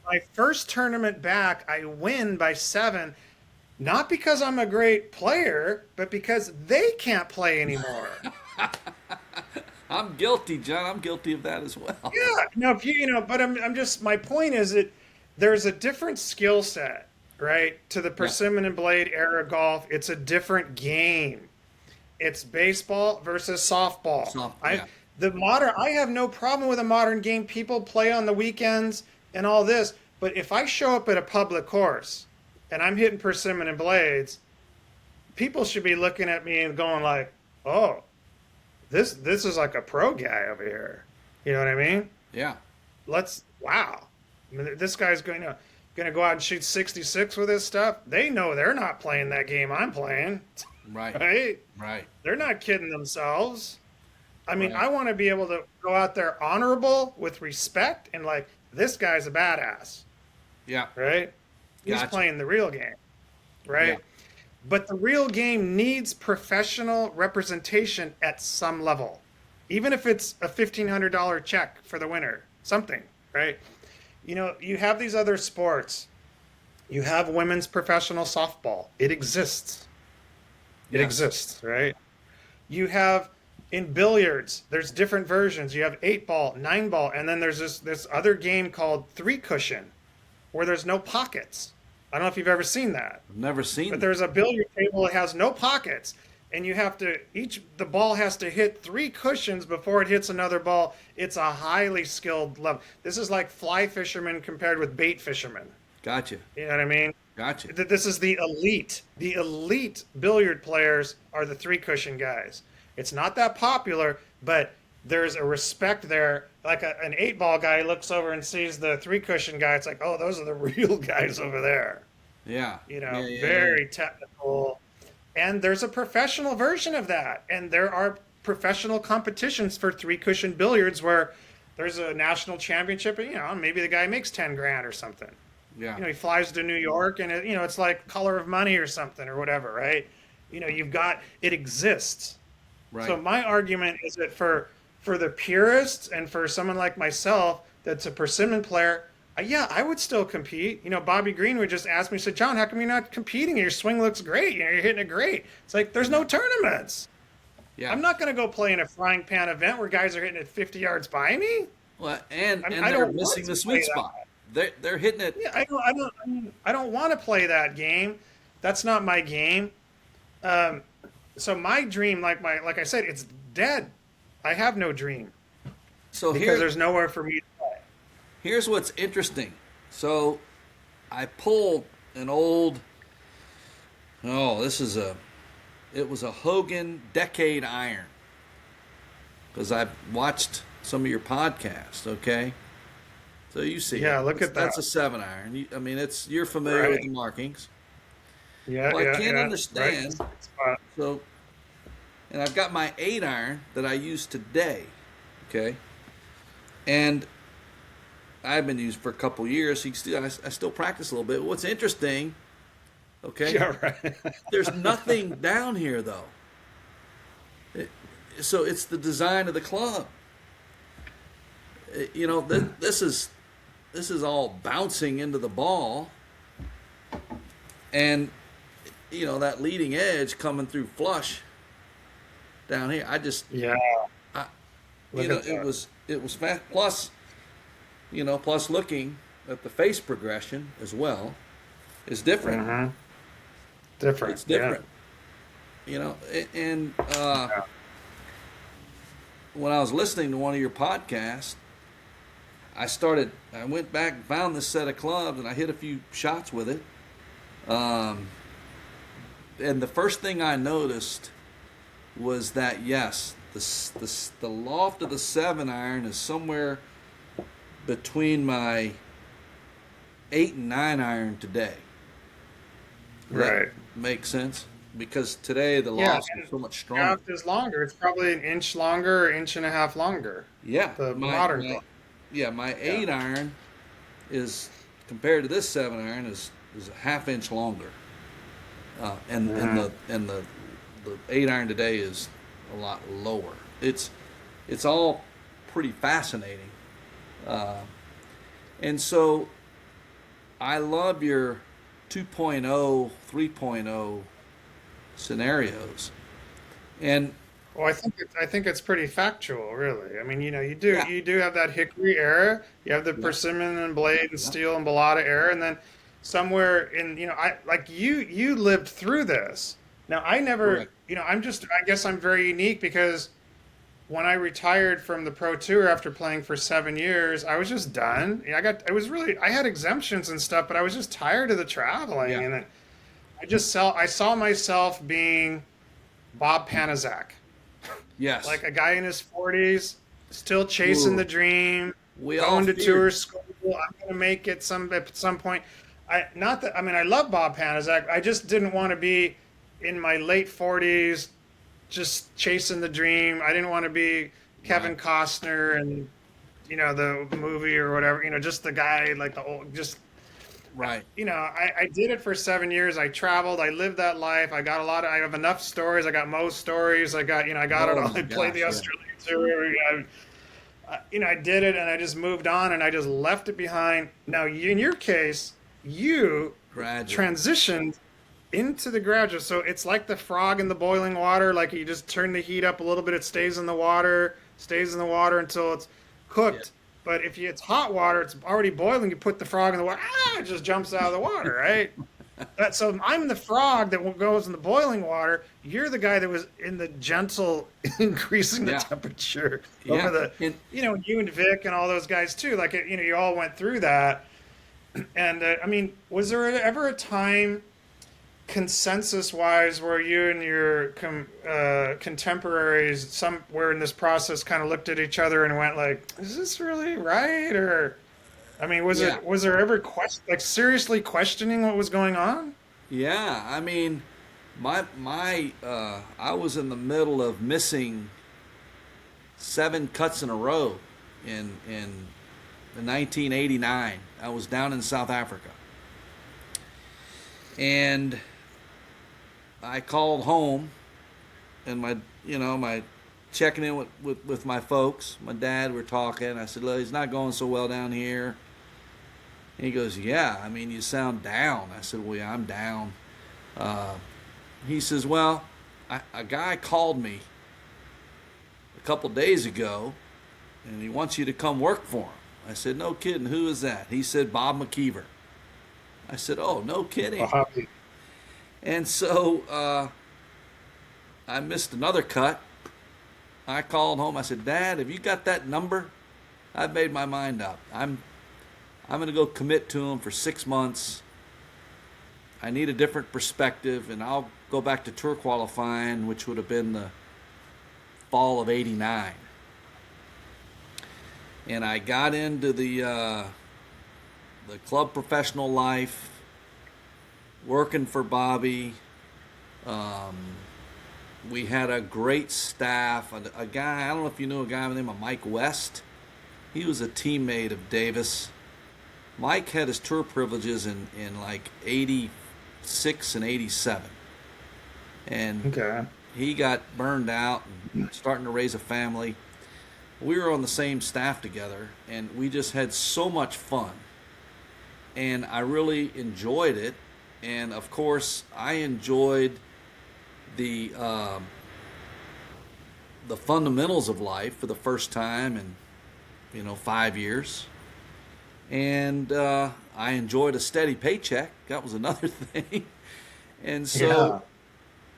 My first tournament back, I win by 7, not because I'm a great player, but because they can't play anymore. I'm guilty, John. I'm guilty of that as well. Yeah, no, but I'm just, my point is that there's a different skill set, right? To the persimmon and blade era golf, it's a different game. It's baseball versus softball. I have no problem with a modern game. People play on the weekends and all this. But if I show up at a public course and I'm hitting persimmon and blades, people should be looking at me and going like, "Oh, this is like a pro guy over here." You know what I mean? Yeah. Wow. I mean, this guy's going to go out and shoot 66 with his stuff. They know they're not playing that game I'm playing, Right. right? Right. They're not kidding themselves. I mean, Right. I want to be able to go out there honorable with respect and like, this guy's a badass, Yeah. right? He's Gotcha. playing the real game, Yeah. right? But the real game needs professional representation at some level, even if it's a $1,500 check for the winner, something, right? You have these other sports. You have women's professional softball. It exists. It Yes. exists, right? You have in billiards, there's different versions. You have 8 ball, 9 ball, and then there's this other game called three cushion where there's no pockets. I don't know if you've ever seen that. I've never seen But that. there's a billiard table that has no pockets, and you have to the ball has to hit three cushions before it hits another ball. It's a highly skilled level. This is like fly fishermen compared with bait fishermen. Gotcha. You know what I mean? Gotcha. This is the elite. The elite billiard players are the three cushion guys. It's not that popular, but there's a respect there. Like an 8 ball guy looks over and sees the three cushion guy. It's like, oh, those are the real guys over there. Yeah. Yeah. Yeah. Yeah. Very technical. And there's a professional version of that. And there are professional competitions for three cushion billiards where there's a national championship. And, maybe the guy makes 10 grand or something. Yeah. He flies to New York and it's like Color of Money or something or whatever, right? It exists. Right. So my argument is that for the purists and for someone like myself that's a persimmon player, yeah, I would still compete. Bobby Greenwood just asked me, said, John, how come you're not competing? Your swing looks great. You're hitting it great. It's like, there's no tournaments. Yeah. I'm not going to go play in a frying pan event where guys are hitting it 50 yards by me. Well, and I they're don't missing want the to sweet play that. spot. They're hitting it. Yeah, I don't want to play that game. That's not my game. So my dream, like I said, it's dead. I have no dream So because there's nowhere for me to play. here's what's interesting. So I pulled an old. Oh, it was a Hogan Decade Iron. Because I've watched some of your podcasts. Okay. So you see, Yeah, look at that. That's a 7-iron. You're familiar with Right. the markings. Yeah, Well, I yeah, can't yeah. understand. Right. So, and I've got my 8-iron that I use today. Okay, and I've been using for a couple years. So I still practice a little bit. What's interesting? Okay, Yeah, right. there's nothing down here though. So it's the design of the club. This is all bouncing into the ball, and that leading edge coming through flush down here. Yeah. I, Look at it that. was fast. Plus, plus looking at the face progression as well is different. Mhm. Different. It's different. And Yeah. when I was listening to one of your podcasts, I went back and found this set of clubs and I hit a few shots with it. And the first thing I noticed was that, yes, the loft of the 7-iron is somewhere between my 8 and 9-iron today. Does that Right. make sense? Because today the Yeah, loft and is so much the stronger. shaft is longer. It's probably an inch longer, inch and a half longer. Yeah, The modern club. my Yeah. 8-iron is compared to this 7-iron is a half-inch longer, and the 8-iron today is a lot lower. It's all pretty fascinating, and so I love your 2.0, 3.0 scenarios, and Well, I think it's pretty factual, really. I mean, yeah, you do have that hickory era. You have the yeah, persimmon and blade and yeah, steel and balata era, and then somewhere in I like you lived through this. Now I never, correct, I guess I'm very unique because when I retired from the pro tour after playing for 7 years, I was just done. I had exemptions and stuff, but I was just tired of the traveling, yeah, and I saw myself being Bob Panizak, Yes. like a guy in his 40s, still chasing the Ooh, dream, we all going to feared. tour school. I'm going to make it at some point. Not that I mean I love Bob Panizak. I just didn't want to be in my late 40s just chasing the dream. I didn't want to be Right. Kevin Costner and the movie or whatever. Just the guy like the old just Right. I did it for 7 years. I traveled. I lived that life. I got a lot of. I have enough stories. I got most stories. I got it Oh all. my I played the gosh. Yeah. Australian tour. I did it, and I just moved on, and I just left it behind. Now, in your case, you Graduate. transitioned into the graduate. So it's like the frog in the boiling water. Like you just turn the heat up a little bit, it stays in the water until it's Yeah. cooked. But if it's hot water, it's already boiling. You put the frog in the water, it just jumps out of the water, right? So I'm the frog that goes in the boiling water. You're the guy that was in the gentle increasing the Yeah. temperature over Yeah. the, And you and Vic and all those guys too. Like, you all went through that. And I mean, was there ever a time consensus wise where you and your contemporaries somewhere in this process kind of looked at each other and went like, is this really right? Or I mean, yeah. was there ever like seriously questioning what was going on? Yeah. I mean, my I was in the middle of missing 7 cuts in a row in 1989. I was down in South Africa, and I called home, and my checking in with my folks. My dad, we're talking. I said, "Look, he's not going so well down here." And he goes, "Yeah, I mean, you sound down." I said, "Well, yeah, I'm down." Uh, he says, "Well, a guy called me a couple days ago, and he wants you to come work for him." I said, "No kidding. Who is that?" He said, "Bob McKeever." I said, "Oh, no kidding." Bobby. And so I missed another cut. I called home. I said, "Dad, have you got that number?" I've made my mind up. I'm going to go commit to him for 6 months. I need a different perspective, and I'll go back to tour qualifying, which would have been the fall of '89. And I got into the club professional life, working for Bobby. Um, we had a great staff. A guy, I don't know if you knew a guy by the name of Mike West. He was a teammate of Davis. Mike had his tour privileges in like '86 and '87. And Okay. he got burned out and starting to raise a family. We were on the same staff together, and we just had so much fun. And I really enjoyed it. And of course, I enjoyed the the fundamentals of life for the first time in 5 years. And I enjoyed a steady paycheck. That was another thing. And so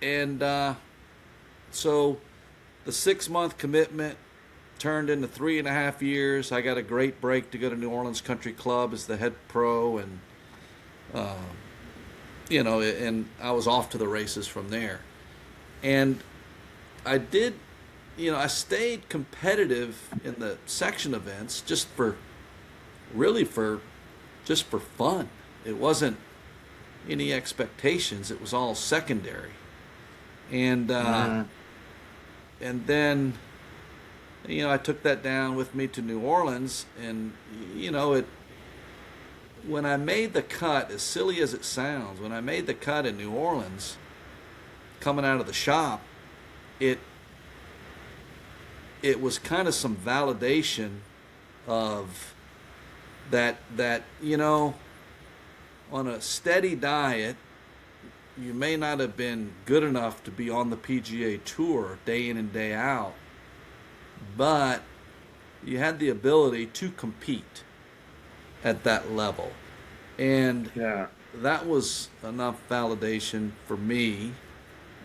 Yeah. and so the 6 month commitment turned into 3.5 years. I got a great break to go to New Orleans Country Club as the head pro, and uh, and I was off to the races from there. And I did, I stayed competitive in the section events really for just for fun. It wasn't any expectations. It was all secondary. And Mm. and then I took that down with me to New Orleans, and it when I made the cut, as silly as it sounds, when I made the cut in New Orleans, coming out of the shop, it it was kind of some validation of that on a steady diet you may not have been good enough to be on the PGA Tour day in and day out, but you had the ability to compete at that level. And Yeah. that was enough validation for me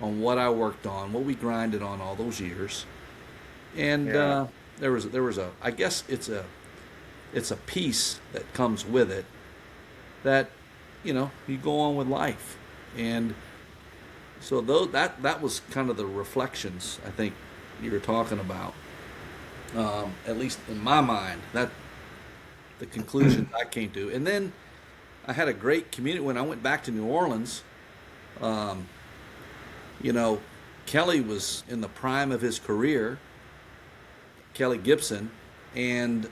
on what I worked on, what we grinded on all those years. And Yeah. there was a I guess it's a piece that comes with it that you go on with life. And so though that was kind of the reflections I think you were talking about. At least in my mind, that the conclusions I came to. And then I had a great community when I went back to New Orleans. Um, you know, Kelly was in the prime of his career, Kelly Gibson, and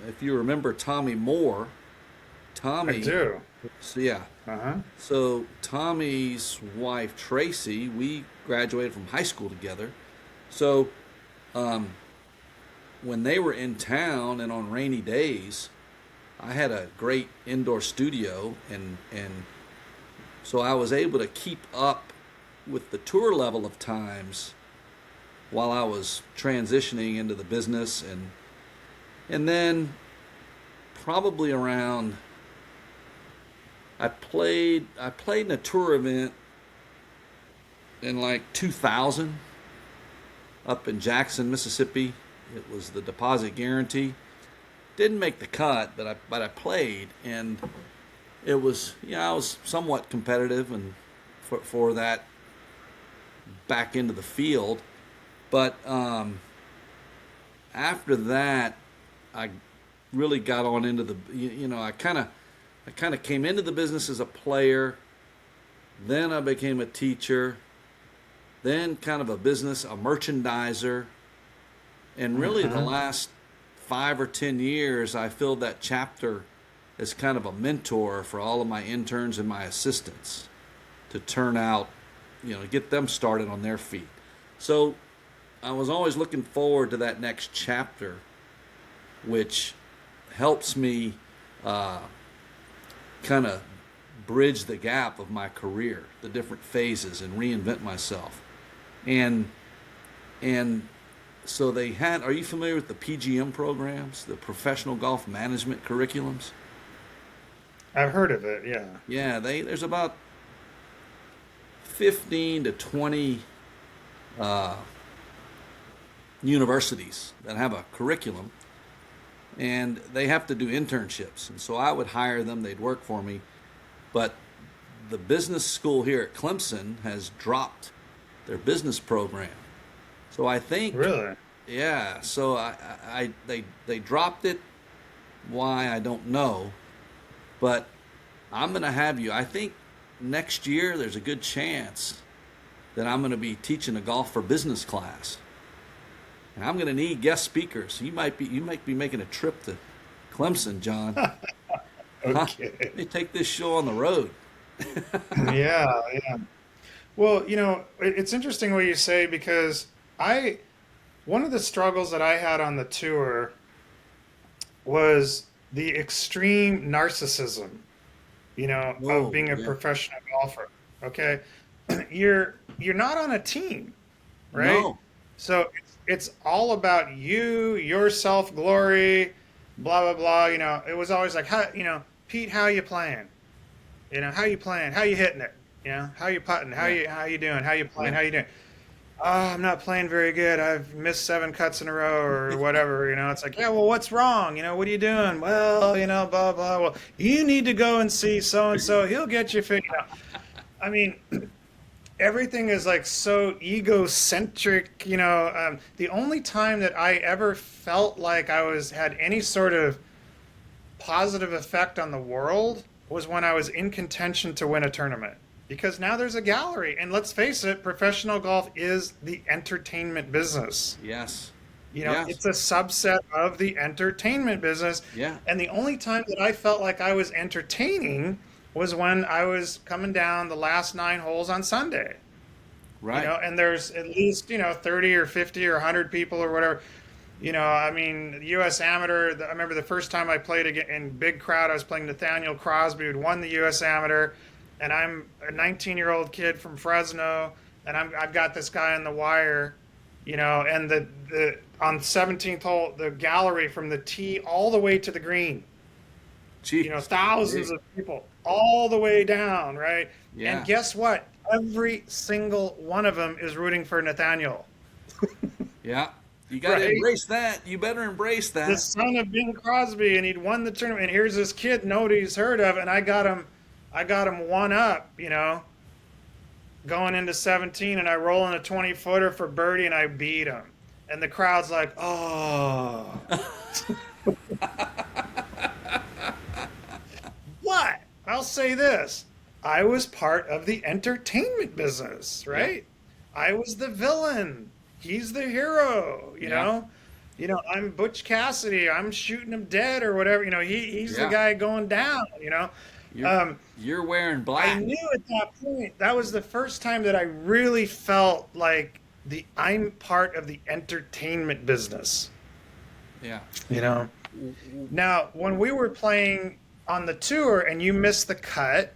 if you remember Tommy Moore, I Tommy, do. so yeah, Uh-huh. so Tommy's wife Tracy, we graduated from high school together. So um, when they were in town and on rainy days, I had a great indoor studio, and so I was able to keep up with the tour level of times while I was transitioning into the business, and then probably around I played in a tour event in like 2000 up in Jackson, Mississippi. It was the deposit guarantee. Didn't make the cut, but I played, and it was, I was somewhat competitive and for that back into the field. But after that, I really got on into the, I kind of came into the business as a player. Then I became a teacher. Then kind of a merchandiser. And really the Uh-huh. last 5 or 10 years, I filled that chapter as kind of a mentor for all of my interns and my assistants to turn out, get them started on their feet. So I was always looking forward to that next chapter, which helps me kind of bridge the gap of my career, the different phases, and reinvent myself. And and so they had. Are you familiar with the PGM programs, the professional golf management curriculums? I've heard of it, yeah. Yeah, there's about 15 to 20 uh, universities that have a curriculum, and they have to do internships. And so I would hire them; they'd work for me. But the business school here at Clemson has dropped their business program. So I think, Really? yeah. So they dropped it. Why, I don't know. But I'm going to have you. I think next year there's a good chance that I'm going to be teaching a golf for business class, and I'm going to need guest speakers. You might be making a trip to Clemson, John. Huh? Okay. They take this show on the road. Yeah, yeah. Well, it's interesting what you say because I one of the struggles that I had on the tour was the extreme narcissism, of Oh being a yeah. professional golfer. Okay? You're not on a team, right? No. So it's all about you, your self-glory, blah blah blah. It was always like, how, Pete, how you playing? How you playing? How you hitting it? How you putting? How Yeah. you doing? How you playing? Yeah. How you doing? Oh, I'm not playing very good. I've missed 7 cuts in a row or whatever. It's like, yeah, well, what's wrong? What are you doing? Well, blah blah. Well, you need to go and see so and so. He'll get you fit. I mean, everything is like so egocentric. The only time that I ever felt like I had any sort of positive effect on the world was when I was in contention to win a tournament. Because now there's a gallery, and let's face it, professional golf is the entertainment business. Yes. Yes. It's a subset of the entertainment business. Yeah. And the only time that I felt like I was entertaining was when I was coming down the last 9 holes on Sunday. Right. And there's at least, 30 or 50 or 100 people or whatever. I mean, U.S. Amateur, I remember the first time I played again in big crowd, I was playing Nathaniel Crosby, who'd won the U.S. Amateur, and I'm a 19-year-old kid from Fresno, and I've got this guy on the wire, and the on 17th hole, the gallery from the tee all the way to the green, Jeez. thousands Big. of people all the way down, right? And Yeah. guess what? Every single one of them is rooting for Nathaniel, Yeah. You got to right? embrace that. You better embrace The that. son of Bing Crosby, and he'd won the tournament. And here's this kid nobody's heard of, and I got him one up, going into 17, and I roll in a 20-footer for birdie, and I beat him. And the crowd's like, oh. What? I'll say this. I was part of the entertainment business, Yeah. right? I was the villain. He's the hero, Yeah. I'm Butch Cassidy. I'm shooting him dead or whatever. He's the Yeah. guy going down. You're Um, you're wearing I black. knew at that point that was the first time that I really felt like I'm part of the entertainment business. Yeah. You know. Now, when we were playing on the tour and you miss the cut,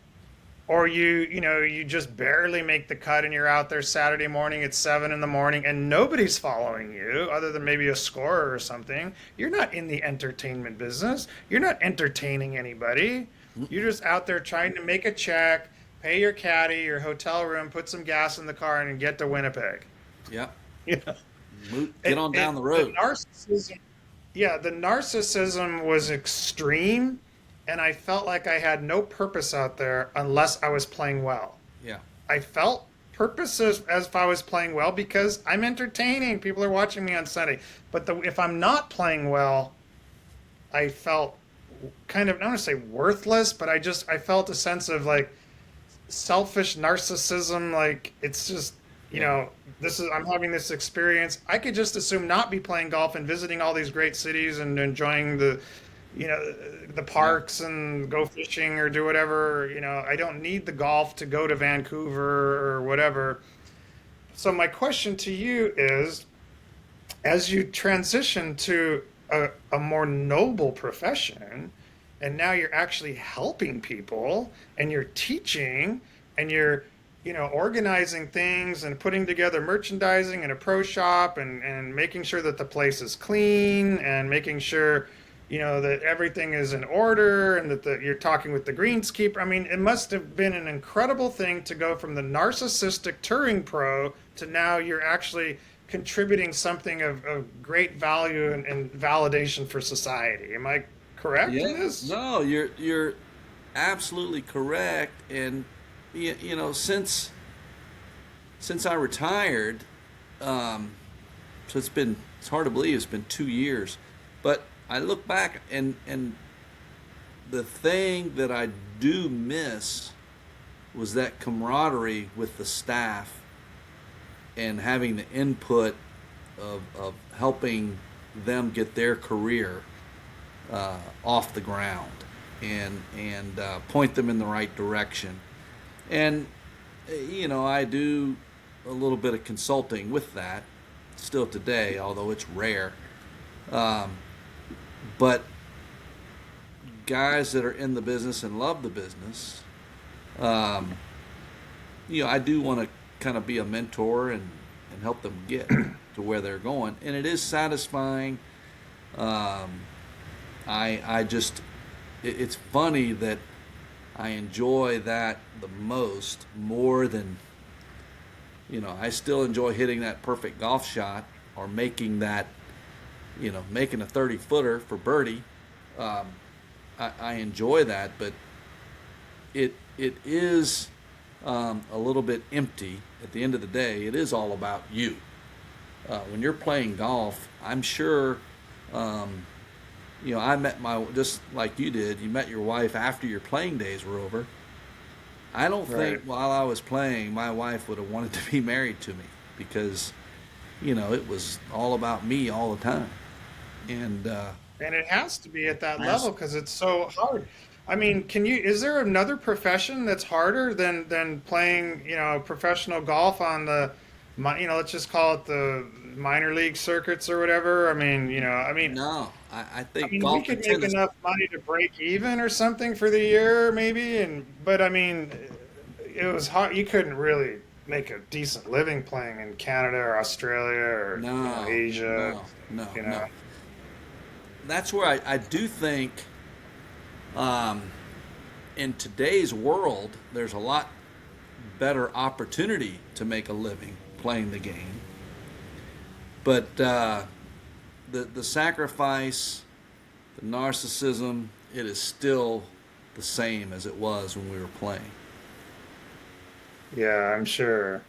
or you just barely make the cut and you're out there Saturday morning at 7 in the morning and nobody's following you other than maybe a scorer or something, you're not in the entertainment business. You're not entertaining anybody. You're just out there trying to make a check, pay your caddy, your hotel room, put some gas in the car, and get to Winnipeg. Yeah. You know, Get on down the the road. narcissism, yeah, the narcissism was extreme, and I felt like I had no purpose out there unless I was playing well. Yeah. I felt purpose as if I was playing well because I'm entertaining. People are watching me on Sunday. But if I'm not playing well, I felt kind of, I don't want to say worthless, but I felt a sense of like selfish narcissism. Like it's just, Yeah. I'm having this experience. I could just assume not be playing golf and visiting all these great cities and enjoying the Yeah. parks and go fishing or do whatever. I don't need the golf to go to Vancouver or whatever. So my question to you is, as you transition to a more noble profession, and now you're actually helping people and you're teaching and you're organizing things and putting together merchandising and a pro shop and making sure that the place is clean and making sure that everything is in order and that you're talking with the greenskeeper. I mean, it must have been an incredible thing to go from the narcissistic touring pro to now you're actually contributing something of great value and validation for society. Am I correct in Yeah. this? No, you're absolutely correct. And since I retired, so it's hard to believe it's been 2 years, but I look back and the thing that I do miss was that camaraderie with the staff and having the input of helping them get their career off the ground and point them in the right direction. And I do a little bit of consulting with that still today, although it's rare. But guys that are in the business and love the business, I do want to kind of be a mentor and help them get to where they're going. And it is satisfying. I just, it's funny that I enjoy that the most more than, I still enjoy hitting that perfect golf shot or making that, making a 30-footer for birdie. I enjoy that, but it is a little bit empty at the end of the day. It is all about you. When you're playing golf, I'm sure, I met just like you did, you met your wife after your playing days were over. I don't Right. think while I was playing, my wife would have wanted to be married to me because, it was all about me all the time. And, And it has to be at that Has- level because it's so hard. I mean, is there another profession that's harder than playing, professional golf on let's just call it the minor league circuits or whatever? no, I think We golf could and make tennis. enough money to break even or something for the year, maybe. But it was hard. You couldn't really make a decent living playing in Canada or Australia or No, Asia. no, no, You no. know, That's where I do think um, in today's world, there's a lot better opportunity to make a living playing the game. But the sacrifice, the narcissism, it is still the same as it was when we were playing. Yeah, I'm sure.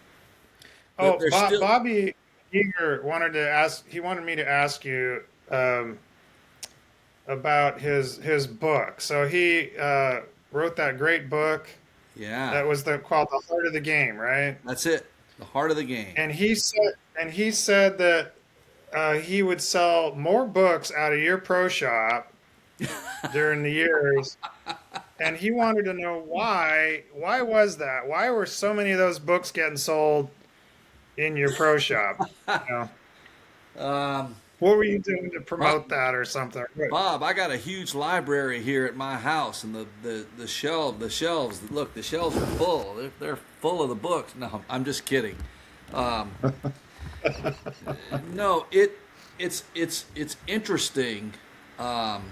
But Oh, there's still, Bobby Eager wanted to ask. He wanted me to ask you um, about his book. So he wrote that great book yeah, that was called The Heart of the Game, right? that's it. The heart of the game. And he said that he would sell more books out of your pro shop during the years, and he wanted to know why. Why was that? Why were so many of those books getting sold in your pro shop? You know, Um, what were you doing to Bob, promote that or something? Bob, I got a huge library here at my house, and the shelves. Look, the shelves are full. They're full of the books. No, I'm just kidding. Um, no, it's interesting. Um,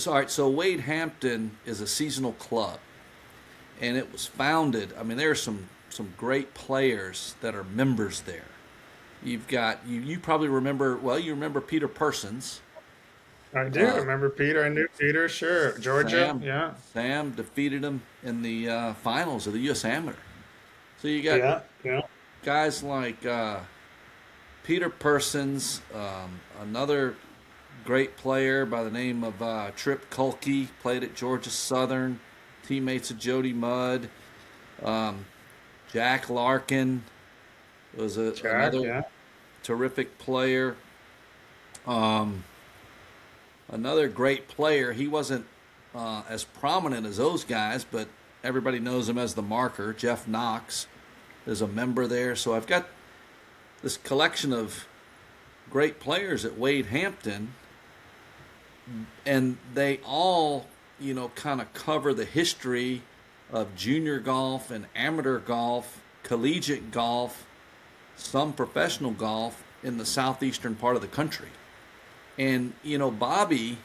all right, so Wade Hampton is a seasonal club, and it was founded. I mean, there are some great players that are members there. You've got you probably remember, well, you remember Peter Persons. I do Uh, remember Peter. I knew Peter. Sure, Georgia. Sam Yeah, Sam defeated him in the finals of the U.S. Amateur. So you got yeah, yeah. guys like Peter Persons, another great player by the name of Trip Kulke, played at Georgia Southern, teammates of Jody Mudd. Um, Jack Larkin was Jack. another Yeah. terrific player. Um, Another great player. He wasn't as prominent as those guys, but everybody knows him as the marker. Jeff Knox is a member there. So I've got this collection of great players at Wade Hampton, and they all, kind of cover the history of junior golf and amateur golf, collegiate golf, some professional golf in the southeastern part of the country. And, Bobby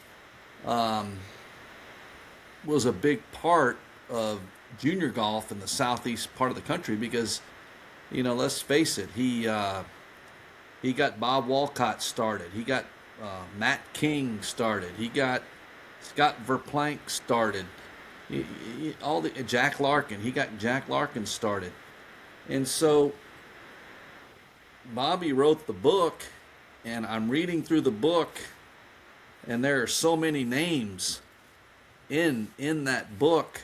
um, was a big part of junior golf in the southeast part of the country because, let's face it, he got Bob Walcott started. He got Matt King started. He got Scott Verplank started. All the Jack Larkin. He got Jack Larkin started. And so Bobby wrote the book, and I'm reading through the book, and there are so many names in that book.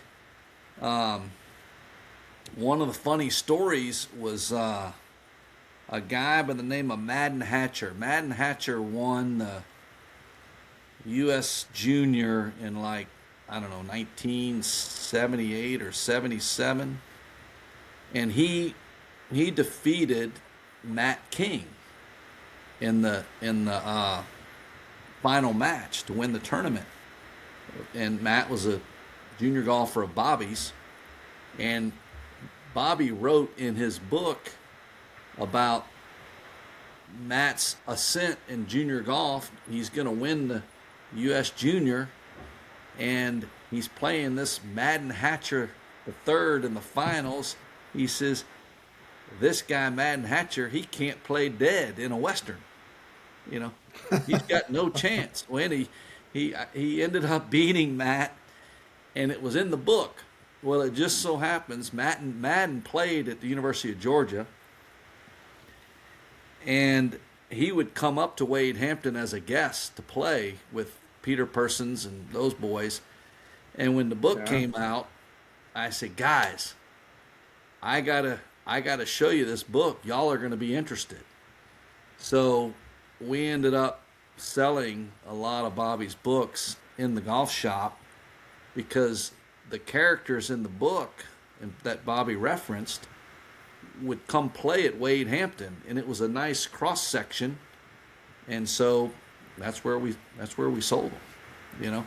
One of the funny stories was a guy by the name of Madden Hatcher. Madden Hatcher won the U.S. Junior in, like, I don't know, 1978 or 77, and he defeated Matt King in the final match to win the tournament. And Matt was a junior golfer of Bobby's, and Bobby wrote in his book about Matt's ascent in junior golf. He's going to win the U.S. Junior, and he's playing this Madden Hatcher the third in the finals. He says, this guy Madden Hatcher, he can't play dead in a Western. He's got no chance. When he ended up beating Matt, and it was in the book. Well, it just so happens Madden played at the University of Georgia, and he would come up to Wade Hampton as a guest to play with Peter Persons and those boys. And when the book Yeah. came out, I said, guys, I gotta show you this book. Y'all are gonna be interested. So we ended up selling a lot of Bobby's books in the golf shop because the characters in the book that Bobby referenced would come play at Wade Hampton, and it was a nice cross section, and so that's where we sold them.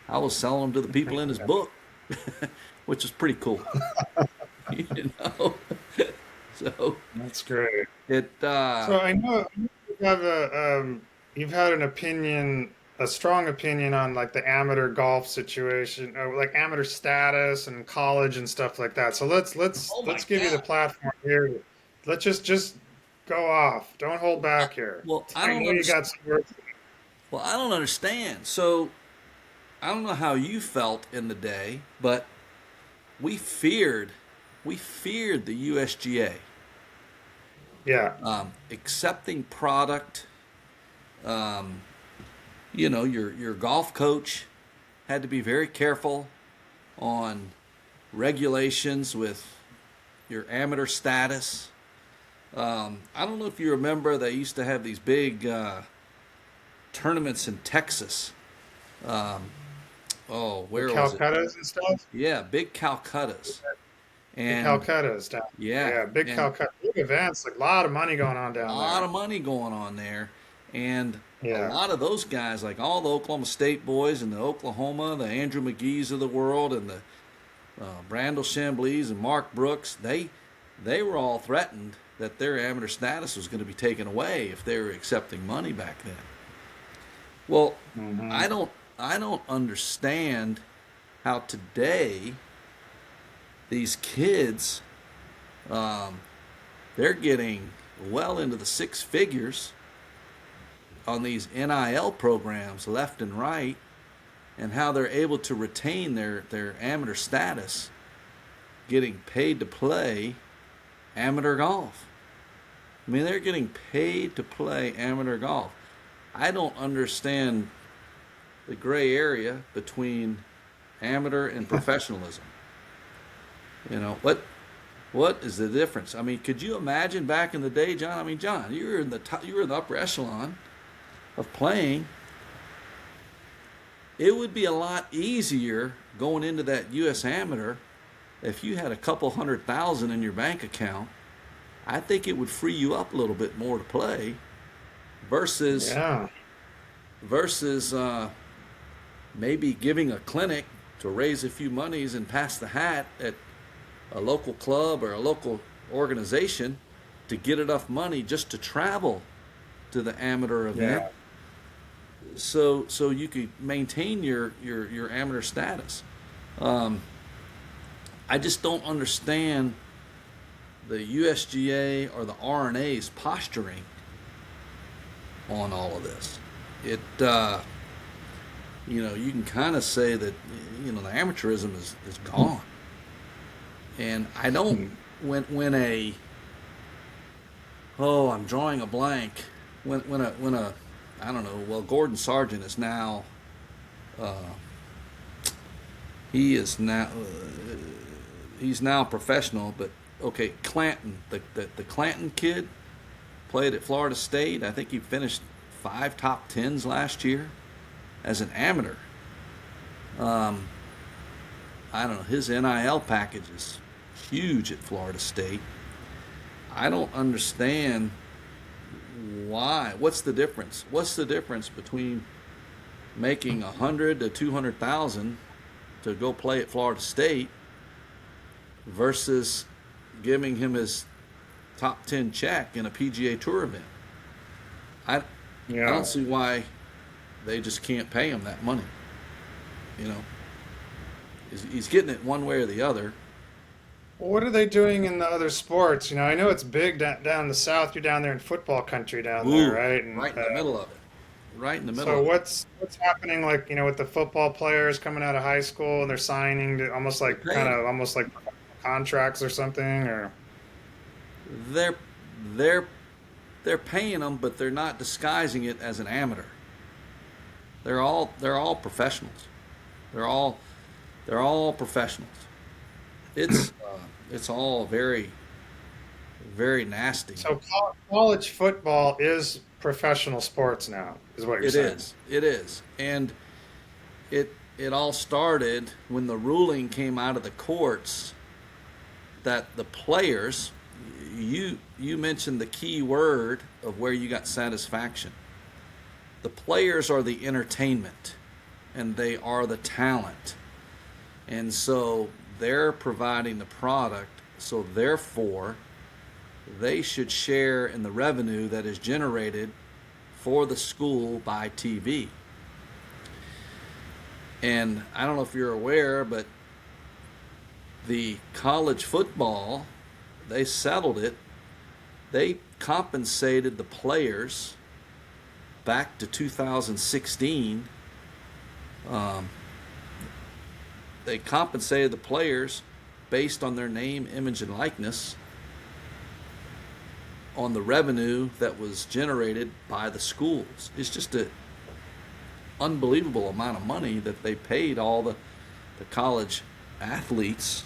I was selling them to the people in his book, which is pretty cool. you know. So That's great. it So I know you have you've had an opinion, a strong opinion on like the amateur golf situation, like amateur status and college and stuff like that. So let's let's oh my let's give you the god. platform here. Let's just go off. Don't hold back here. Well, I I don't know you understand. got some words. Well, I don't understand. So I don't know how you felt in the day, but we feared the USGA Yeah. accepting product. Your golf coach had to be very careful on regulations with your amateur status. I don't know if you remember, they used to have these big tournaments in Texas. Um, The where was it? Calcuttas and stuff. Yeah, big Calcuttas. The And Calcuttas down there. yeah, Yeah, big and Calcutta. Big events, like a lot of money going on a down lot there. of money going on there. And a Yeah. lot of those guys, like all the Oklahoma State boys and the Oklahoma, the Andrew McGee's of the world, and the Brandel Chamblees and Mark Brooks, they were all threatened that their amateur status was going to be taken away if they were accepting money back then. Well, Hmm. I don't understand how today these kids, um, they're getting well into the six figures on these NIL programs left and right, and how they're able to retain their amateur status, getting paid to play amateur golf. I mean, they're getting paid to play amateur golf. I don't understand the gray area between amateur and professionalism. What is the difference? I mean, could you imagine back in the day, John? I mean, John, you were in the upper echelon of playing. It would be a lot easier going into that U.S. Amateur if you had a couple 100,000 in your bank account. I think it would free you up a little bit more to play versus Yeah. versus maybe giving a clinic to raise a few monies and pass the hat at a local club or a local organization to get enough money just to travel to the amateur event, Yeah. so you could maintain your amateur status. Um, I just don't understand the USGA or the RNA's posturing on all of this. It you can kind of say that the amateurism is gone, and I don't Hmm. when a oh I'm drawing a blank when a I don't know. Well, Gordon Sargent is now uh, he is now he's now professional, but okay, Clanton, the Clanton kid played at Florida State. I think he finished 5 top tens last year as an amateur. Um, I don't know. His NIL package is huge at Florida State. I don't understand why. What's the difference? What's the difference between making 100 to 200,000 to go play at Florida State versus giving him his top 10 check in a PGA Tour event? I I Yeah. don't see why they just can't pay him that money. You know, he's getting it one way or the other. Well, what are they doing in the other sports? I know it's big down in the South. You're down there in football country down there, Ooh, right? And right in the middle of it. Right in the middle so of it. what's happening, like, with the football players coming out of high school and they're signing to almost They're like kind paying of him. almost like contracts or something, or They're they're they're paying them, but they're not disguising it as an amateur. They're all professionals. They're all they're all professionals. It's all very very nasty. so college football is professional sports now, is what you're It saying. is. It is. And it all started when the ruling came out of the courts that the players, you mentioned the key word of where you got satisfaction. The players are the entertainment and they are the talent. And so they're providing the product, so therefore they should share in the revenue that is generated for the school by TV. And I don't know if you're aware, but the college football, they settled it. They compensated the players back to 2016 they compensated the players based on their name, image, and likeness, on the revenue that was generated by the schools. It's just an unbelievable amount of money that they paid all the college athletes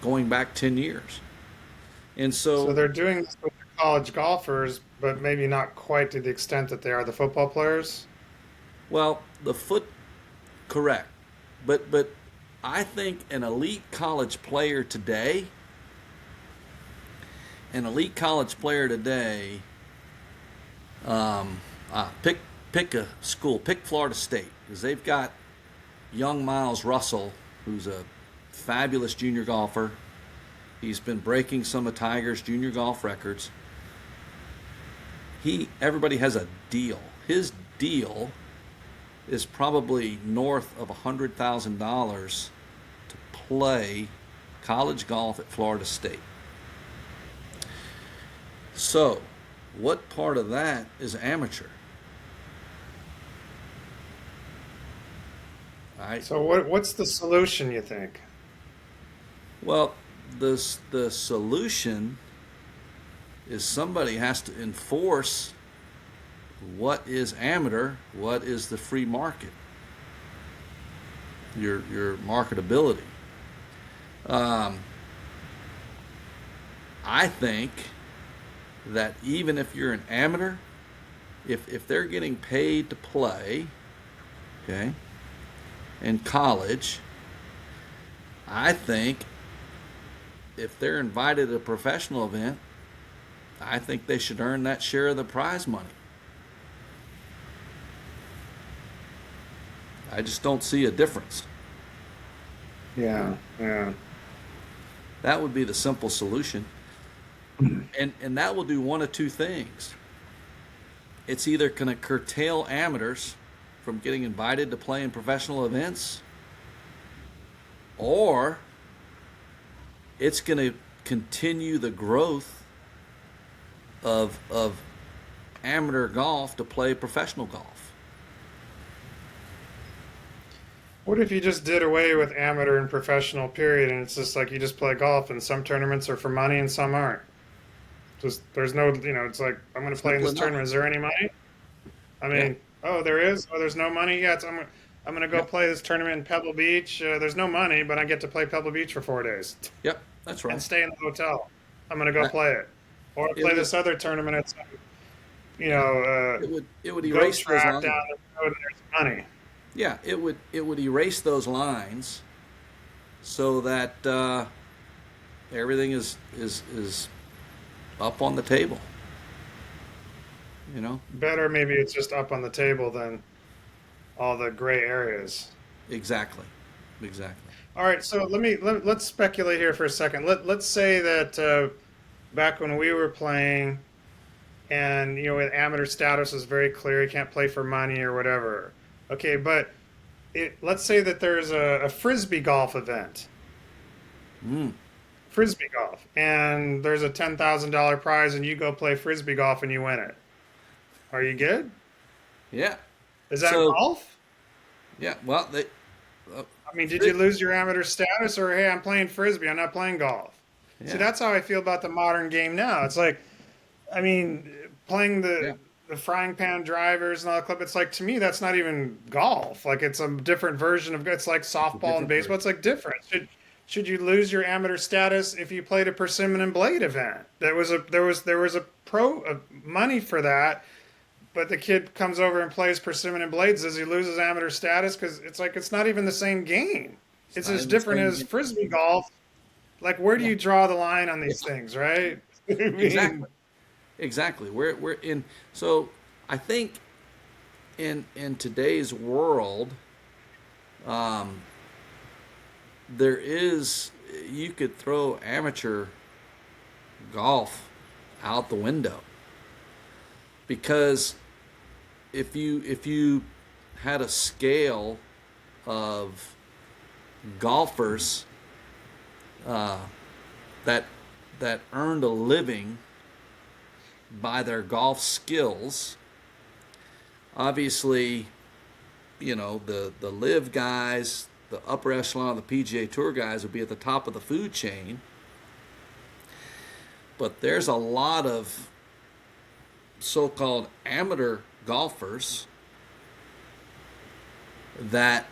going back 10 years. And So so, they're doing this with the college golfers, but maybe not quite to the extent that they are the football players. well, the foot, correct. But I think an elite college player today, pick a school, pick Florida State, because they've got young Miles Russell, who's a fabulous junior golfer. He's been breaking some of Tiger's junior golf records. Everybody has a deal. His deal is probably north of $100,000 to play college golf at Florida State. So, what part of that is amateur? So what's the solution, you think? Well, the solution is somebody has to enforce what is amateur, what is the free market, your marketability. I think that even if you're an amateur, if they're getting paid to play, okay, in college, I think if they're invited to a professional event, I think they should earn that share of the prize money. I just don't see a difference. Yeah, yeah. That would be the simple solution. And that will do one of two things. It's either going to curtail amateurs from getting invited to play in professional events, or it's going to continue the growth of amateur golf to play professional golf. What if you just did away with amateur and professional period, and it's just like you just play golf, and some tournaments are for money and some aren't? Just there's no, it's like I'm going to play in Simple this enough. tournament. Is there any money? I Yeah. mean, oh, there is. Oh, there's no money. Yeah, I'm going to go Yep. play this tournament in Pebble Beach. There's no money, but I get to play Pebble Beach for 4 days Yep. That's and right. stay in the hotel. I'm going to go That, play it, or it play would this other tournament at some, you yeah. know, It would goat erase those track down lines. the road, and there's money. Yeah, it would erase those lines so that everything is up on the table. You know, Better maybe it's just up on the table than all the gray areas. exactly, exactly. All right, so let's speculate here for a second. Let's say that back when we were playing, and with amateur status is very clear, you can't play for money or whatever. Okay, but let's say that there's a frisbee golf event, Mm, frisbee golf, and there's a $10,000 prize, and you go play frisbee golf and you win it. Are you good? yeah. Is that So golf? yeah. Well, uh, I mean, did fri- you lose your amateur status, or hey, I'm playing frisbee, I'm not playing golf? See, yeah, that's how I feel about the modern game now. It's like, I mean, playing yeah. the frying pan drivers and all that club. It's like to me, that's not even golf. Like it's a different version of. It's like It's a softball and different baseball. version. It's like different. Should you lose your amateur status if you played a persimmon and blade event? There was a money for that, but the kid comes over and plays persimmon and blades. Does he lose his amateur status? Because it's like it's not even the same game. It's It's not as in the different same as game. frisbee golf. Like where do Yeah, you draw the line on these yeah. things, right? I mean, Exactly, exactly. We're in. So I think in today's world, um, there is you could throw amateur golf out the window, because if you had a scale of golfers uh, that earned a living by their golf skills, obviously the live guys, the upper echelon of the PGA Tour guys would be at the top of the food chain. But there's a lot of so-called amateur golfers that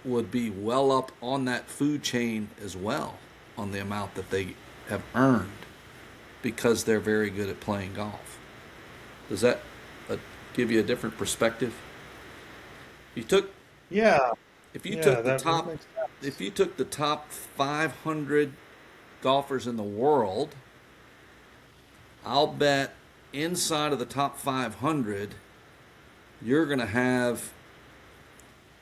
would be well up on that food chain as well, on the amount that they have earned because they're very good at playing golf. Does that give you a different perspective? You took Yeah, if you yeah, took the that top makes if sense. you took the top 500 golfers in the world, I'll bet inside of the top 500 you're going to have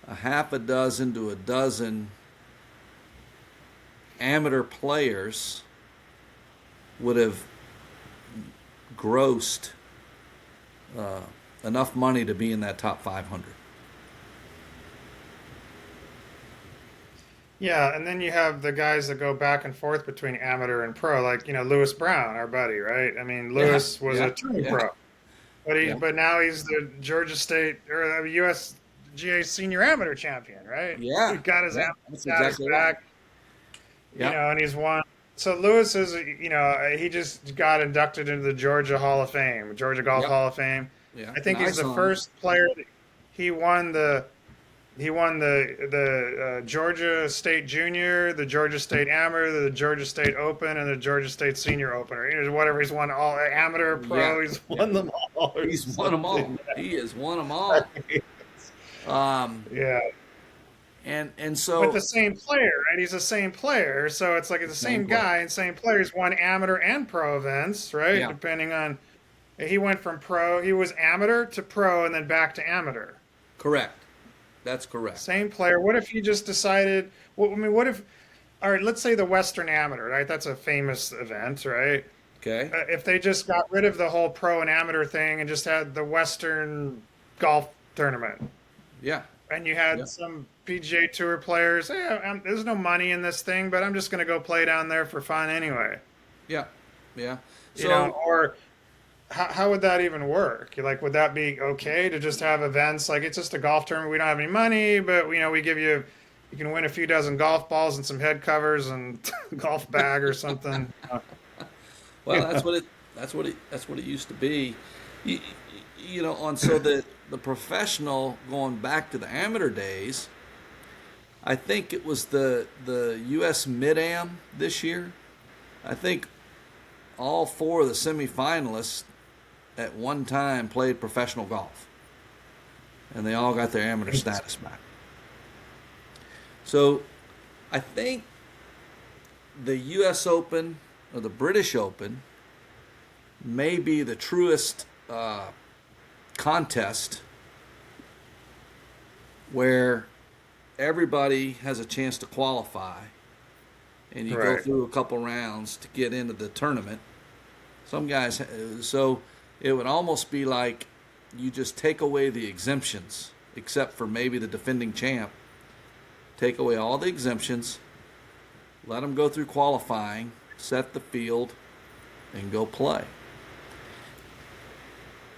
a half a dozen to a dozen amateur players would have grossed uh, enough money to be in that top 500. Yeah, and then you have the guys that go back and forth between amateur and pro, like Lewis Brown, our buddy, right? I mean, Yeah, Lewis was yeah, a touring yeah, pro, yeah, but now he's the Georgia State or the USGA senior amateur champion, right? He yeah, got his yeah. amateur That's status exactly right. back, Yeah, and he's won. So Lewis is, he just got inducted into the Georgia Hall of Fame, Georgia Golf yep, Hall of Fame. yeah. I think he's Nice the on him. first player that he won the Georgia State Junior, the Georgia State Amateur, the Georgia State Open, and the Georgia State Senior Open, or whatever. He's won all amateur, Yeah, pro. He's yeah. won them all, or He's won them all. something. He has won them all. Um, Yeah, and but so the same player, right? He's the same player, so it's the the same same player. guy and same player. He's won amateur and pro events, right? Yeah, Depending on, he went from pro, he was amateur to pro, and then back to amateur. correct. That's correct. Same player. What if he just decided? Well, I mean, what if? All right, let's say the Western Amateur, right? That's a famous event, right? Okay. If they just got rid of the whole pro and amateur thing and just had the Western golf tournament, Yeah. and you Yeah. had some PGA Tour players, yeah, there's no money in this thing, but I'm just going to go play down there for fun anyway, Yeah. Yeah. So or how would that even work? Like, would that be okay to just have events like it's just a golf tournament? We don't have any money, but we give you, you can win a few dozen golf balls and some head covers and golf bag or something. well, that's what it used to be. You, on so the professional going back to the amateur days. I think it was the U.S. Mid-Am this year. I think all four of the semifinalists at one time played professional golf, and they all got their amateur status back. So I think the U.S. Open or the British Open may be the truest contest where everybody has a chance to qualify, and you go Right. through a couple rounds to get into the tournament. Some guys, so it would almost be like you just take away the exemptions, except for maybe the defending champ. Take away all the exemptions, let them go through qualifying, set the field, and go play.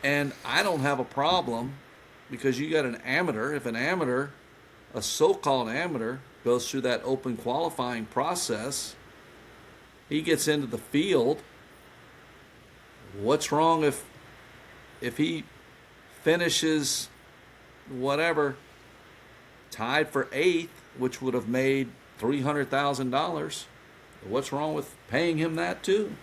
And I don't have a problem because you got an amateur. If an amateur, a so-called amateur, goes through that open qualifying process, he gets into the field. What's wrong if he finishes whatever tied for eighth, which would have made $300,000? What's wrong with paying him that too?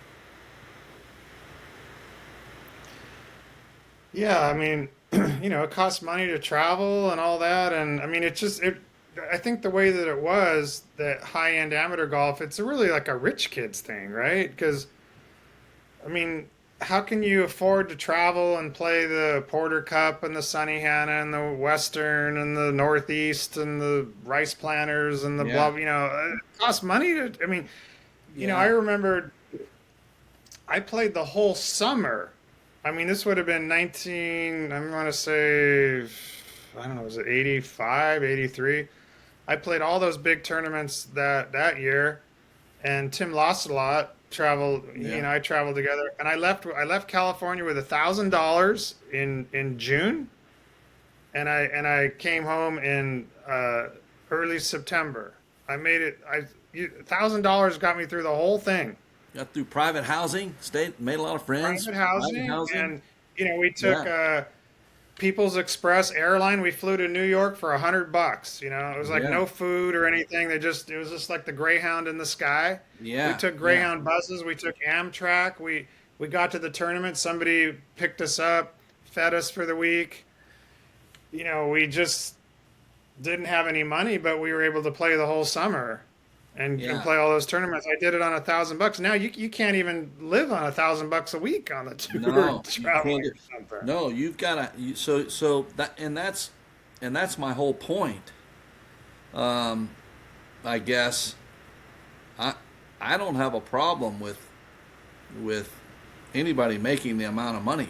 Yeah, I mean, it costs money to travel and all that, and I mean, it. I think the way that it was that high-end amateur golf, it's really like a rich kids thing, right? Because I mean, how can you afford to travel and play the Porter Cup and the Sunny Hannah and the Western and the Northeast and the Rice Planters and the Yeah, blah? It costs money to. I mean, I yeah, remember I played the whole summer. I mean, this would have been 19, I'm going to say, I don't know, was it 85, 83? I played all those big tournaments that year, and Tim lost a lot. Traveled, yeah, I traveled together, and I left California with $1,000 in June, and I came home in early September. I made it. $1,000 got me through the whole thing. Got through private housing, stayed, made a lot of friends. Private Private housing, housing. and we took Yeah. People's Express airline. We flew to New York for $100. It was like Yeah. no food or anything. It was just like the Greyhound in the sky. We Yeah. took Yeah. Greyhound buses. We took Amtrak. We got to the tournament. Somebody picked us up, fed us for the week. We just didn't have any money, but we were able to play the whole summer and Yeah. play all those tournaments. I did it on $1,000. Now you can't even live on $1,000 a week on the tour No, you traveling can't do. or something. No, you've got to. So that and that's my whole point. Um, I guess I I don't have a problem with anybody making the amount of money,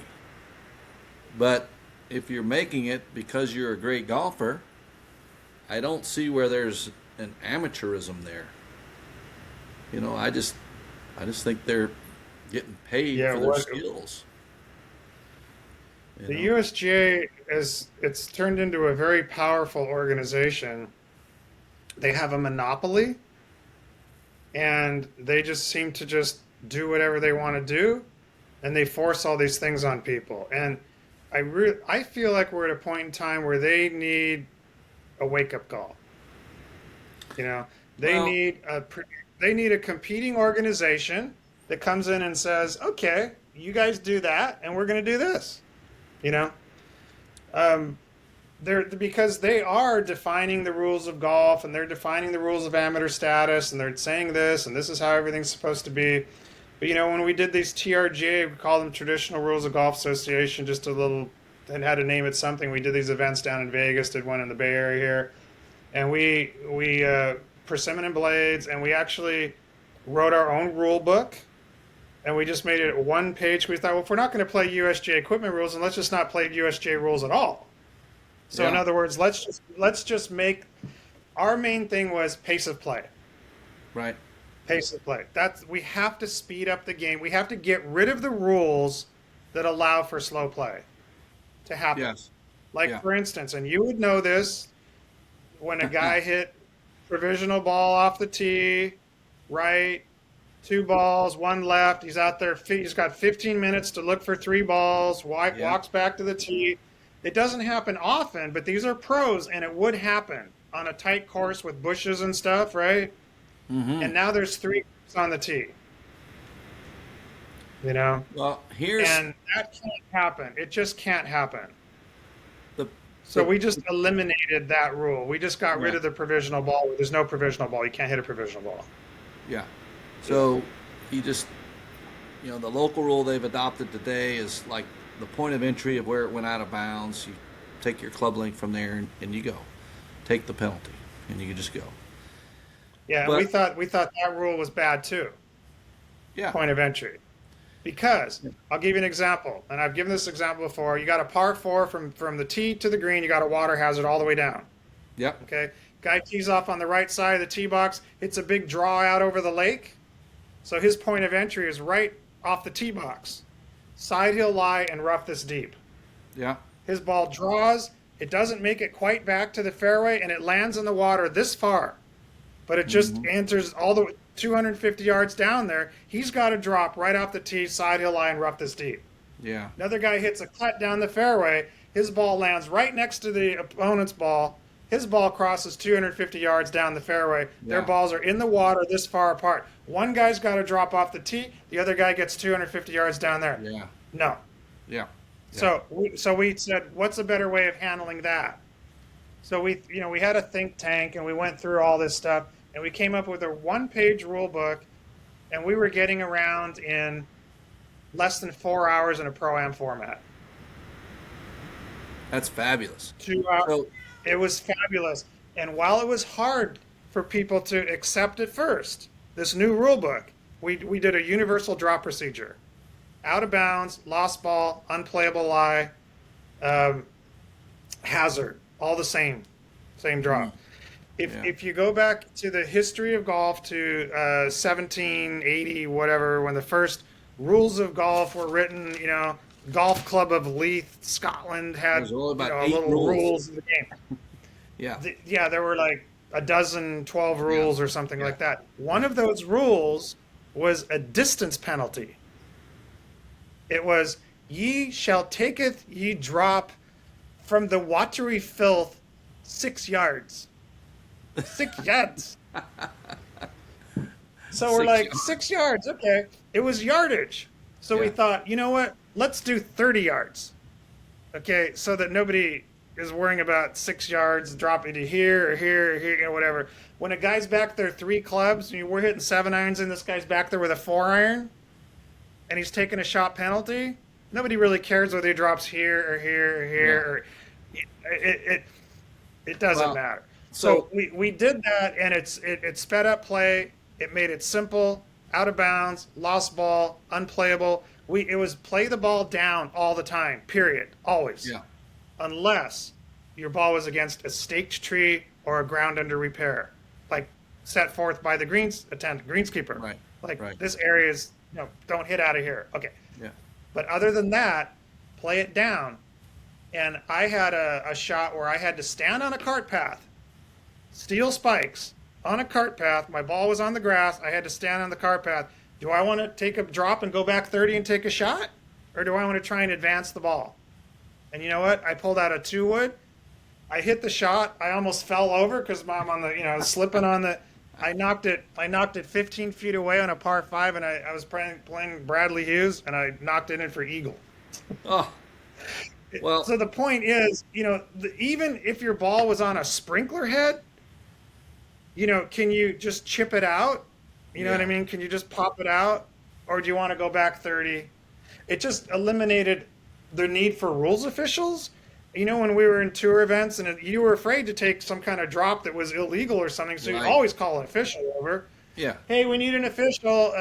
but if you're making it because you're a great golfer, I don't see where there's an amateurism there. I just think they're getting paid Yeah, for their what skills. You the know. USGA it's turned into a very powerful organization. They have a monopoly and they just seem to just do whatever they want to do and they force all these things on people. And I feel like we're at a point in time where they need a wake-up call. You know, they Well, need a they need a competing organization that comes in and says, "Okay, you guys do that, and we're going to do this." You know, um, they're because they are defining the rules of golf and they're defining the rules of amateur status and they're saying this and this is how everything's supposed to be. But when we did these TRGA, we call them Traditional Rules of Golf Association, just a little, and had to name it something. We did these events down in Vegas, did one in the Bay Area here, and we persimmon and blades, and we actually wrote our own rule book, and we just made it one page. We thought, well, if we're not going to play USGA equipment rules, then let's just not play USGA rules at all. So in yeah, other words, let's just make our main thing was pace of play. right. Pace of play. We have to speed up the game. We have to get rid of the rules that allow for slow play to happen. Yes. Like Yeah. for instance, and you would know this, when a guy hit provisional ball off the tee, right, two balls, one left. He's out there. He's got 15 minutes to look for three balls. Yeah. Walks back to the tee. It doesn't happen often, but these are pros, and it would happen on a tight course with bushes and stuff, right? Mm-hmm. And now there's three on the tee, you know, Well, here's and that can't happen. It just can't happen. the So the we just eliminated that rule. We just got rid yeah. of the provisional ball. There's no provisional ball. You can't hit a provisional ball. Yeah. So you just the local rule they've adopted today is like the point of entry of where it went out of bounds. You take your club link from there and you go. Take the penalty and you can just go. Yeah, and we But thought that rule was bad too. yeah. Point of entry, because I'll give you an example, and I've given this example before. You got a par four from the tee to the green. You got a water hazard all the way down. Yep. Okay, guy tees off on the right side of the tee box. It's a big draw out over the lake, so his point of entry is right off the tee box. Side hill lie and rough this deep. Yeah. His ball draws. It doesn't make it quite back to the fairway, and it lands in the water this far. But it just Mm-hmm. enters all the 250 yards down there. He's got to drop right off the tee, side hill lie, and rough this deep. Yeah. Another guy hits a cut down the fairway. His ball lands right next to the opponent's ball. His ball crosses 250 yards down the fairway. Their Yeah. balls are in the water this far apart. One guy's got to drop off the tee. The other guy gets 250 yards down there. Yeah. No. Yeah. Yeah. So we said, what's a better way of handling that? So we had a think tank and we went through all this stuff and we came up with a one-page rule book, and we were getting around in less than 4 hours in a pro-am format. That's fabulous. 2 hours. So It was fabulous. And while it was hard for people to accept at first, this new rule book, we did a universal drop procedure. Out of bounds, lost ball, unplayable lie, hazard, all the same drop. Yeah. If you go back to the history of golf to 1780, whatever, when the first rules of golf were written, Golf Club of Leith, Scotland had There's all about a 8 little rules. rules of the game. Yeah. Yeah, there were like a dozen, 12 Yeah. rules or something Yeah. like that. One Yeah. of those rules was a distance penalty. It was, ye shall taketh ye drop from the watery filth 6 yards. 6 yards. So we're 6 like, yards. 6 yards, okay. It was yardage. So we Yeah. thought, you know what? Let's do 30 yards. Okay, so that nobody is worrying about 6 yards dropping to here or here or here, whatever. When a guy's back there 3 clubs, we're hitting 7 irons, and this guy's back there with a 4 iron, and he's taking a shot penalty. Nobody really cares whether he drops here or here or Yeah. here. Or, it it doesn't Well, matter. So so we did that, and it sped up play. It made it simple, out of bounds, lost ball, unplayable. It was play the ball down all the time. Period. Always, yeah. unless your ball was against a staked tree or a ground under repair, like set forth by the greenskeeper. Right. Like Right. this area is, don't hit out of here. Okay, Yeah. but other than that, play it down. And I had a shot where I had to stand on a cart path, steel spikes on a cart path. My ball was on the grass. I had to stand on the cart path. Do I want to take a drop and go back 30 and take a shot? Or do I want to try and advance the ball? And you know what? I pulled out a 2-wood. I hit the shot. I almost fell over because I'm on the, slipping on the. I knocked it 15 feet away on a par 5, and I was playing Bradley Hughes, and I knocked it in for eagle. Oh, well, So the point is, even if your ball was on a sprinkler head, can you just chip it out? You know what I yeah. mean? Can you just pop it out? Or do you want to go back 30? It just eliminated the need for rules officials. When we were in tour events and you were afraid to take some kind of drop that was illegal or something, so you Right. always call an official over. Yeah. Hey, we need an official.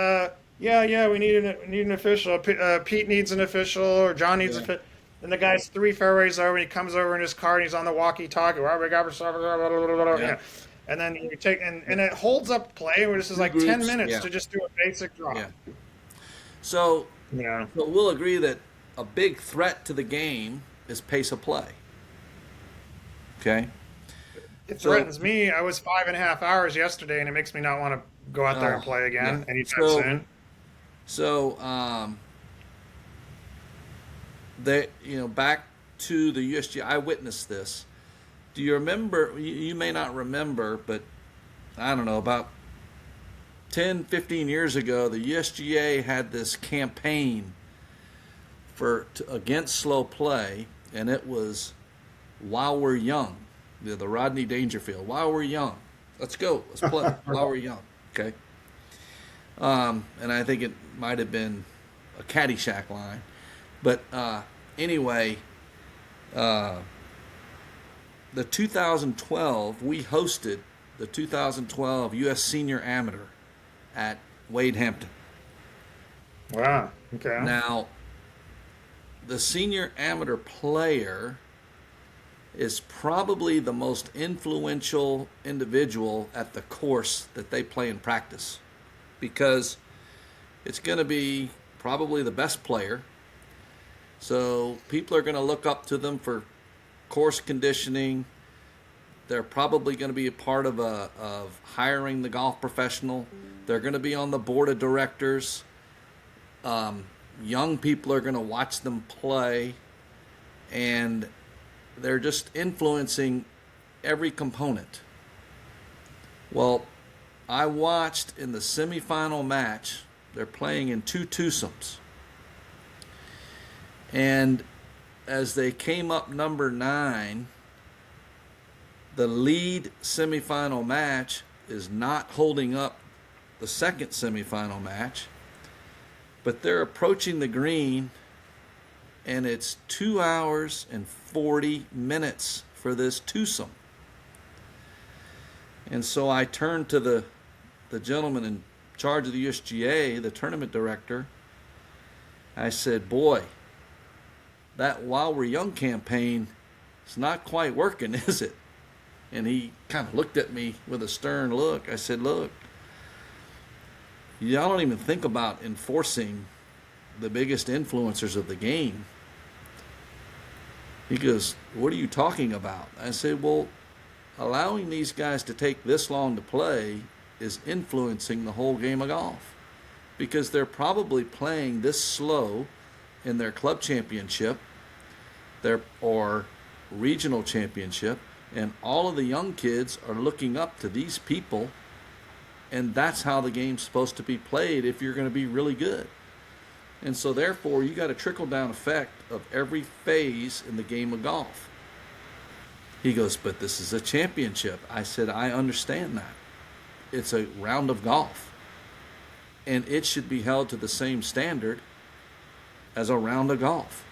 Yeah, we need an official. Pete needs an official, or John needs Yeah. an official. And the guy's 3 fairways over, and he comes over in his car, and he's on the walkie-talkie. Yeah. And then you take, and it holds up play, where this is Two like 10 groups. minutes Yeah. to just do a basic drop. Yeah. So, Yeah. so we'll agree that a big threat to the game is pace of play. Okay. It So, threatens me. I was 5.5 hours yesterday, and it makes me not want to go out there and oh, play yeah. again anytime So, soon. so, back to the USGA, I witnessed this. Do you remember? You may not remember, but I don't know, about 10, 15 years ago, the USGA had this campaign against slow play, and it was while we're young. The Rodney Dangerfield, while we're young. Let's go. Let's play while we're young. Okay. And I think it might have been a Caddyshack line. But anyway, the 2012, we hosted the 2012 U.S. Senior Amateur at Wade Hampton. Wow. Okay. Now, the senior amateur player is probably the most influential individual at the course that they play in practice, because it's going to be probably the best player. So people are going to look up to them for course conditioning. They're probably going to be a part of hiring the golf professional. They're going to be on the board of directors. Young people are going to watch them play, and they're just influencing every component. Well, I watched in the semifinal match, they're playing in two twosomes. And as they came up number 9, the lead semifinal match is not holding up the second semifinal match, but they're approaching the green, and it's 2 hours and 40 minutes for this twosome. And so I turned to the gentleman in charge of the USGA, the tournament director. I said, boy, that While We're Young campaign is not quite working, is it? And he kind of looked at me with a stern look. I said, look, y'all don't even think about enforcing the biggest influencers of the game. He goes, "What are you talking about?" I said, "Well, allowing these guys to take this long to play is influencing the whole game of golf because they're probably playing this slow in their club championship, their or regional championship, and all of the young kids are looking up to these people, and that's how the game's supposed to be played if you're going to be really good. And so therefore you got a trickle down effect of every phase in the game of golf." He goes, "But this is a championship." I said, "I understand that. It's a round of golf, and it should be held to the same standard as a round of golf,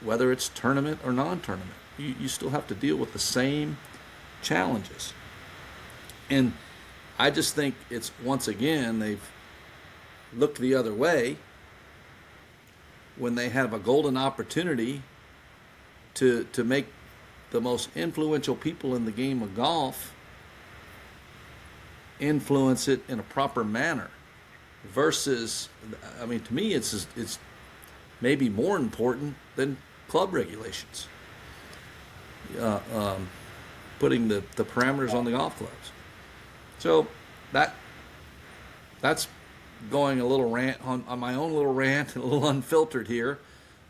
whether it's tournament or non-tournament. You still have to deal with the same challenges." And I just think it's, once again, they've looked the other way when they have a golden opportunity to make the most influential people in the game of golf influence it in a proper manner versus, I mean, to me it's maybe more important than club regulations, putting the parameters on the golf clubs. So that's going a little rant on my own little rant and a little unfiltered here,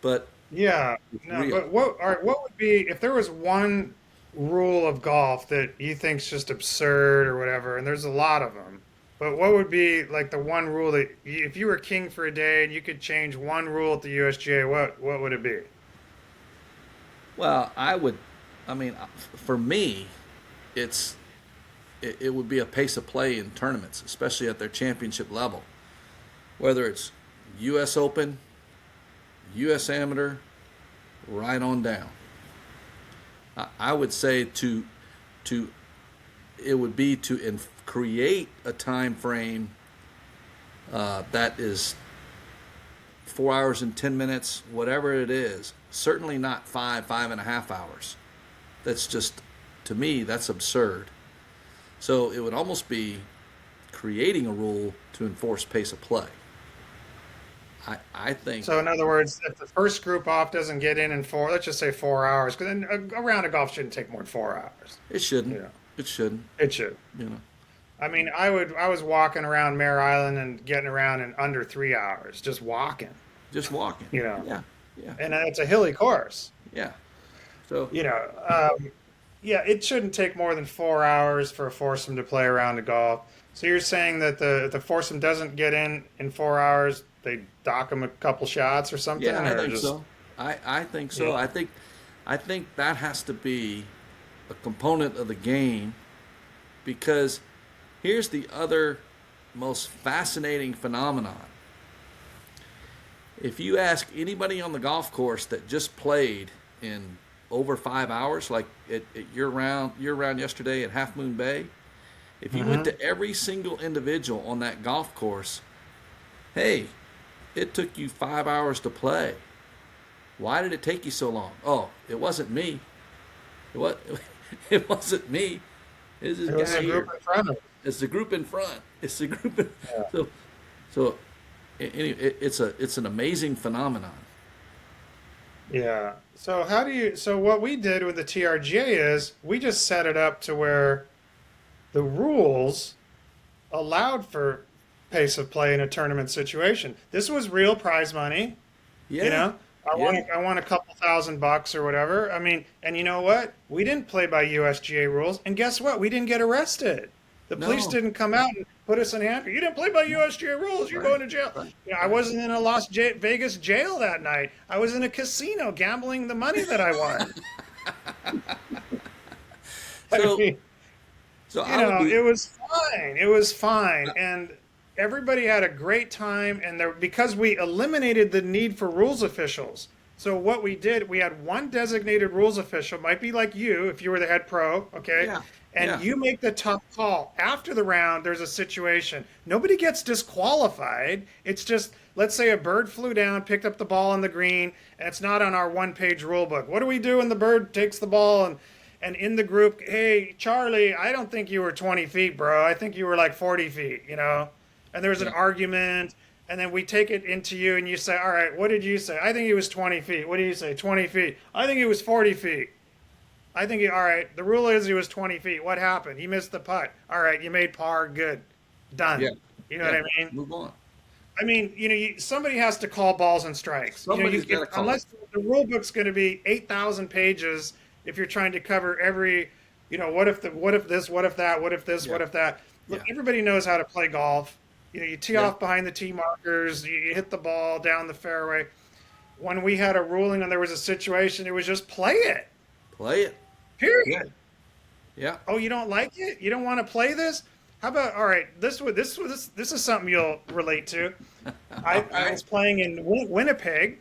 but Yeah, it's no, real. but what, all right, what would be if there was one rule of golf that you think's just absurd or whatever, and there's a lot of them, but what would be like the one rule that if you were king for a day and you could change one rule at the USGA, what would it be? Well, I mean, for me, it's it would be a pace of play in tournaments, especially at their championship level, whether it's U.S. Open, U.S. Amateur, right on down. I would say to it would be to create a time frame that is 4 hours and 10 minutes, whatever it is. Certainly not 5.5 hours. That's just, to me, that's absurd. So it would almost be creating a rule to enforce pace of play. I think, So in other words, if the first group off doesn't get in four, let's just say 4 hours, because then a round of golf shouldn't take more than 4 hours. it shouldn't. You know, It shouldn't. it should. You know. I mean, I was walking around Mare Island and getting around in under 3 hours, just walking. Just walking. You know, Yeah. Yeah. and it's a hilly course. Yeah. So You know, yeah, it shouldn't take more than 4 hours for a foursome to play around the golf. So you're saying that if the foursome doesn't get in 4 hours, they dock them a couple shots or something, yeah, I or think just so. I think so. yeah. I think that has to be a component of the game because here's the other most fascinating phenomenon. If you ask anybody on the golf course that just played in over 5 hours, like at your round yesterday at Half Moon Bay, if you went Hmm. to every single individual on that golf course, hey, it took you 5 hours to play. Why did it take you so long? Oh, it wasn't me. What? It wasn't me. It's this It was guy a group here. in front of us. It's the group in front. It's the group. Yeah. So, so it's an amazing phenomenon. Yeah. So how do you? So what we did with the TRGA is we just set it up to where the rules allowed for pace of play in a tournament situation. This was real prize money. You Yeah, know, yeah, I won a couple $1,000 or whatever. I mean, and you know what? We didn't play by USGA rules, and guess what? We didn't get arrested. The police no, didn't come out and put us in handcuffs. You didn't play by USGA rules. You're right, going to jail. right, You know, I right. wasn't in a Vegas jail that night. I was in a casino gambling the money that I won. I So, mean, so you I would know, be. it was fine. It was fine, and everybody had a great time. And there, because we eliminated the need for rules officials. So what we did, we had one designated rules official. Might be like you if you were the head pro, okay? Yeah, And yeah, you make the tough call. After the round, there's a situation. Nobody gets disqualified. It's just, let's say a bird flew down, picked up the ball on the green, and it's not on our one-page rule book. What do we do when the bird takes the ball and in the group, hey, Charlie, I don't think you were 20 feet, bro. I think you were like 40 feet, you know? And there was an yeah, argument, and then we take it into you, and you say, all right, what did you say? I think it was 20 feet. What do you say? 20 feet. I think it was 40 feet. I think, all right, the rule is he was 20 feet. What happened? He missed the putt. All right, you made par. Good. Yeah. Done. You know what Yeah. I mean? Move on. I mean, somebody has to call balls and strikes. Somebody's got to call it. Unless the rule book's going to be 8,000 pages, if you're trying to cover every, what if this, what if that, what if this, Yeah. what if that. Look, Yeah. everybody knows how to play golf. You tee Yeah. off behind the tee markers, you hit the ball down the fairway. When we had a ruling and there was a situation, it was just play it. Play it. Yeah. Period. Yeah. Oh, you don't like it? You don't want to play this? How about, all right, this is something you'll relate to. I was playing in Winnipeg,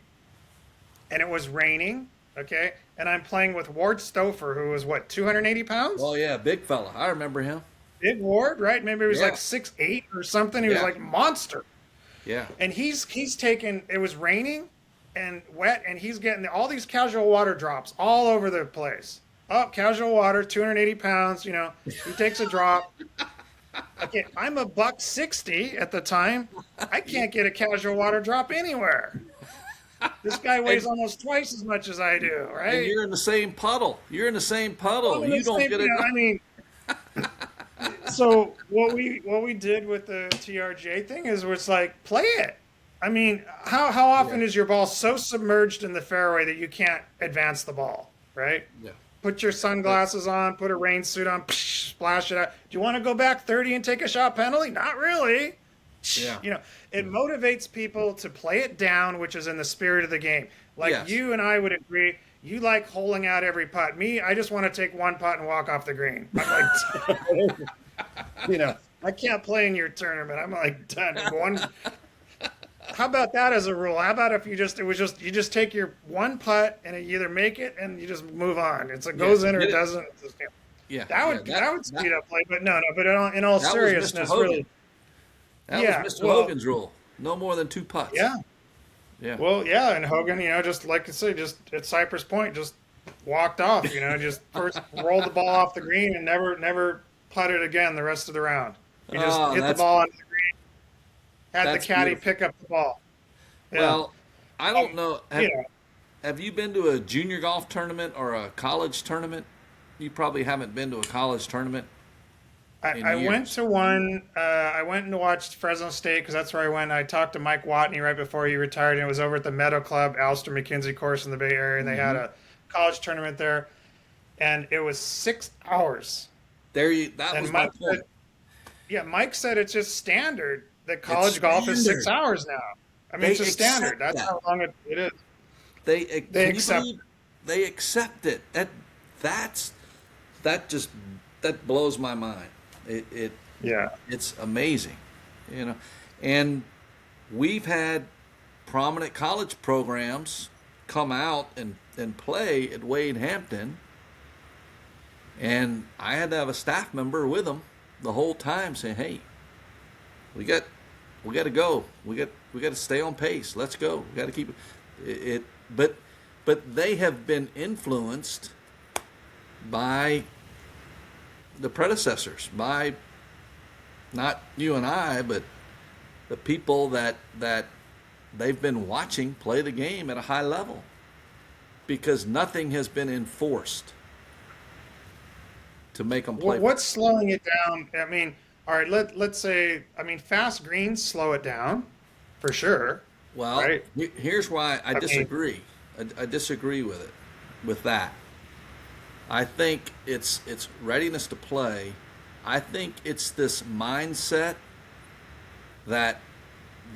and it was raining, okay? And I'm playing with Ward Stouffer, who was, what, 280 pounds? Oh yeah, big fella. I remember him. Big Ward, right? Maybe he was Yeah. like 6'8" or something. He was Yeah. like monster. Yeah. And he's taken, it was raining and wet, and he's getting all these casual water drops all over the place. Oh, casual water, 280 pounds, he takes a drop. Okay, I'm a $160 at the time. I can't get a casual water drop anywhere. This guy weighs almost twice as much as I do, right? And you're in the same puddle. You're in the same puddle. I'm in You the don't same- get it. I mean, so what we did with the TRJ thing is it's like play it. I mean, how often is your ball so submerged in the fairway that you can't advance the ball, right? Yeah. Put your sunglasses on, put a rain suit on, splash it out. Do you want to go back 30 and take a shot penalty? Not really. Yeah. It motivates people to play it down, which is in the spirit of the game. Like Yes. you and I would agree, you like holing out every putt. Me, I just want to take one putt and walk off the green. I'm like, I can't play in your tournament. I'm like done. How about that as a rule? How about if you just take your one putt and you either make it and you just move on. It goes in or it doesn't. Yeah. That would speed up play, but no. But in all That was Mr. seriousnness, Hogan. really. That was Mr. Hogan's rule. No more than 2 putts. Yeah. Yeah. Well, yeah, and Hogan, just like I say, just at Cypress Point, just walked off. Just first rolled the ball off the green and never putted again the rest of the round. He just hit the ball onto the green. Had the caddy beautiful. pick up the ball. Yeah. Well, I don't know. Have you been to a junior golf tournament or a college tournament? You probably haven't been to a college tournament. I went to one. I went and watched Fresno State because that's where I went. I talked to Mike Watney right before he retired, and it was over at the Meadow Club, Alistair McKenzie course in the Bay Area, and they had a college tournament there, and it was 6 hours. That was my point. Mike said it's just standard that college golf is 6 hours now. I mean, it's just standard. That's how long it is. They accept it. They accept it. That blows my mind. It's amazing, and we've had prominent college programs come out and play at Wade Hampton, and I had to have a staff member with them the whole time saying, "Hey, we got to go. We got to stay on pace. Let's go. We got to keep it." But they have been influenced by the predecessors, by not you and I, but the people that they've been watching play the game at a high level, because nothing has been enforced to make them play. What's slowing it down? I mean, all right, let's say, fast greens slow it down, for sure. Well, right? Here's why I disagree. I disagree with that. I think it's readiness to play. I think it's this mindset that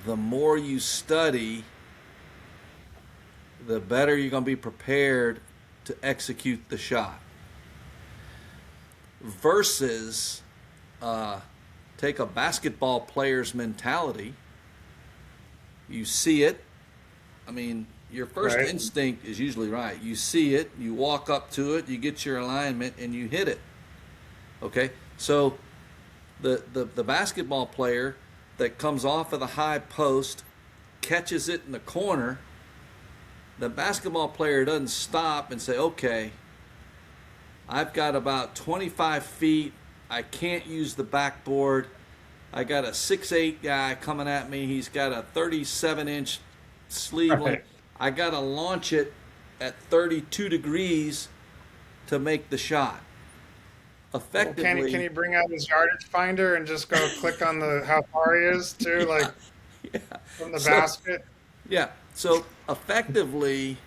the more you study, the better you're going to be prepared to execute the shot. Versus take a basketball player's mentality. You see it. Your first instinct is usually right. You see it, you walk up to it, you get your alignment, and you hit it. Okay? So the basketball player that comes off of the high post, catches it in the corner, the basketball player doesn't stop and say, okay, I've got about 25 feet, I can't use the backboard, I got a 6'8" guy coming at me. He's got a 37-inch sleeve length. Right. I got to launch it at 32 degrees to make the shot. Well, can Effectively, he bring out his yardage finder and just go click on the how far he is too, yeah, like yeah. from the So, basket? yeah. So effectively,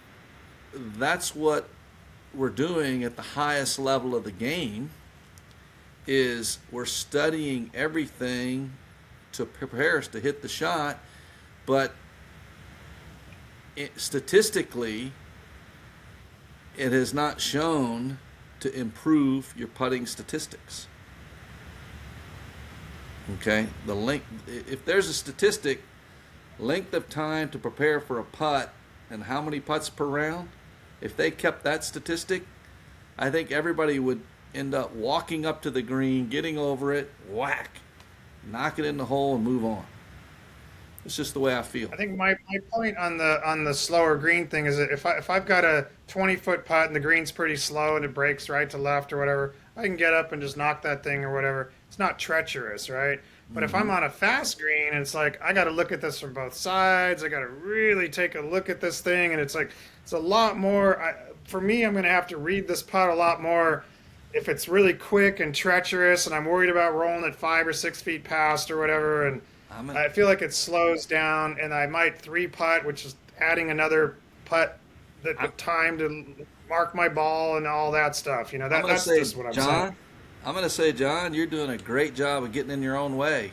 that's what we're doing at the highest level of the game is we're studying everything to prepare us to hit the shot, but statistically, it has not shown to improve your putting statistics. Okay, the length. If there's a statistic, length of time to prepare for a putt and how many putts per round, if they kept that statistic, I think everybody would end up walking up to the green, getting over it, whack, knock it in the hole, and move on. It's just the way I feel. I think my point on the slower green thing is that if I've got a 20-foot putt and the green's pretty slow and it breaks right to left or whatever, I can get up and just knock that thing or whatever. It's not treacherous, right? But if I'm Mm-hmm. on a fast green, it's like I got to look at this from both sides. I got to really take a look at this thing, and it's like it's a lot more. For me, I'm going to have to read this putt a lot more if it's really quick and treacherous, and I'm worried about rolling it 5 or 6 feet past or whatever, and I'm an, I feel like it slows down, and I might three putt, which is adding another putt that I'm, with time to mark my ball and all that stuff. I'm gonna That's say, just what I'm saying. John. I'm gonna say, John, you're doing a great job of getting in your own way.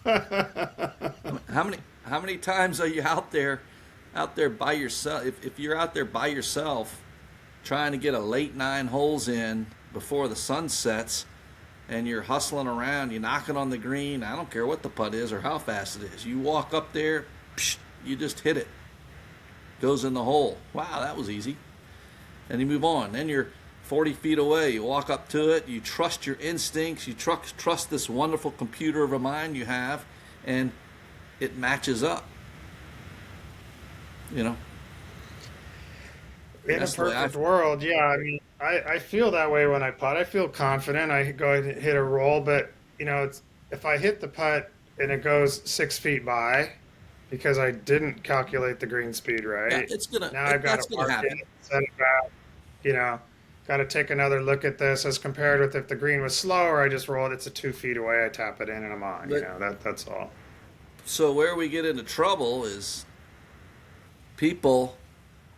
How many times are you out there by yourself? If you're out there by yourself, trying to get a late 9 holes in before the sun sets, and you're hustling around, you're knocking on the green. I don't care what the putt is or how fast it is. You walk up there, psh, you just hit it. Goes in the hole. Wow, that was easy. And you move on. Then you're 40 feet away. You walk up to it. You trust your instincts. You trust this wonderful computer of a mind you have, and it matches up. You know, In a that's the way I perfect feel. world, yeah. I mean, I feel that way when I putt. I feel confident. I go ahead and hit a roll, but it's if I hit the putt and it goes 6 feet by because I didn't calculate the green speed Yeah, right. Now I've got to that's gonna mark it, happen. set it back. You know, got to take another look at this as compared with if the green was slower. I just roll it. It's a 2 feet away. I tap it in and I'm on. But That's all. so where we get into trouble is people.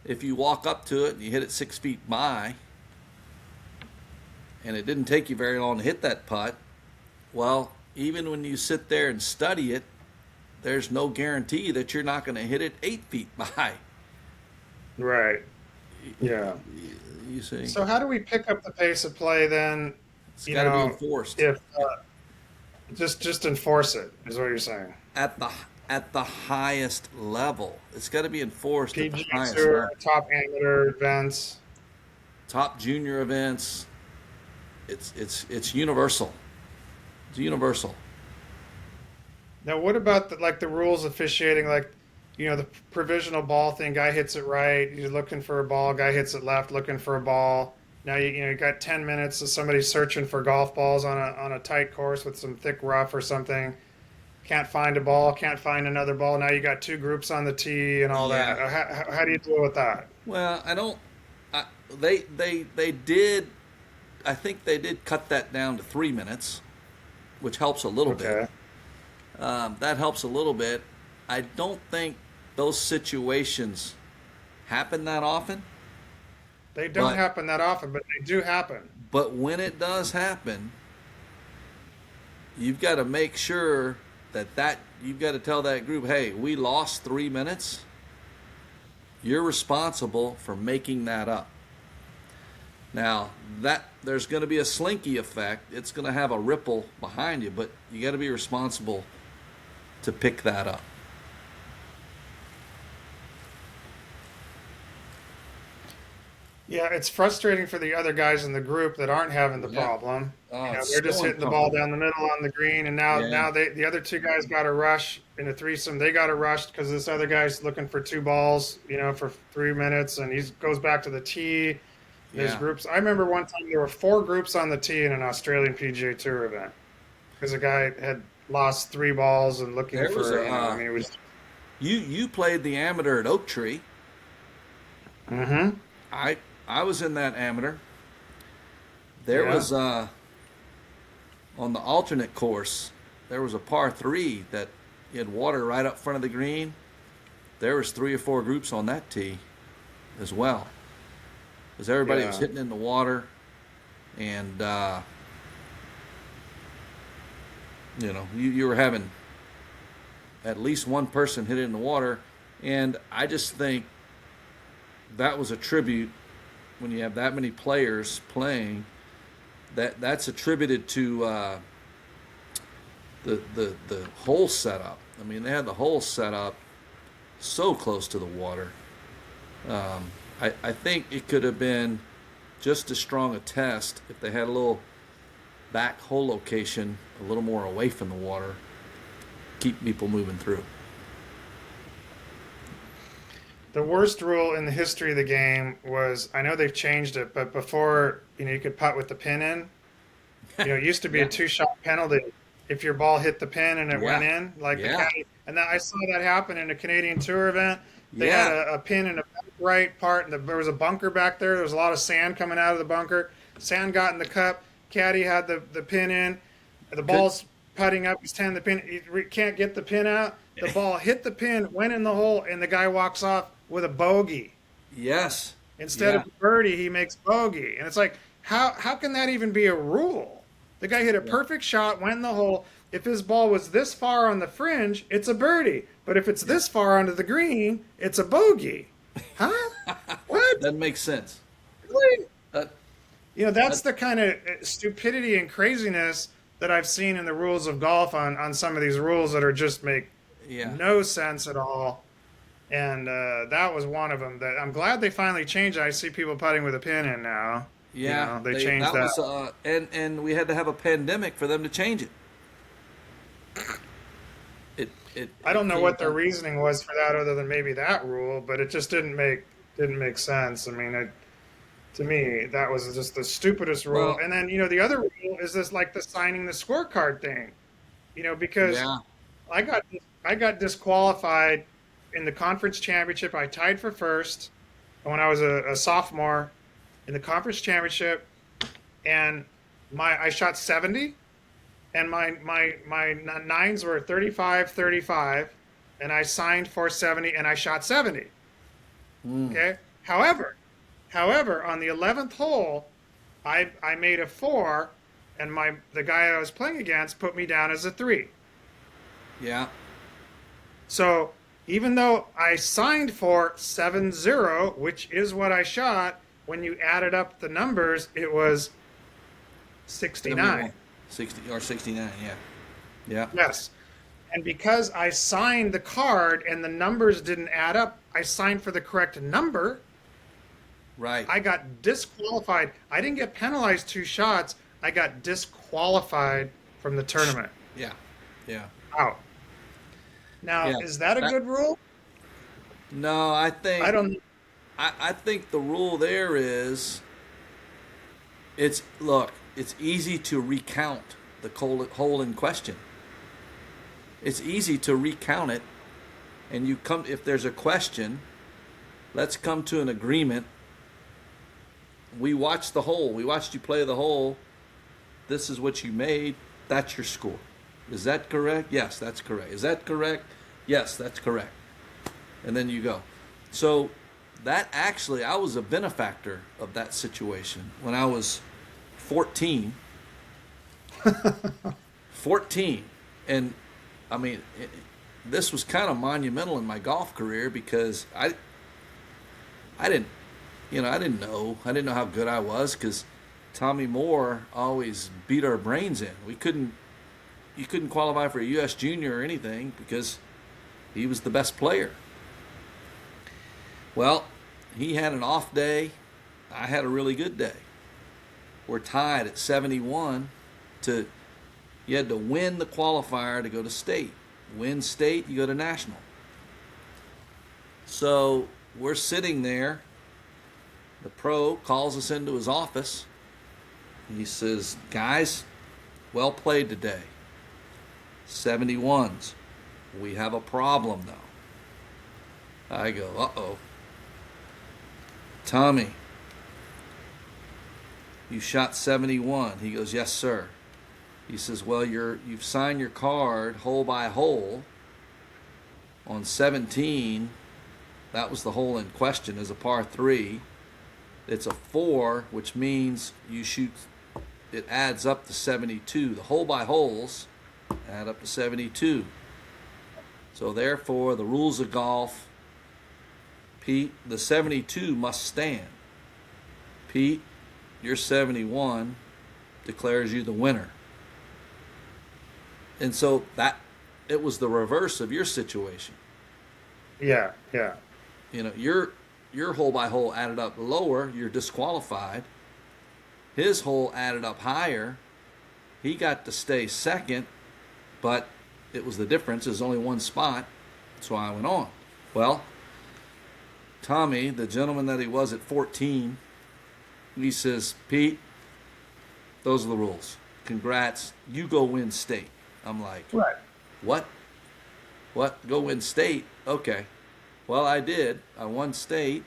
If you walk up to it and you hit it 6 feet by, and it didn't take you very long to hit that putt, well, even when you sit there and study it, there's no guarantee that you're not going to hit it 8 feet by. Right. Yeah. You see, So how do we pick up the pace of play then? it's You got to be know, enforced if just enforce it is what you're saying. at the at the highest level. It's got to be enforced at the PGA highest Tour, level. top amateur events. Top junior events. It's universal. It's universal. Now, what about the rules officiating? Like, the provisional ball thing. Guy hits it right. You're looking for a ball. Guy hits it left, looking for a ball. Now you got 10 minutes of somebody searching for golf balls on a tight course with some thick rough or something. Can't find a ball. Can't find another ball. Now you got two groups on the tee and all that. Yeah. How do you deal with that? Well, I don't. I, they did. I think they did cut that down to 3 minutes, which helps a little bit. Okay. That helps a little bit. I don't think those situations happen that often, They don't but happen that often, but they do happen. when it does happen, you've got to make sure that you've got to tell that group, hey, we lost 3 minutes. You're responsible for making that up. Now that there's going to be a slinky effect, it's going to have a ripple behind you, but you got to be responsible to pick that up. Yeah, it's frustrating for the other guys in the group that aren't having the Yeah. problem. Oh, it's They're just so hitting the ball uncomfortable. down the middle on the green, and now Yeah. the other two guys got to rush in a threesome. They got to rush because this other guy's looking for two balls, for 3 minutes, and he goes back to the tee. There's Yeah. groups. I remember one time there were four groups on the tee in an Australian PGA Tour event. because a guy had lost 3 balls and looking There was for, a I mean, it was. you played the amateur at Oak Tree. Mm-hmm. I was in that amateur. There Yeah. was on the alternate course. There was a par three that you had water right up front of the green. There was 3 or 4 groups on that tee as well, because everybody was Yeah. hitting in the water, and you were having at least one person hit it in the water, and I just think that was a tribute when you have that many players playing. That's attributed to the hole setup. I mean, they had the hole set up so close to the water. I think it could have been just as strong a test if they had a little back hole location a little more away from the water, keep people moving through. The worst rule in the history of the game was, I know they've changed it, but before, you could putt with the pin in. It used to be a Yeah, 2-shot penalty if your ball hit the pin and it went yeah, in, like the yeah, caddy. And that, I saw that happen in a Canadian Tour event. They had yeah. a pin in the right part, and there was a bunker back there. There was a lot of sand coming out of the bunker. Sand got in the cup. Caddy had the pin in. The Good. ball's putting up. He's tending the pin. He can't get the pin out. The ball hit the pin, went in the hole, and the guy walks off with a bogey. Yes. Instead Yeah. of birdie, he makes bogey. And it's like, how can that even be a rule? The guy hit a Yeah. perfect shot, went in the hole. If his ball was this far on the fringe, it's a birdie. But if it's Yeah. this far onto the green, it's a bogey. Huh? What? That makes sense. Really? That, That's that, the kind of stupidity and craziness that I've seen in the rules of golf on some of these rules that are just make yeah. no sense at all. And that was one of them. That I'm glad they finally changed it. I see people putting with a pin in now. Yeah. They They changed that that. was and we had to have a pandemic for them to change it. I It don't know came what their down. reasoning was for that, other than maybe that rule, but it just didn't make sense. I mean, to me, that was just the stupidest rule. Well, And then the other rule is this, like the signing the scorecard thing. Because yeah. I got I got disqualified in the conference championship. I tied for first when I was a sophomore in the conference championship, and I shot 70, and my nines were 35, 35, and I signed for 70, and I shot 70. Mm, Okay. However, on the 11th hole, I made a 4, and the guy I was playing against put me down as a 3. yeah. So even though I signed for 70, which is what I shot, when you added up the numbers, it was 69. 71, 60 or 69. Yeah. Yeah. Yes. And because I signed the card and the numbers didn't add up, I signed for the correct number. Right. I got disqualified. I didn't get penalized 2 shots. I got disqualified from the tournament. Yeah. Yeah. Out. Now, Yeah. is that a That, good rule? no, I don't. I think the rule there is it's easy to recount the hole in question. It's easy to recount it, and if there's a question, let's come to an agreement. We watched the hole. We watched you play the hole. This is what you made. That's your score. Is that correct? Yes, that's correct. Is that correct? Yes, that's correct. And then you go. So that actually, I was a benefactor of that situation when I was 14. 14. And I mean, this was kind of monumental in my golf career because I didn't, I didn't know. I didn't know how good I was because Tommy Moore always beat our brains in. You couldn't qualify for a U.S. Junior or anything because he was the best player. Well, he had an off day. I had a really good day. We're tied at 71. You had to win the qualifier to go to state. Win state, you go to national. So we're sitting there. The pro calls us into his office. He says, "Guys, well played today. 71s. We have a problem though. I go, uh-oh. Tommy, you shot 71. He goes, yes, sir. He says, well, you've signed your card hole by hole on 17. That was the hole in question, as a par 3. It's a 4, which means you shoot, it adds up to 72. The hole by holes add up to 72. So therefore, the rules of golf, Pete, the 72 must stand. Pete, your 71 declares you the winner. And so it was the reverse of your situation. Yeah, yeah. You know, your hole by hole added up lower, you're disqualified. His hole added up higher. He got to stay second, but it was the difference. There's only one spot. That's why I went on. Well, Tommy, the gentleman that he was at 14, he says, Pete, those are the rules. Congrats. You go win state. I'm like, Right. What? Go win state? Okay. Well, I did. I won state,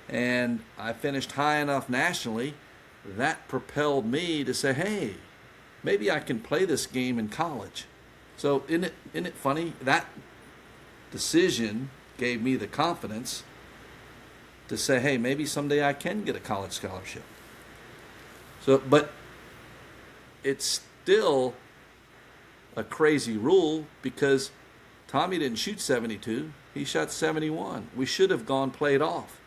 and I finished high enough nationally. That propelled me to say, hey, maybe I can play this game in college. So isn't it funny? That decision gave me the confidence to say, hey, maybe someday I can get a college scholarship. So, but it's still a crazy rule because Tommy didn't shoot 72. He shot 71. We should have played off.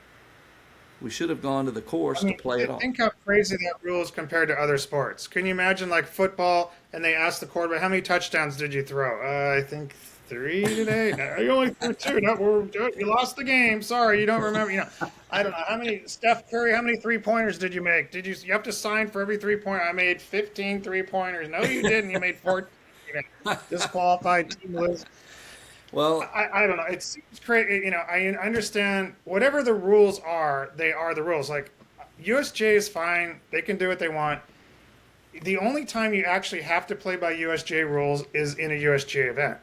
We should have gone to the course to play it off. Think how crazy that rule is compared to other sports. Can you imagine, like football, and they ask the quarterback, how many touchdowns did you throw? I think 3 today. No, you only threw 2. No, you lost the game. Sorry, you don't remember. You know, I don't know how many. Steph Curry, how many 3-pointers did you make? You have to sign for every 3-pointer? I made 15 3-pointers. No, you didn't. You made 14. Disqualified team list. Well, I don't know. It seems crazy. You know, I understand whatever the rules are, they are the rules. Like USGA is fine. They can do what they want. The only time you actually have to play by USGA rules is in a USGA event.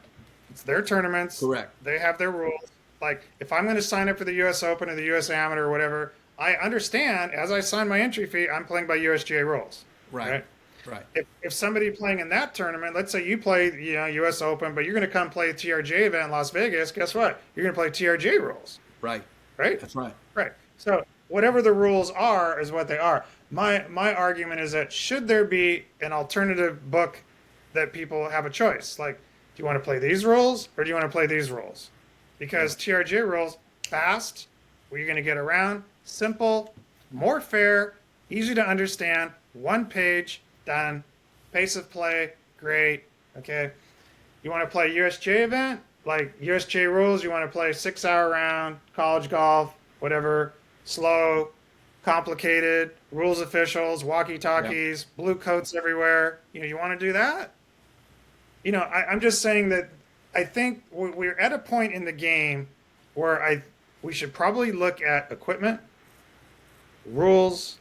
It's their tournaments. Correct. They have their rules. Like if I'm going to sign up for the US Open or the US Amateur or whatever, I understand as I sign my entry fee, I'm playing by USGA rules. Right. If somebody playing in that tournament, let's say you play, U.S. Open, but you're going to come play a TRJ event in Las Vegas, guess what? You're going to play TRJ rules. Right. That's right. Right. So whatever the rules are is what they are. My argument is that should there be an alternative book that people have a choice? Like, do you want to play these rules or do you want to play these rules? Because TRJ rules, fast, where you're going to get around, simple, more fair, easy to understand, one page, done. Pace of play, great. Okay. You want to play USGA event? Like USGA rules, you want to play 6-hour round, college golf, whatever, slow, complicated, rules officials, walkie-talkies, blue coats everywhere. You want to do that? I'm just saying that I think we're at a point in the game where we should probably look at equipment, rules,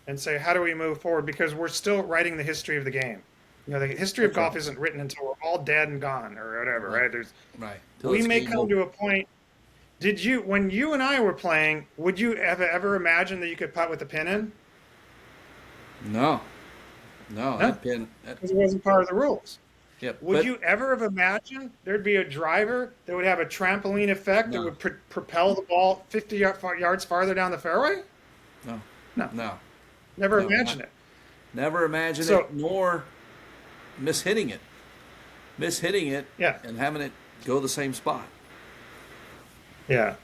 and say, how do we move forward? Because we're still writing the history of the game. The history of golf isn't written until we're all dead and gone or whatever, right? We may come to a point. When you and I were playing, would you ever imagine that you could putt with a pin in? No. That pin. Because it wasn't part of the rules. Yep, would you ever have imagined there'd be a driver that would have a trampoline effect that would propel the ball 50 yards farther down the fairway? No. Never imagined it. Never imagined it, nor mishitting it. And having it go the same spot. Yeah.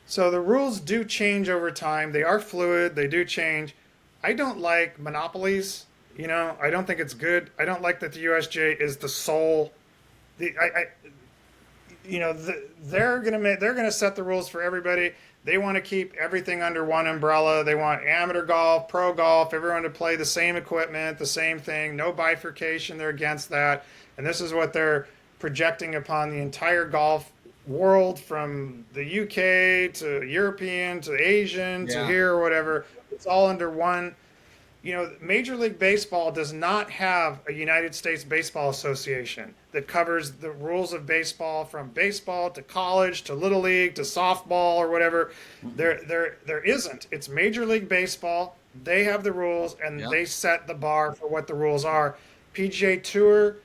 So the rules do change over time. They are fluid. They do change. I don't like monopolies. I don't think it's good. I don't like that the USGA is the sole. They're gonna set the rules for everybody. They want to keep everything under one umbrella. They want amateur golf, pro golf, everyone to play the same equipment, the same thing, no bifurcation. They're against that. And this is what they're projecting upon the entire golf world, from the UK to European to Asian to here or whatever. It's all under one Major League Baseball does not have a United States Baseball Association that covers the rules of baseball from baseball to college to little league to softball or whatever. There isn't. It's Major League Baseball. They have the rules and Yep. they set the bar for what the rules are. PGA Tour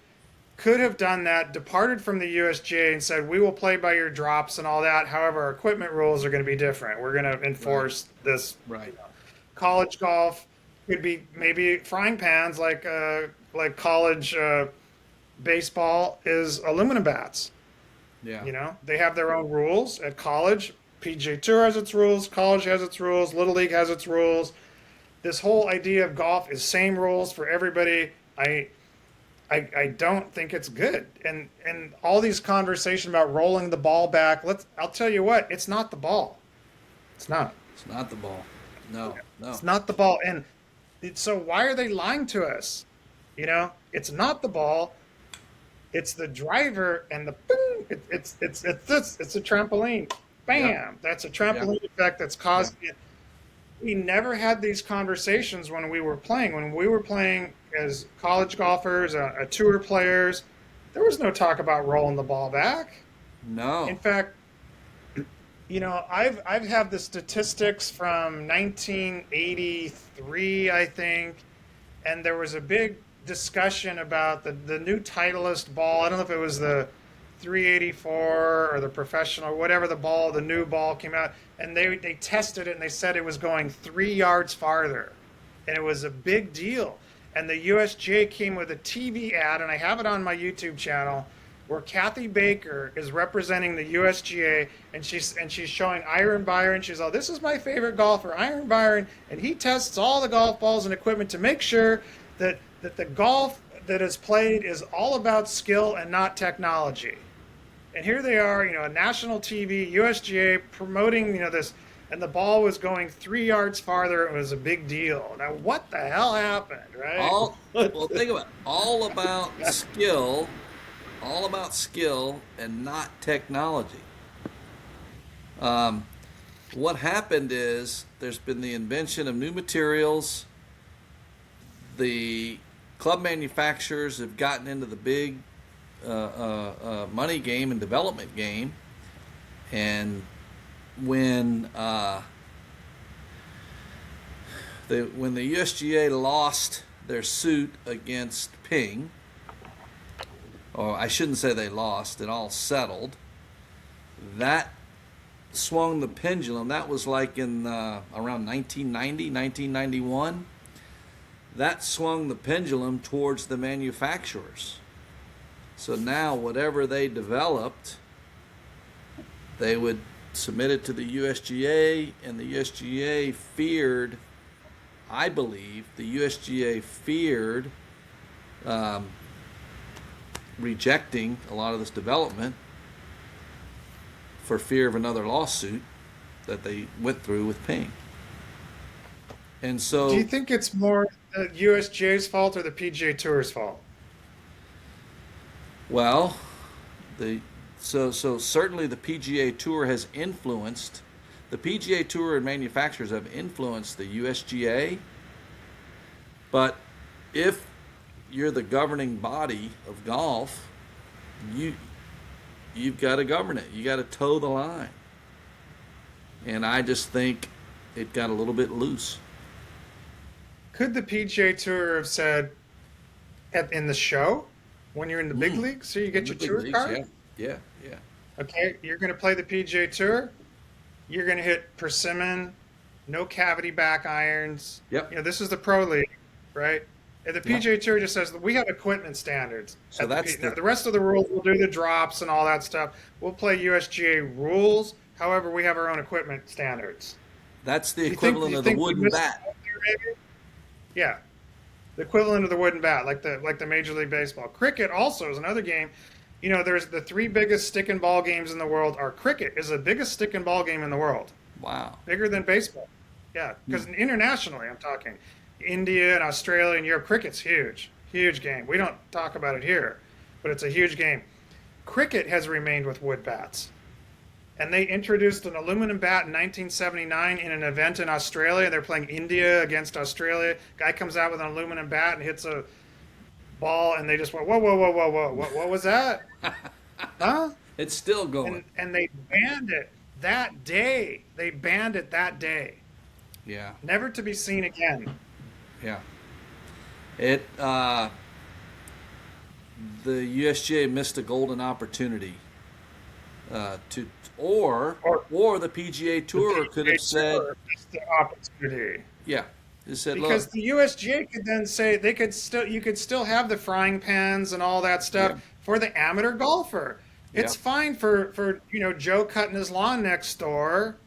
could have done that, departed from the USGA and said, we will play by your drops and all that. However, our equipment rules are going to be different. We're going to Right. enforce this. Right. College golf could be maybe frying pans like college baseball is aluminum bats. Yeah. They have their own rules at college. PGA Tour has its rules. College has its rules. Little League has its rules. This whole idea of golf is same rules for everybody. I don't think it's good. And all these conversations about rolling the ball back. I'll tell you what. It's not the ball. It's not. It's not the ball. No. No. It's not the ball. And so why are they lying to us? It's not the ball. It's the driver and the boom. It's a trampoline. Yep. Bam. That's a Yep. trampoline effect that's Yeah. caused it. We never had these conversations when we were playing. When we were playing as college golfers, tour players, there was no talk about rolling the ball back. In No. fact, I've had the statistics from 1983, I think, and there was a big discussion about the new Titleist ball. I don't know if it was the 384 or the professional, whatever the new ball came out, and they tested it and they said it was going 3 yards farther, and it was a big deal. And the USGA came with a TV ad, and I have it on my YouTube channel, where Kathy Baker is representing the USGA, and she's showing Iron Byron. She's all, this is my favorite golfer, Iron Byron, and he tests all the golf balls and equipment to make sure that the golf that is played is all about skill and not technology. And here they are, national TV, USGA promoting, this, and the ball was going 3 yards farther. It was a big deal. Now, what the hell happened, right? Well, think about it. All about skill and not technology. What happened is there's been the invention of new materials. The club manufacturers have gotten into the big money game and development game, and when the USGA lost their suit against Ping, or I shouldn't say they lost, it all settled. That swung the pendulum. That was like in around 1990, 1991. That swung the pendulum towards the manufacturers. So now whatever they developed, they would submit it to the USGA, and the USGA feared, I believe, the USGA feared rejecting a lot of this development for fear of another lawsuit that they went through with Ping. And so, Do you think it's more the USGA's fault or the PGA Tour's fault? well, so certainly the PGA Tour has influenced, the PGA Tour and manufacturers have influenced the USGA, but if you're the governing body of golf, you've got to govern it. You got to toe the line. And I just think it got a little bit loose. Could the PGA Tour have said in the show when you're in the big Mm. leagues, so you In get the your big tour leagues, card? yeah, yeah. Okay, you're going to play the PGA Tour. You're going to hit persimmon, no cavity back irons. Yep. This is the pro league, right? And the Yep. PGA Tour just says we have equipment standards. So At the that's P- now, the rest of the rules, we'll do the drops and all that stuff. We'll play USGA rules. However, we have our own equipment standards. That's the You think equivalent you of the think we wooden missed bat. out there, maybe? Yeah, the equivalent of the wooden bat, like the Major League Baseball. Cricket also is another game. There's the three biggest stick and ball games in the world. Are cricket is the biggest stick and ball game in the world, Wow. bigger than baseball. Yeah, because internationally, I'm talking India and Australia and Europe. Cricket's huge, huge game. We don't talk about it here, but it's a huge game. Cricket has remained with wood bats. and they introduced an aluminum bat in 1979 in an event in Australia. They're playing India against Australia. Guy comes out with an aluminum bat and hits a ball, and they just went, whoa, whoa, whoa, whoa, whoa, what was that? Huh? It's still going. And they banned it that day. They banned it that day, Yeah, never to be seen again. yeah. It the USGA missed a golden opportunity to, or the PGA Tour The could have said, missed the opportunity. yeah, they said, Because look, the USGA could then say you could still have the frying pans and all that yeah, stuff for the amateur golfer. yeah, It's fine for Joe cutting his lawn next door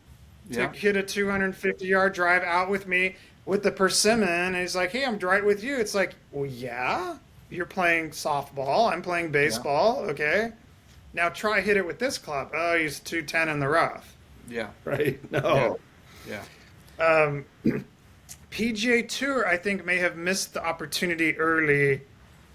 to yeah, hit a 250-yard drive out with me with the persimmon, and he's like, "Hey, I'm right with you." It's like, well, yeah, you're playing softball, I'm playing yeah, baseball, okay. Now try hit it with this club. Oh, he's 210 in the rough. yeah, Right? yeah, No. yeah, Um, PGA Tour, I think, may have missed the opportunity early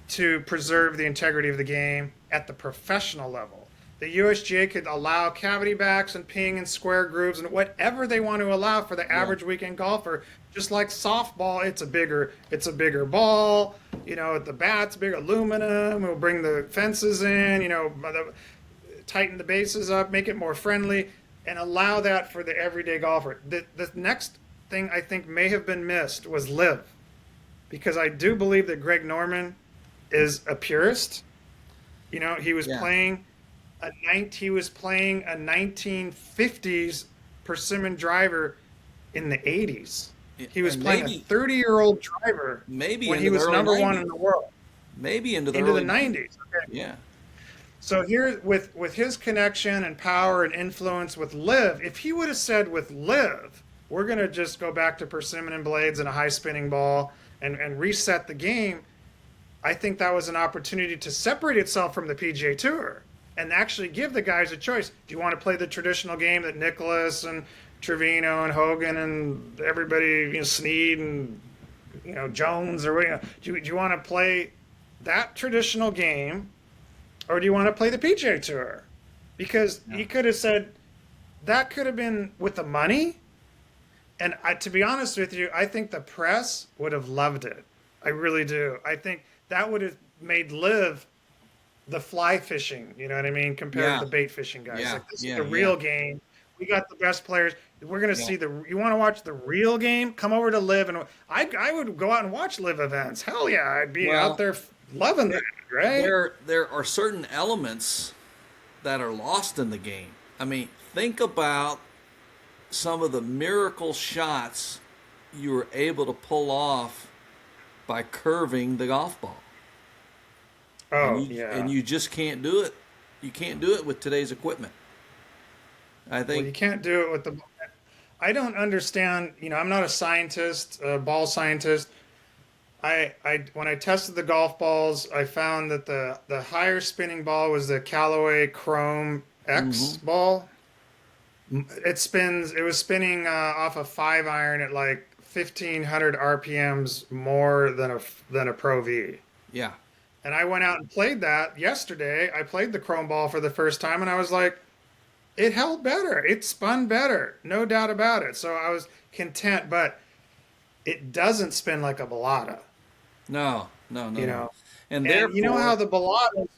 to preserve the integrity of the game at the professional level. The USGA could allow cavity backs and ping and square grooves and whatever they want to allow for the yeah, average weekend golfer. Just like softball, it's a bigger ball. The bat's big aluminum. We'll bring the fences in. Tighten the bases up, make it more friendly, and allow that for the everyday golfer. The next thing I think may have been missed was live, because I do believe that Greg Norman is a purist. He was yeah. playing he was playing a 1950s persimmon driver in the 80s. He was And playing a 30-year-old driver maybe when he into the was early number one 90s, in the world, maybe into the into the early 90s. 90s. Okay. Yeah, So here, with his connection and power and influence with Liv, if he would have said with Liv, we're going to just go back to persimmon and blades and a high spinning ball and reset the game, I think that was an opportunity to separate itself from the PGA Tour and actually give the guys a choice. Do you want to play the traditional game that Nicholas and Trevino and Hogan and everybody, Snead and Jones, or do you want to play that traditional game, or do you want to play the PGA Tour? Because yeah, he could have said that could have been with the money. And to be honest with you, I think the press would have loved it. I really do. I think that would have made Liv the fly fishing, you know what I mean, compared yeah, to the bait fishing guys. yeah, Like, this is yeah, the yeah, real game. We got the best players. We're gonna yeah. see you want to watch the real game? Come over to Live, and I would go out and watch Live events. Hell yeah, I'd be out Well, there loving there, that, right? there are certain elements that are lost in the game. I mean, think about some of the miracle shots you were able to pull off by curving the golf ball, and Oh you yeah. and you just can't do it. You can't do it with today's equipment. I Well, think. you can't do it with the. I don't understand. I'm not a scientist, a ball scientist. I when I tested the golf balls, I found that the higher spinning ball was the Callaway Chrome X Hmm. ball. It was spinning off a 5 iron at like 1,500 RPMs more than a Pro V. Yeah, And I went out and played that yesterday. I played the Chrome ball for the first time, and I was like, it held better. It spun better, no doubt about it. So I was content, but it doesn't spin like a balata, no, no, no, you no, know. and And you know how therefore, the balatas,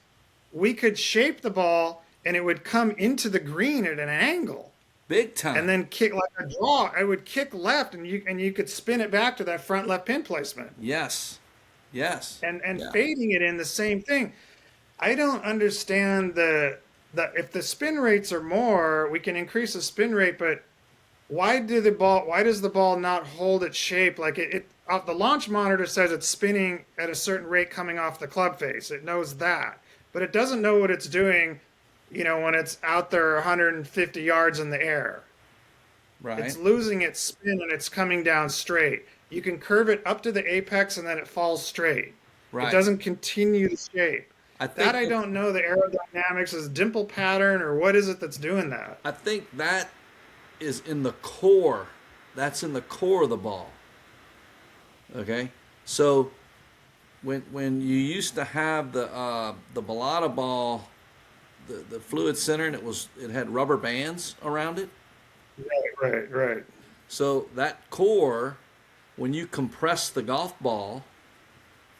we could shape the ball and it would come into the green at an angle big and time. then kick like a draw. I would kick left, and you could spin it back to that front left pin placement. Yes, yes, And yeah, fading it in the same thing. I don't understand the if the spin rates are more, we can increase the spin rate, but why does the ball not hold its shape? Like it off the launch monitor says it's spinning at a certain rate coming off the club face. It knows that. But it doesn't know what it's doing, when it's out there 150 yards in the air. right, It's losing its spin and it's coming down straight. You can curve it up to the apex and then it falls straight. It right. doesn't continue the shape. I That think I don't know the aerodynamics is dimple pattern, or what is it that's doing that? I think that is in the core. That's in the core of the ball. Okay, so when you used to have the balata ball the fluid center, and it had rubber bands around it. Right. So that core, when you compress the golf ball,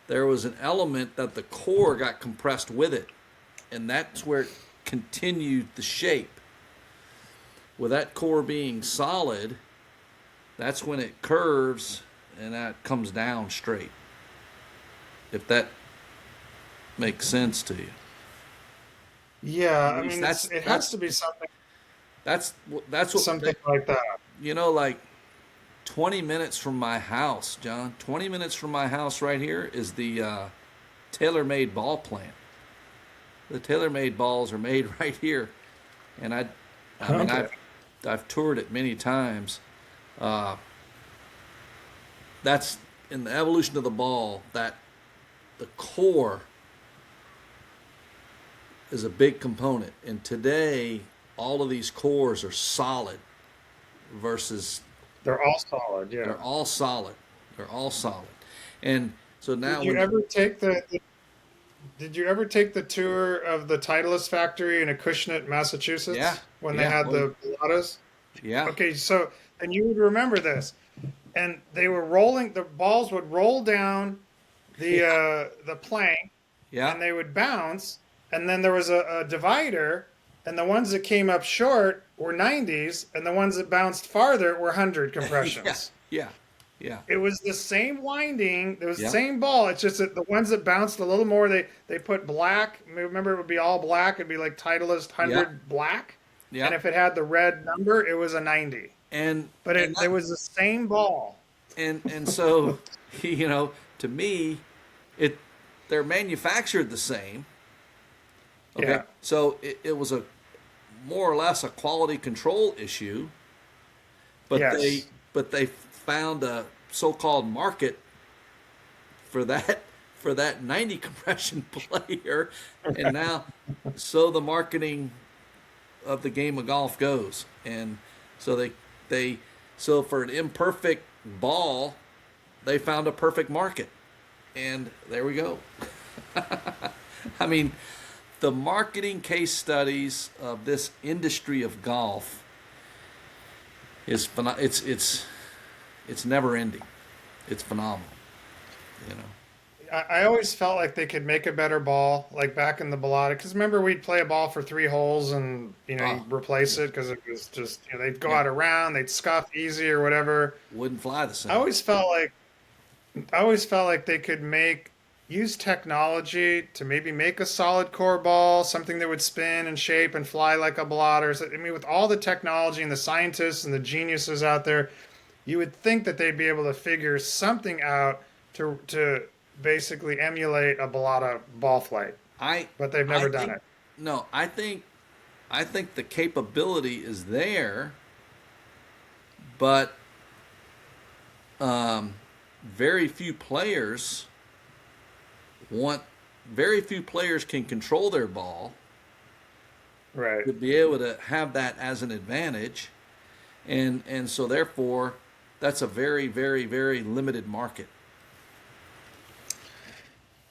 there was an element that the core got compressed with it, and that's where it continued the shape. With that core being solid, that's when it curves and that comes down straight. If that makes sense to you. Yeah, At I least mean, it has to be that's that's what something like that. like 20 minutes from my house, John. 20 minutes from my house right here is the TaylorMade ball plant. The TaylorMade balls are made right here, and I mean, Okay. I've toured it many times. That's in the evolution of the ball, that the core is a big component. And today, all of these cores are solid versus They're all solid, yeah. they're all solid. They're all solid. And so Did now you when ever take the Did you ever take the tour of the Titleist factory in Acushnet, yeah, Massachusetts, when they yeah, had well, the Pilates? yeah, Okay, so and you would remember this, and they were rolling. The balls would roll down yeah, the plank, yeah, and they would bounce, and then there was a divider, and the ones that came up short were 90s, and the ones that bounced farther were 100 yeah, compressions. yeah, yeah, It was the same winding. It was the yeah, same ball. It's just that the ones that bounced a little more, they put black. Remember, it would be all black. It'd be like Titleist yeah, 100 black, and yeah. if it had the red number, it was a 90. And But and it was the same ball. and so to me, it they're manufactured the same. Okay, Yeah. so it was a more or less a quality control issue, but they Yes. but they found a so-called market for that for that 90 compression player, and now so the marketing of the game of golf goes, and so they so for an imperfect ball, they found a perfect market, and there we go. I mean, the marketing case studies of this industry of golf is it's never ending. It's phenomenal, you know. I always felt like they could make a better ball, like back in the Bellata. Because remember, we'd play a ball for 3 holes, and you Ah, replace yeah, it because it was just they'd go yeah. out around, they'd scuff easy or whatever. Wouldn't fly the I same. always felt like I always felt like they could use technology to maybe make a solid core ball, something that would spin and shape and fly like a blotter. So, I mean, with all the technology and the scientists and the geniuses out there, you would think that they'd be able to figure something out to basically emulate a Balata ball flight, I but they've I never done think it. no, I think the capability is there, but um, very few players want. Very few players can control their ball Right. to be able to have that as an advantage, and so therefore, that's a very limited market.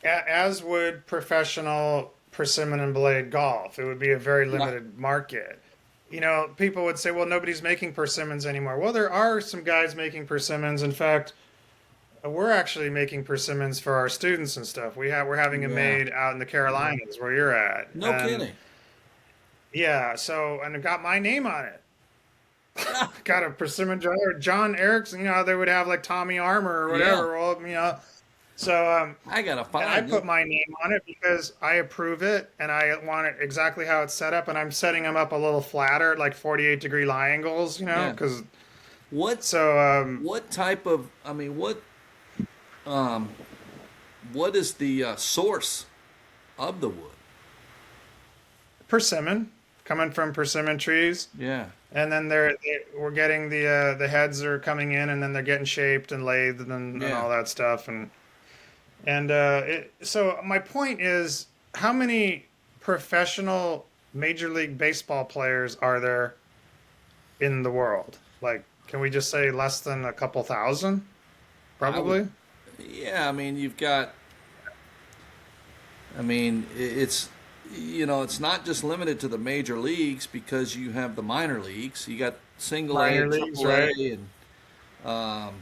As would professional persimmon and blade golf. It would be a very Yeah, limited market. People would say, well, nobody's making persimmons anymore. Well, there are some guys making persimmons. In fact, we're actually making persimmons for our students and stuff. We're having them yeah, made out in the Carolinas where you're at. no And kidding. yeah, so and it got my name on it. Got a persimmon John Erickson, they would have like Tommy Armour or Yeah, whatever. Well, so I gotta and I find put it. my name on it because I approve it and I want it exactly how it's set up. And I'm setting them up a little flatter, like 48-degree lie angles, Yeah. because What so what type of? I mean, um what is the source of the wood? persimmon coming from persimmon trees, Yeah, and then we're getting the heads are coming in, and then they're getting shaped and lathed and yeah. all that stuff, so my point is, how many professional Major League Baseball players are there in the world? Like, can we just say less than a couple thousand? I would. Probably. Yeah, I mean, you've got. I mean, it's it's not just limited to the major leagues because you have the minor leagues. You got single A, Minor leagues, triple right? A, and um,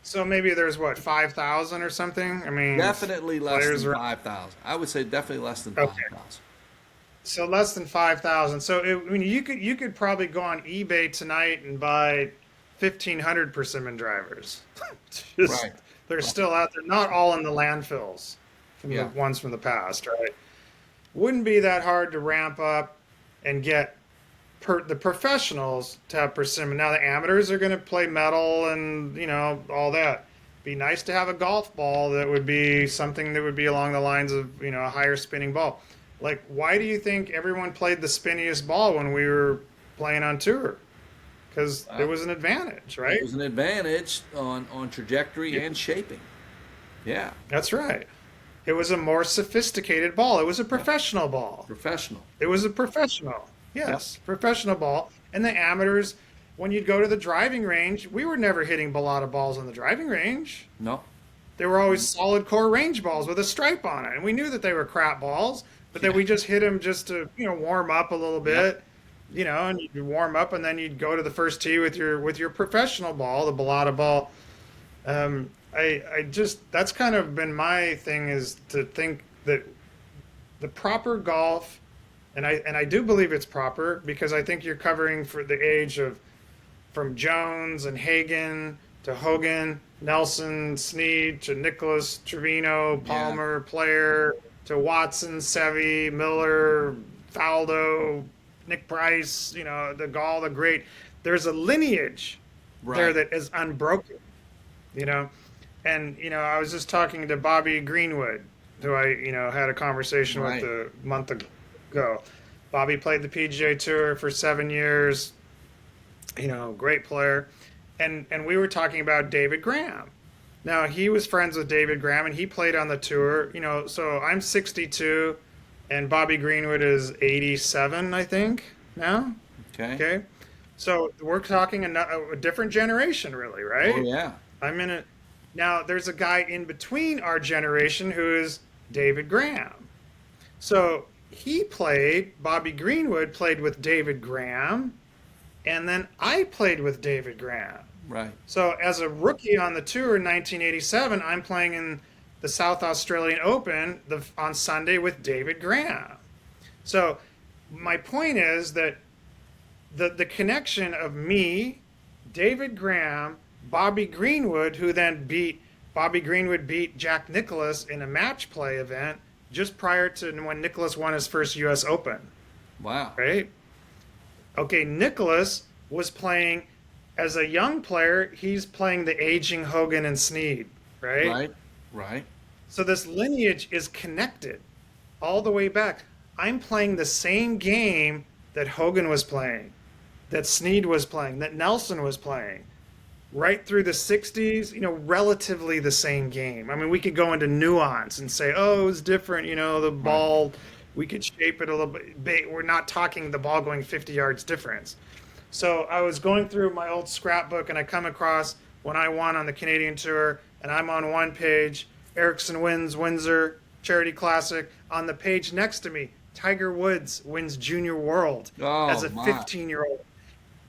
So maybe there's what 5,000 or something. I mean, definitely less players than are 5,000. I would say definitely less than okay. 5,000. So less than 5,000. So I mean, you could probably go on eBay tonight and buy 1,500 persimmon drivers. Right. Just they're Right. still out there, not all in the landfills from the Yeah. ones from the past, right? Wouldn't be that hard to ramp up and get the professionals to have persimmon. Now the amateurs are going to play metal and all that. Be nice to have a golf ball that would be something that would be along the lines of a higher spinning ball. Like, why do you think everyone played the spinniest ball when we were playing on tour? Because it Well, was an advantage, it right? was an advantage on trajectory Yeah, and shaping. Yeah. that's right. It was a more sophisticated ball. It was a Yeah. professional ball. Professional. It was a professional. Yep. Yes, professional ball. And the amateurs, when you'd go to the driving range, we were never hitting a lot of balls on the driving range. No. They were always solid core range balls with a stripe on it. And we knew that they were crap balls, but that Yeah. we just hit them just to, warm up a little Yep. bit, and you'd warm up and then you'd go to the first tee with your professional ball, the balata ball. I just that's kind of been my thing is to think that the proper golf, and I do believe it's proper because I think you're covering for the age of from Jones and Hagen to Hogan, Nelson, Snead to Nicholas, Trevino, Yeah. Palmer, Player to Watson, Seve, Miller, Faldo, Nick Price, the Gall, the great. There's a lineage there Right. that is unbroken, you know. And I was just talking to Bobby Greenwood, who I had a conversation with Right. a month ago. Bobby played the PGA Tour for 7 years, great player. And we were talking about David Graham. Now he was friends with David Graham, and he played on the tour. So I'm 62, and Bobby Greenwood is 87, I think now. Okay. Okay, so we're talking a different generation, really, Oh right? yeah. I'm in it now. There's a guy in between our generation who is David Graham. So Bobby Greenwood played with David Graham, and then I played with David Graham. Right. So as a rookie on the tour in 1987, I'm playing in the South Australian Open on Sunday with David Graham. So my point is that the connection of me, David Graham, Bobby Greenwood, who then Bobby Greenwood beat Jack Nicklaus in a match play event just prior to when Nicklaus won his first U.S. Open, Wow. right? Okay, Nicklaus was playing as a young player. He's playing the aging Hogan and Snead, right? Right. Right. So this lineage is connected all the way back. I'm playing the same game that Hogan was playing, that Snead was playing, that Nelson was playing, right through the 60s, relatively the same game. I mean, we could go into nuance and say, oh, it was different, the Right. ball, we could shape it a little bit. We're not talking the ball going 50 yards difference. So I was going through my old scrapbook and I come across when I won on the Canadian Tour, and I'm on one page, Ericsson wins Windsor Charity Classic. On the page next to me, Tiger Woods wins Junior World as Oh a my. 15-year-old.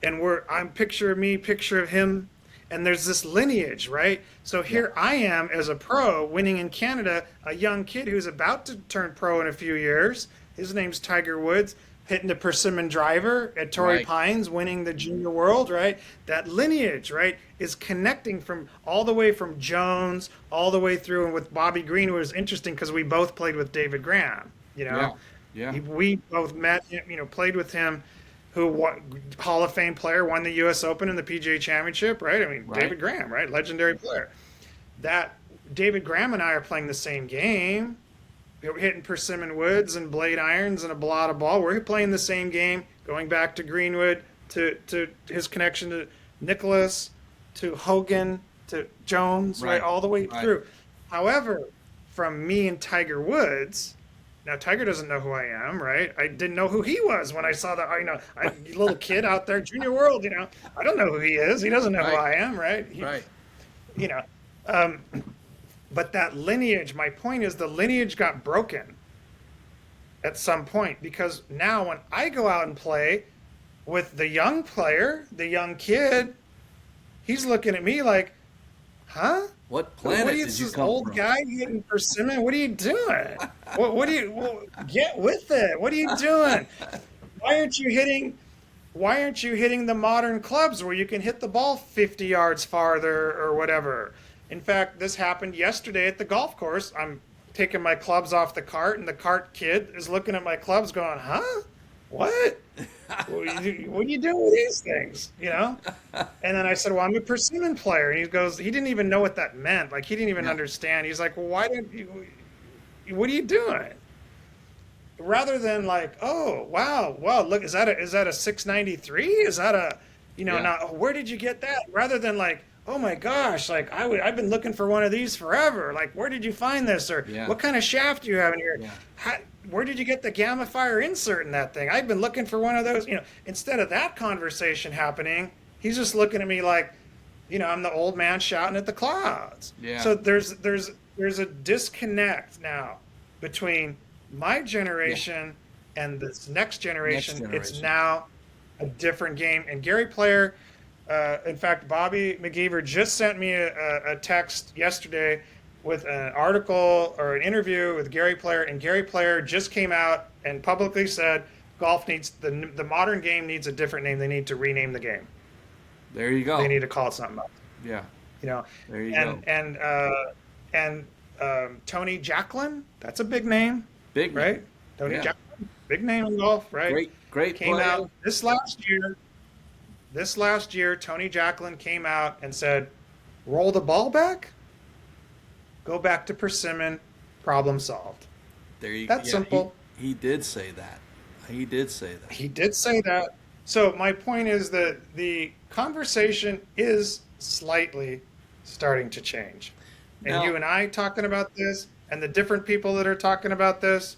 And I'm picture of me, picture of him, and there's this lineage, right? So Yeah. here I am as a pro winning in Canada, a young kid who's about to turn pro in a few years. His name's Tiger Woods, hitting the persimmon driver at Torrey Right. Pines, winning the Junior World, right? That lineage, right, is connecting from all the way from Jones all the way through. And with Bobby Greenwood, it was interesting because we both played with David Graham. Yeah. Yeah. We both met, played with him, Hall of Fame player, won the U.S. Open and the PGA Championship, right? I mean, Right. David Graham, right? Legendary player. That David Graham and I are playing the same game. We're hitting persimmon woods and blade irons and a balata ball. We're playing the same game, going back to Greenwood, to his connection to Nicholas, to Hogan, to Jones, right? Right. All the way Right. through. However, from me and Tiger Woods, now Tiger doesn't know who I am, right? I didn't know who he was when I saw that. Little kid out there, Junior World. I don't know who he is. He doesn't know who Right. I am, right? Right. You know, but that lineage. My point is, the lineage got broken. at some point, because now when I go out and play with the young player, the young kid, he's looking at me like, huh? What What are planet you, did you this come old from? guy hitting persimmon? What are you doing? What do you, get with it? What are you doing? Why aren't you hitting, why aren't you hitting the modern clubs where you can hit the ball 50 yards farther or whatever? In fact, this happened yesterday at the golf course. I'm taking my clubs off the cart, and the cart kid is looking at my clubs going, huh? What? What are you doing with these things? And then I said, well, I'm a persimmon player. And he goes, he didn't even know what that meant. Like, he didn't even Yeah. understand. He's like, well, why didn't you, what are you doing? Rather than like, oh, wow, wow, look, is that a 693? Is that a, Yeah. now, where did you get that? Rather than like, oh my gosh, like I've been looking for one of these forever. Like, where did you find this? Or Yeah. what kind of shaft do you have in here? Yeah. How, where did you get the gamma fire insert in that thing? I've been looking for one of those. Instead of that conversation happening, he's just looking at me like, I'm the old man shouting at the clouds. Yeah. So there's a disconnect now between my Yeah. generation and this next Next generation. It's generation. now a different game. And Gary Player, in fact, Bobby McGeever just sent me a text yesterday with an article or an interview with Gary Player, and Gary Player just came out and publicly said golf needs the modern game needs a different name. They need to rename the game. There you They go. need to call it something else. Yeah. You know, There you and go. and Tony Jacklin, that's a big name, Big name. right? Tony Yeah. Jacklin, big name in golf, right? Great Came player. out this last year. This last year, Tony Jacklin came out and said, "Roll the ball back, go back to persimmon, problem solved." There you That's yeah, simple. he did say that. He did say that. He did say that. So my point is that the conversation is slightly starting to change. And Now, you and I talking about this, and the different people that are talking about this,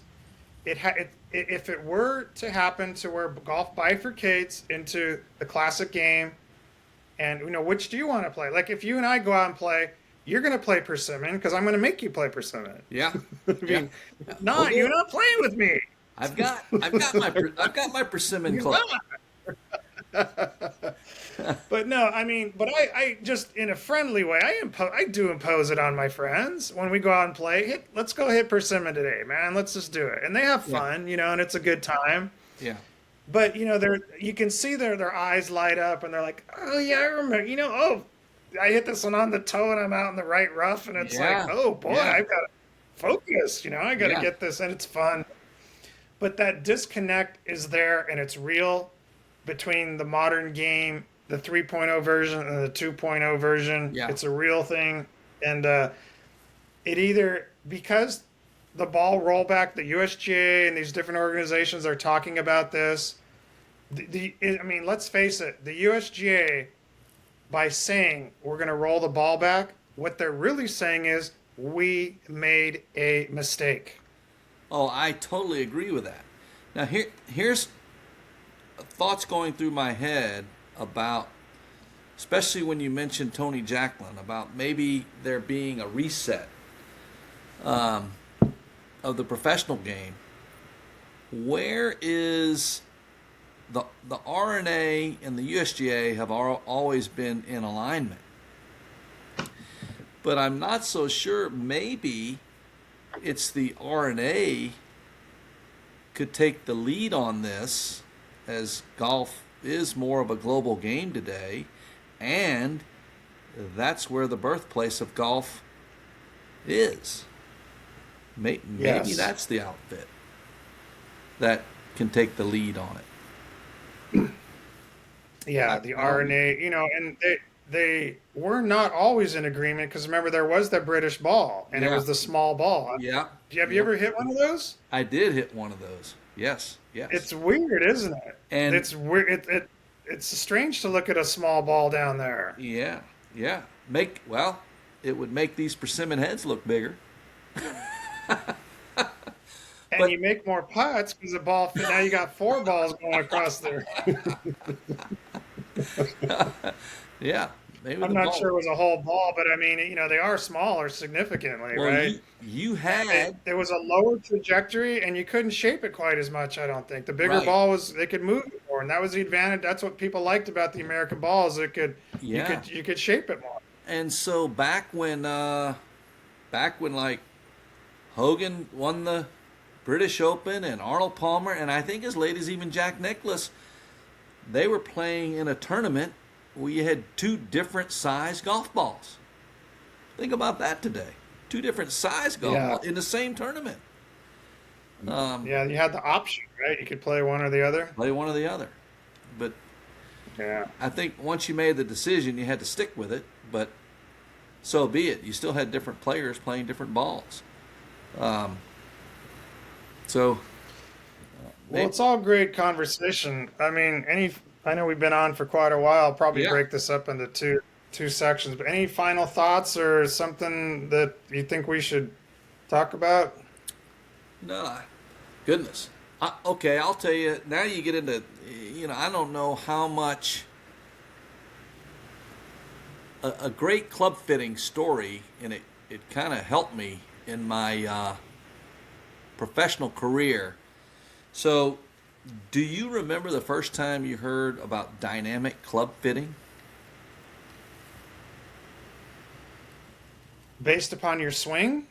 if it were to happen to where golf bifurcates into the classic game, and which do you want to play? Like if you and I go out and play, you're going to play persimmon because I'm going to make you play persimmon. yeah. I Yeah. mean, We'll you're do it. not playing with me. I've got my persimmon You're club. But no, I mean, but I just in a friendly way, I do impose it on my friends when we go out and play. Let's go hit persimmon today, man. Let's just do it, and they have Yeah. fun, and it's a good time. Yeah. But you can see their eyes light up, and they're like, oh yeah, I remember. Oh, I hit this one on the toe, and I'm out in the right rough, and it's like, Yeah. oh boy, Yeah. I've got to focus. I got to Yeah. get this, and it's fun. But that disconnect is there, and it's real between the modern game, the 3.0 version, and the 2.0 version. Yeah. It's a real thing. And it either, because the ball rollback, the USGA and these different organizations are talking about this, I mean, let's face it, the USGA, by saying we're going to roll the ball back, what they're really saying is we made a mistake. Oh, I totally agree with that. Now here's thoughts going through my head about, especially when you mentioned Tony Jacklin, about maybe there being a reset of the professional game. Where is the RNA and the USGA have always been in alignment, but I'm not so sure. Maybe it's the RNA could take the lead on this, as golf is more of a global game today, and that's where the birthplace of golf is. Maybe Yes. that's the outfit that can take the lead on it. Yeah, the I don't know. RNA, and they were not always in agreement because remember there was the British ball and it Yeah, was the small ball. yeah, Have you yep. ever hit one of those? I did hit one of those. Yes, yes. It's weird, isn't it? And It's weird. It's strange to look at a small ball down there. yeah, yeah. It would make these persimmon heads look bigger. And But you make more putts because the ball, now you got four balls going across there. yeah, Maybe I'm the not ball. sure it was a whole ball, but I mean, they are smaller significantly, Well, right? you It, had it was a lower trajectory, and you couldn't shape it quite as much. I don't think the bigger right. ball was they could move it more, and that was the advantage. That's what people liked about the American balls. It could you Yeah. could you could shape it more. And so back when like Hogan won the British Open and Arnold Palmer and I think as late as even Jack Nicklaus, they were playing in a tournament where you had two different size golf balls. Think about that today. Two different size golf Yeah, balls in the same tournament. Um, yeah. You had the option, right? You could play one or the other. Play one or the other. But Yeah. I think once you made the decision, you had to stick with it. But so be it. You still had different players playing different balls. Um, so Well, maybe, it's all great conversation. I mean, I know we've been on for quite a while. I'll probably yeah. break this up into two sections. But any final thoughts or something that you think we should talk about? No, goodness. Okay, I'll tell you. Now you get into, I don't know how much a great club fitting story, and it kind of helped me in my professional career. So, do you remember the first time you heard about dynamic club fitting? Based upon your swing?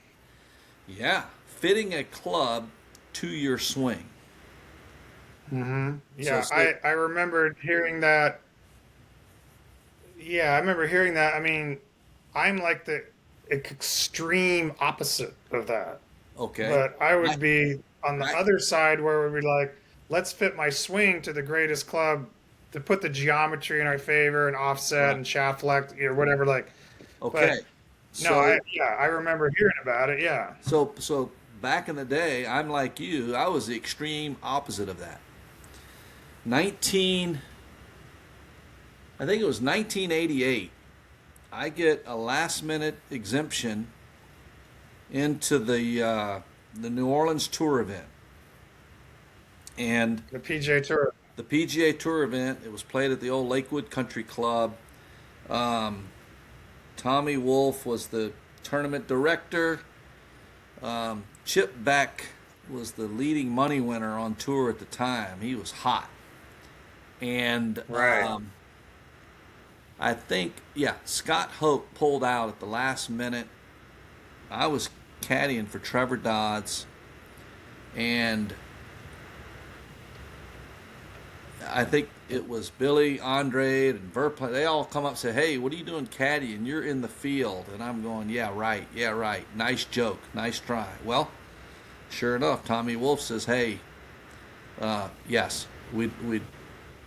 Yeah, fitting a club to your swing. Mm-hmm. So Yeah, say, I remembered hearing that. Yeah, I remember hearing that. I mean, I'm like the extreme opposite of that. okay, But I I, would be on the I, other side where we'd be like, let's fit my swing to the greatest club to put the geometry in our favor and offset right, and shaft left, whatever. Like, okay. but no, So I remember hearing about it. Yeah. So back in the day, I'm like you. I was the extreme opposite of that. 19, I think it was 1988. I get a last minute exemption into the New Orleans Tour event, and The PJ Tour. the PGA Tour event. It was played at the old Lakewood Country Club. Um, Tommy Wolfe was the tournament director. Chip Beck was the leading money winner on tour at the time. He was hot. And Right. I think, yeah, Scott Hoke pulled out at the last minute. I was caddying for Trevor Dodds. And I think it was Billy, Andre, and Verpla. They all come up and say, "Hey, what are you doing caddying? You're in the field." And I'm going, "Yeah, right. Yeah, right. Nice joke. Nice try." Well, sure enough, Tommy Wolfe says, "Hey, yes, we'd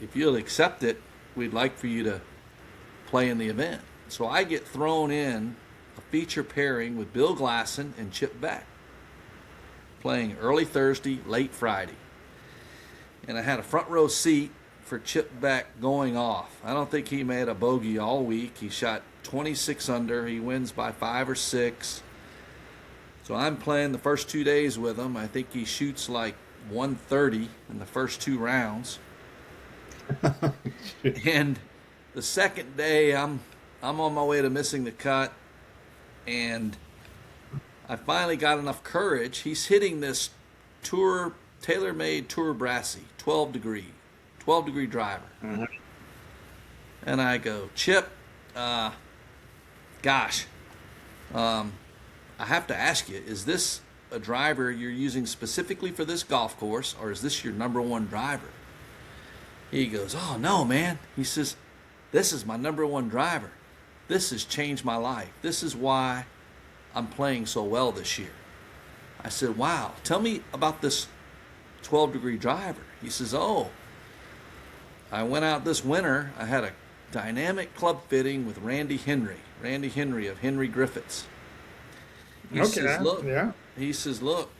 if you'll accept it, we'd like for you to play in the event." So I get thrown in a feature pairing with Bill Glasson and Chip Beck, playing early Thursday, late Friday. And I had a front row seat for Chip Beck going off. I don't think he made a bogey all week. He shot 26 under. He wins by 5 or 6. So I'm playing the first 2 days with him. I think he shoots like 130 in the first 2 rounds. And the second day, I'm on my way to missing the cut, and I finally got enough courage. He's hitting this tour tailor-made tour brassy, 12 degree driver, and I go, "Chip, gosh, I have to ask you, is this a driver you're using specifically for this golf course, or is this your number one driver?" He goes, "Oh, no, man." He says, "This is my number one driver. This has changed my life. This is why I'm playing so well this year." I said, "Wow, tell me about this 12 degree driver." He says, "Oh, I went out this winter. I had a dynamic club fitting with Randy Henry of Henry Griffiths." He says, Okay. "Look," Yeah. he says, "Look,"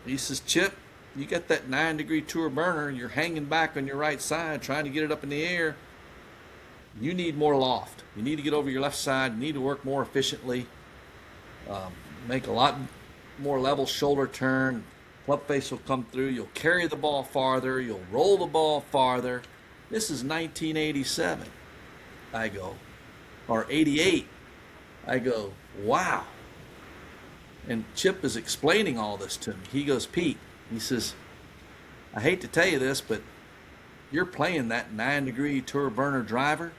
he says, "Chip, you got that 9 degree tour burner. You're hanging back on your right side, trying to get it up in the air. You need more loft. You need to get over your left side. You need to work more efficiently, make a lot more level shoulder turn. Club face will come through. You'll carry the ball farther. You'll roll the ball farther." This is 1987. I go, or 88. I go, wow. And Chip is explaining all this to me. He goes, Pete, he says, I hate to tell you this, but you're playing that 9-degree tour burner driver.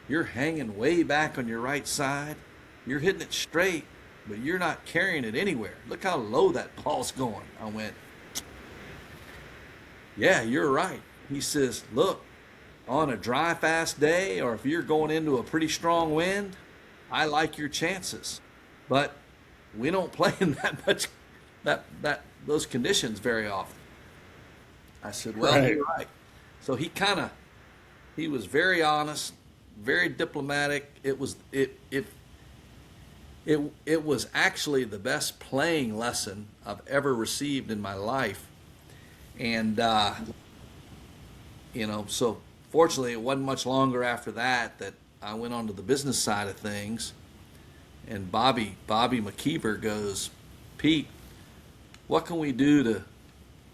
You're hanging way back on your right side. You're hitting it straight, but you're not carrying it anywhere. Look how low that ball's going. I went, yeah, you're right. He says, look, on a dry, fast day, or if you're going into a pretty strong wind, I like your chances. But we don't play in that much, those conditions very often. I said, well, Right. you're right. So he was very honest, very diplomatic. It was actually the best playing lesson I've ever received in my life. And so fortunately it wasn't much longer after that I went on to the business side of things. And Bobby McKeever goes, Pete, what can we do to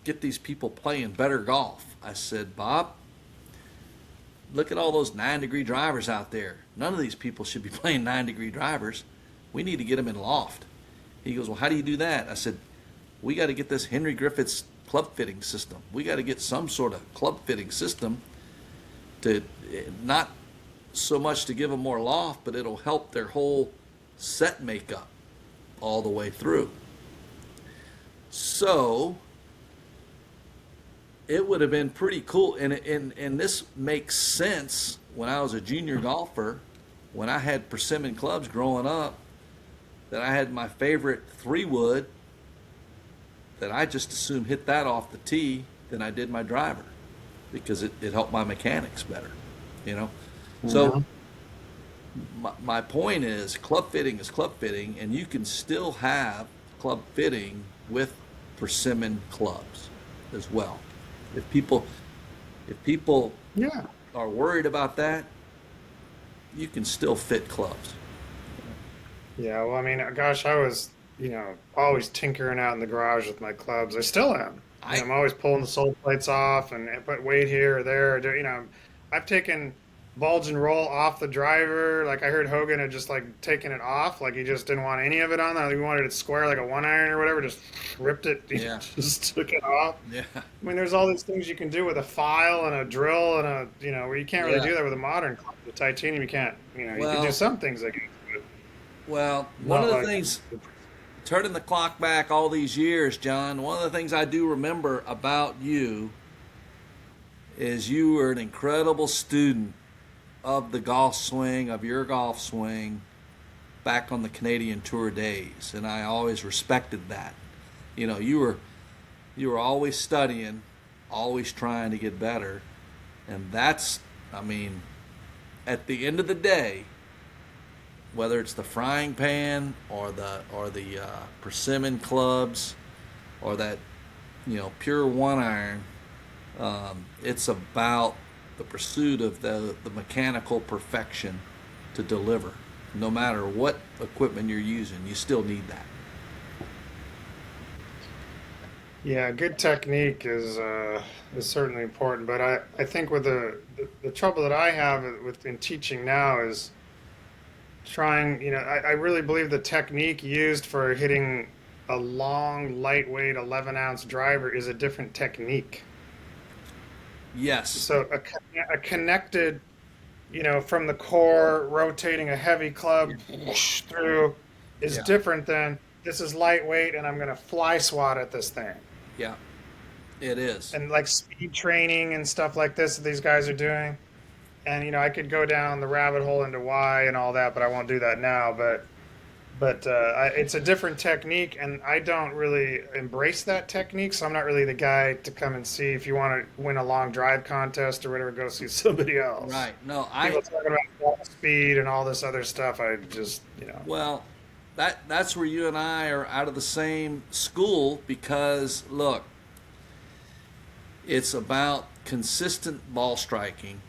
get these people playing better golf? I said, Bob, look at all those 9-degree drivers out there. None of these people should be playing 9-degree drivers. We need to get them in loft. He goes, well, how do you do that? I said, we got to get this Henry Griffiths club fitting system. We got to get some sort of club fitting system to not so much to give them more loft, but it'll help their whole set makeup all the way through. So it would have been pretty cool, and this makes sense. When I was a junior golfer, when I had persimmon clubs growing up, that I had my favorite 3-wood, that I just assumed hit that off the tee than I did my driver, because it helped my mechanics better, you know. So my point is, club fitting is club fitting, and you can still have club fitting with persimmon clubs as well. If people Yeah. are worried about that, you can still fit clubs. Yeah. Well, I mean, gosh, I was, always tinkering out in the garage with my clubs. I still am. I I'm always pulling the sole plates off and put weight here or there. I've taken bulge and roll off the driver. Like I heard Hogan had just like taken it off. Like he just didn't want any of it on there. He wanted it square like a 1-iron or whatever. Just ripped it. He Yeah. just took it off. Yeah. I mean, there's all these things you can do with a file and a drill and where you can't really Yeah. do that with a modern club. The titanium, you can't, you can do Well, some things, I guess, but one not of the like, things, turning the clock back all these years, John, one of the things I do remember about you is you were an incredible student of the golf swing, of your golf swing back on the Canadian Tour days, and I always respected that. You were always studying, always trying to get better, and that's, I mean, at the end of the day, whether it's the frying pan or the persimmon clubs or that pure 1-iron, it's about the pursuit of the mechanical perfection to deliver. No matter what equipment you're using, you still need that. yeah, good technique is certainly important, but I think with the trouble that I have with in teaching now is trying, I really believe the technique used for hitting a long, lightweight 11-ounce driver is a different technique. Yes. So a connected, from the core, rotating a heavy club whoosh, through is Yeah. different than this is lightweight and I'm going to fly swat at this thing. Yeah. It is. And like speed training and stuff like this that these guys are doing. And I could go down the rabbit hole into why and all that, but I won't do that now. But it's a different technique, and I don't really embrace that technique. So I'm not really the guy to come and see. If you want to win a long drive contest or whatever, go see somebody else. Right. No, People talking about ball speed and all this other stuff. I just, well, that's where you and I are out of the same school, because look, it's about consistent ball striking.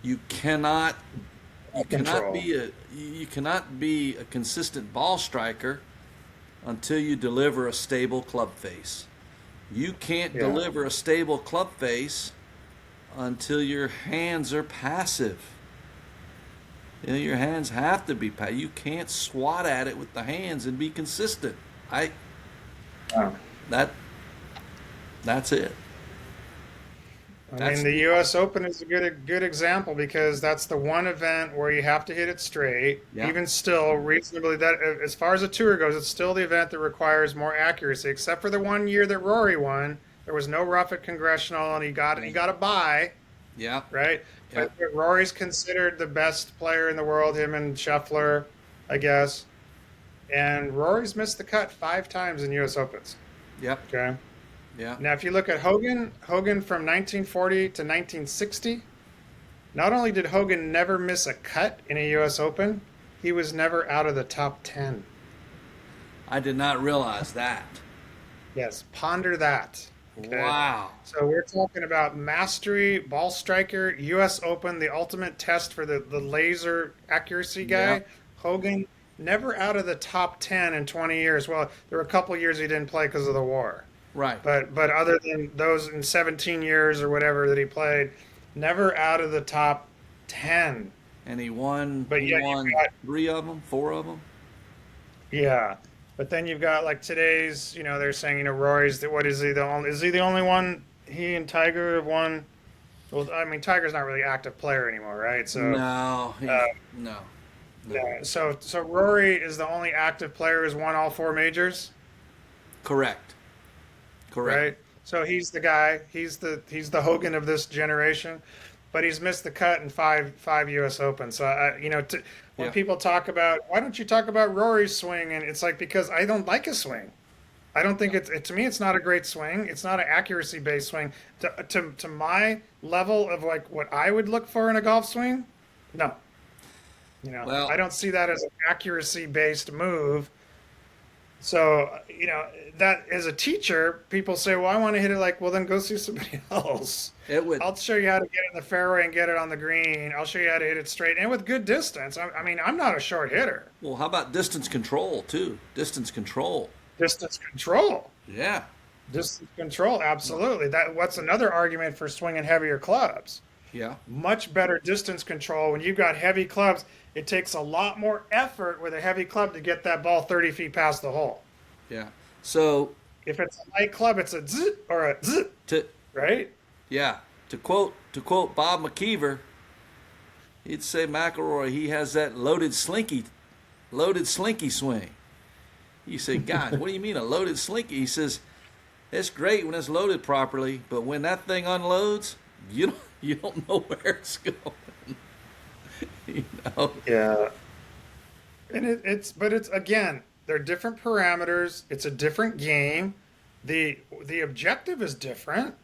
You cannot control. be a consistent ball striker until you deliver a stable club face. You can't Yeah. deliver a stable club face until your hands are passive. You know, your hands have to be pat. You can't swat at it with the hands and be consistent. I Yeah. that that's it. I mean, That's the the U.S. Open is a good example because that's the one event where you have to hit it straight. yeah. Even still, reasonably, that as far as the tour goes, it's still the event that requires more accuracy. Except for the one year that Rory won, there was no rough at Congressional, and he got a bye, Yeah. right? Yeah. But Rory's considered the best player in the world, him and Scheffler, I guess. And Rory's missed the cut 5 times in U.S. Opens. Yep. Okay. Yeah. Now, if you look at Hogan from 1940 to 1960, not only did Hogan never miss a cut in a U.S. Open, he was never out of the top 10. I did not realize that. Yes, ponder that. Okay. Wow. So we're talking about mastery, ball striker, U.S. Open, the ultimate test for the laser accuracy Yeah. guy. Hogan never out of the top 10 in 20 years. Well, there were a couple years he didn't play because of the war. Right. But other than those in 17 years or whatever that he played, never out of the top 10. And he won. But He yet you've won got, 3 of them, 4 of them. yeah. But then you've got like today's, they're saying, Rory's, what is he the only, is he the only one, he and Tiger have won? Well, I mean, Tiger's not really an active player anymore, right? So, No. uh, No. No. yeah. So Rory is the only active player who's won all 4 majors, Correct. Correct. right? So he's the guy. He's the Hogan of this generation, but he's missed the cut in five U.S. Open. So when Yeah. people talk about why don't you talk about Rory's swing, and it's like because I don't like his swing. I don't think to me it's not a great swing. It's not an accuracy based swing. To my level of like what I would look for in a golf swing, no. Well, I don't see that as an accuracy based move. So, that as a teacher, people say, well, I want to hit it like, well, then go see somebody else. it would. I'll show you how to get in the fairway and get it on the green. I'll show you how to hit it straight and with good distance. I mean, I'm not a short hitter. Well, how about distance control too? Distance control. Distance control. Yeah. Distance control, absolutely. What's another argument for swinging heavier clubs? Yeah. Much better distance control. When you've got heavy clubs, it takes a lot more effort with a heavy club to get that ball 30 feet past the hole. Yeah. So If it's a light club, it's a zzz or a zzz, to right? yeah to quote Bob McKeever, he'd say McElroy he has that loaded slinky swing. You say, guys, what do you mean a loaded slinky? He says, it's great when it's loaded properly, but when that thing unloads, you don't know where it's going. you know. Yeah. And it's again, they're different parameters. It's a different game. The objective is different.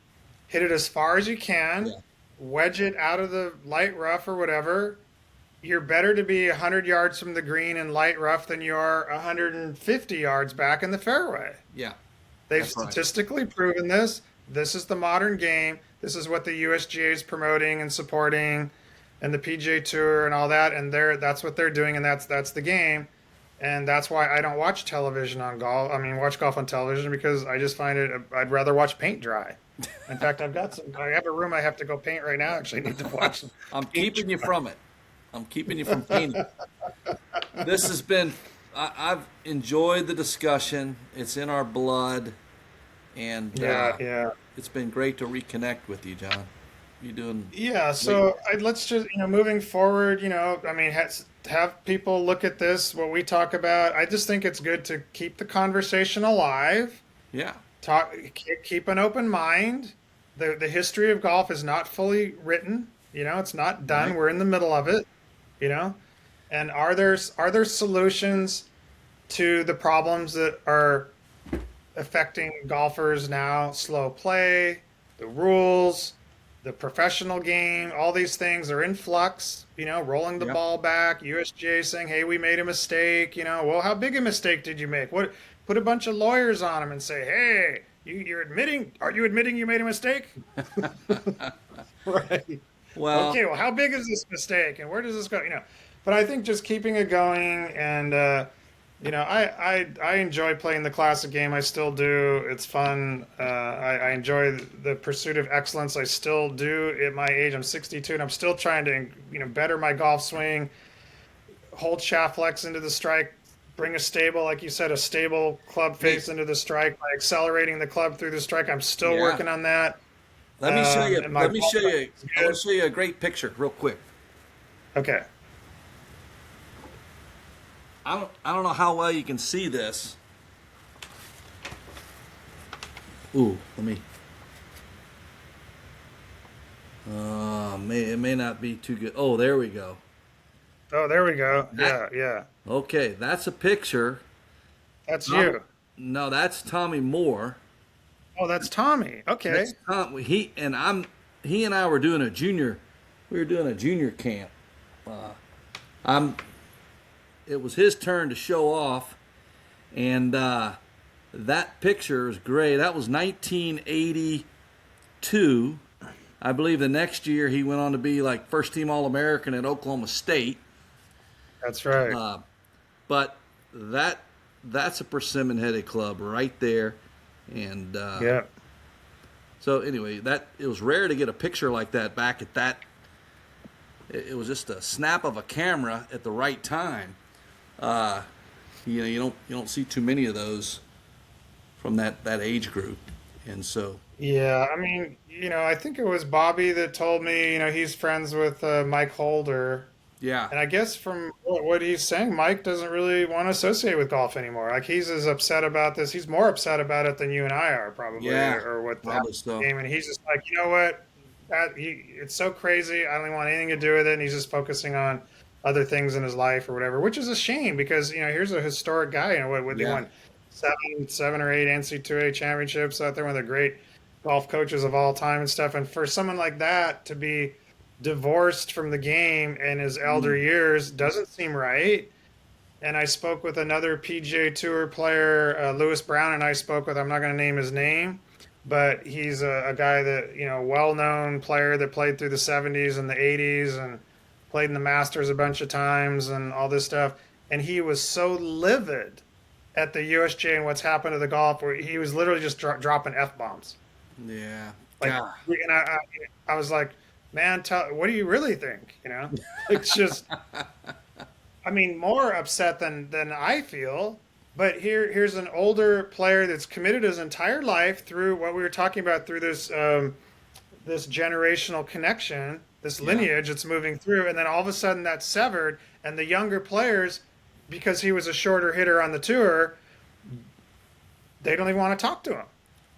Hit it as far as you can, Yeah. wedge it out of the light rough or whatever. You're better to be 100 yards from the green in light rough than you are 150 yards back in the fairway. Yeah. They've That's right. statistically proven this. This is the modern game. This is what the USGA is promoting and supporting, and the PGA Tour and all that. And that's what they're doing, and that's the game. And that's why I don't watch television on golf. I mean, watch golf on television because I just find it. I'd rather watch paint dry. In fact, I have a room I have to go paint right now. Actually, I need to watch. I'm keeping you from it. I'm keeping you from painting. This has been. I've enjoyed the discussion. It's in our blood, and Yeah. it's been great to reconnect with you, John. You're doing. Yeah, so let's just, moving forward, I mean, have people look at this, what we talk about. I just think it's good to keep the conversation alive, Yeah. keep an open mind. The history of golf is not fully written, it's not done. Right. We're in the middle of it, and are there solutions to the problems that are affecting golfers now? Slow play, the rules, the professional game, all these things are in flux, rolling the Yep. ball back, USGA saying, hey, we made a mistake, well, how big a mistake did you make? Put a bunch of lawyers on them and say, hey, are you admitting you made a mistake? Right. Well. Okay, well, how big is this mistake and where does this go? But I think just keeping it going and, I enjoy playing the classic game. I still do. It's fun. I enjoy the pursuit of excellence. I still do at my age. I'm 62, and I'm still trying to, better my golf swing. hold shaft flex into the strike, bring a stable, like you said, a stable club Hey, face into the strike by accelerating the club through the strike. I'm still yeah. working on that. Let me show you. And my Let me ball show striking you. is I want good. to show you a great picture real quick. Okay. I don't know how well you can see this. Ooh, let me. It may not be too good. Oh, there we go. Oh, there we go. That Yeah, yeah. okay. That's a picture. That's Tom, you. no, that's Tommy Moore. Oh, that's Tommy. Okay. That's Tom. He and I were doing a junior. We were doing a junior camp. I'm. It was his turn to show off, and that picture is great. That was 1982. I believe the next year he went on to be like first team All American at Oklahoma State. That's right. Uh, but that's a persimmon headed club right there, and Yeah. so anyway, that it was rare to get a picture like that back at that. It was just a snap of a camera at the right time. Uh, you don't see too many of those from that age group, and so Yeah. I mean, I think it was Bobby that told me, he's friends with Mike Holder. yeah, And I guess from what he's saying, Mike doesn't really want to associate with golf anymore. Like he's as upset about this. He's more upset about it than you and I are probably, yeah, or with the probably so. game. And he's just like, you know what? It's so crazy. I don't even want anything to do with it. And he's just focusing on other things in his life or whatever, which is a shame because here's a historic guy. What they Yeah, won seven or eight NC2A championships out there, one of the great golf coaches of all time and stuff. And for someone like that to be divorced from the game in his elder years doesn't seem right. And I spoke with another PGA Tour player, Lewis Brown, and I spoke with, I'm not going to name his name, but he's a guy that, well-known player that played through the 70s and the 80s and played in the Masters a bunch of times and all this stuff. And he was so livid at the USGA and what's happened to the golf where he was literally just dropping F-bombs. yeah, Like, God, and I was like, man, what do you really think? It's just, I mean, more upset than I feel. But here's an older player that's committed his entire life through what we were talking about through this generational connection, this yeah, lineage it's moving through, and then all of a sudden that's severed, and the younger players, because he was a shorter hitter on the tour, they don't even want to talk to him.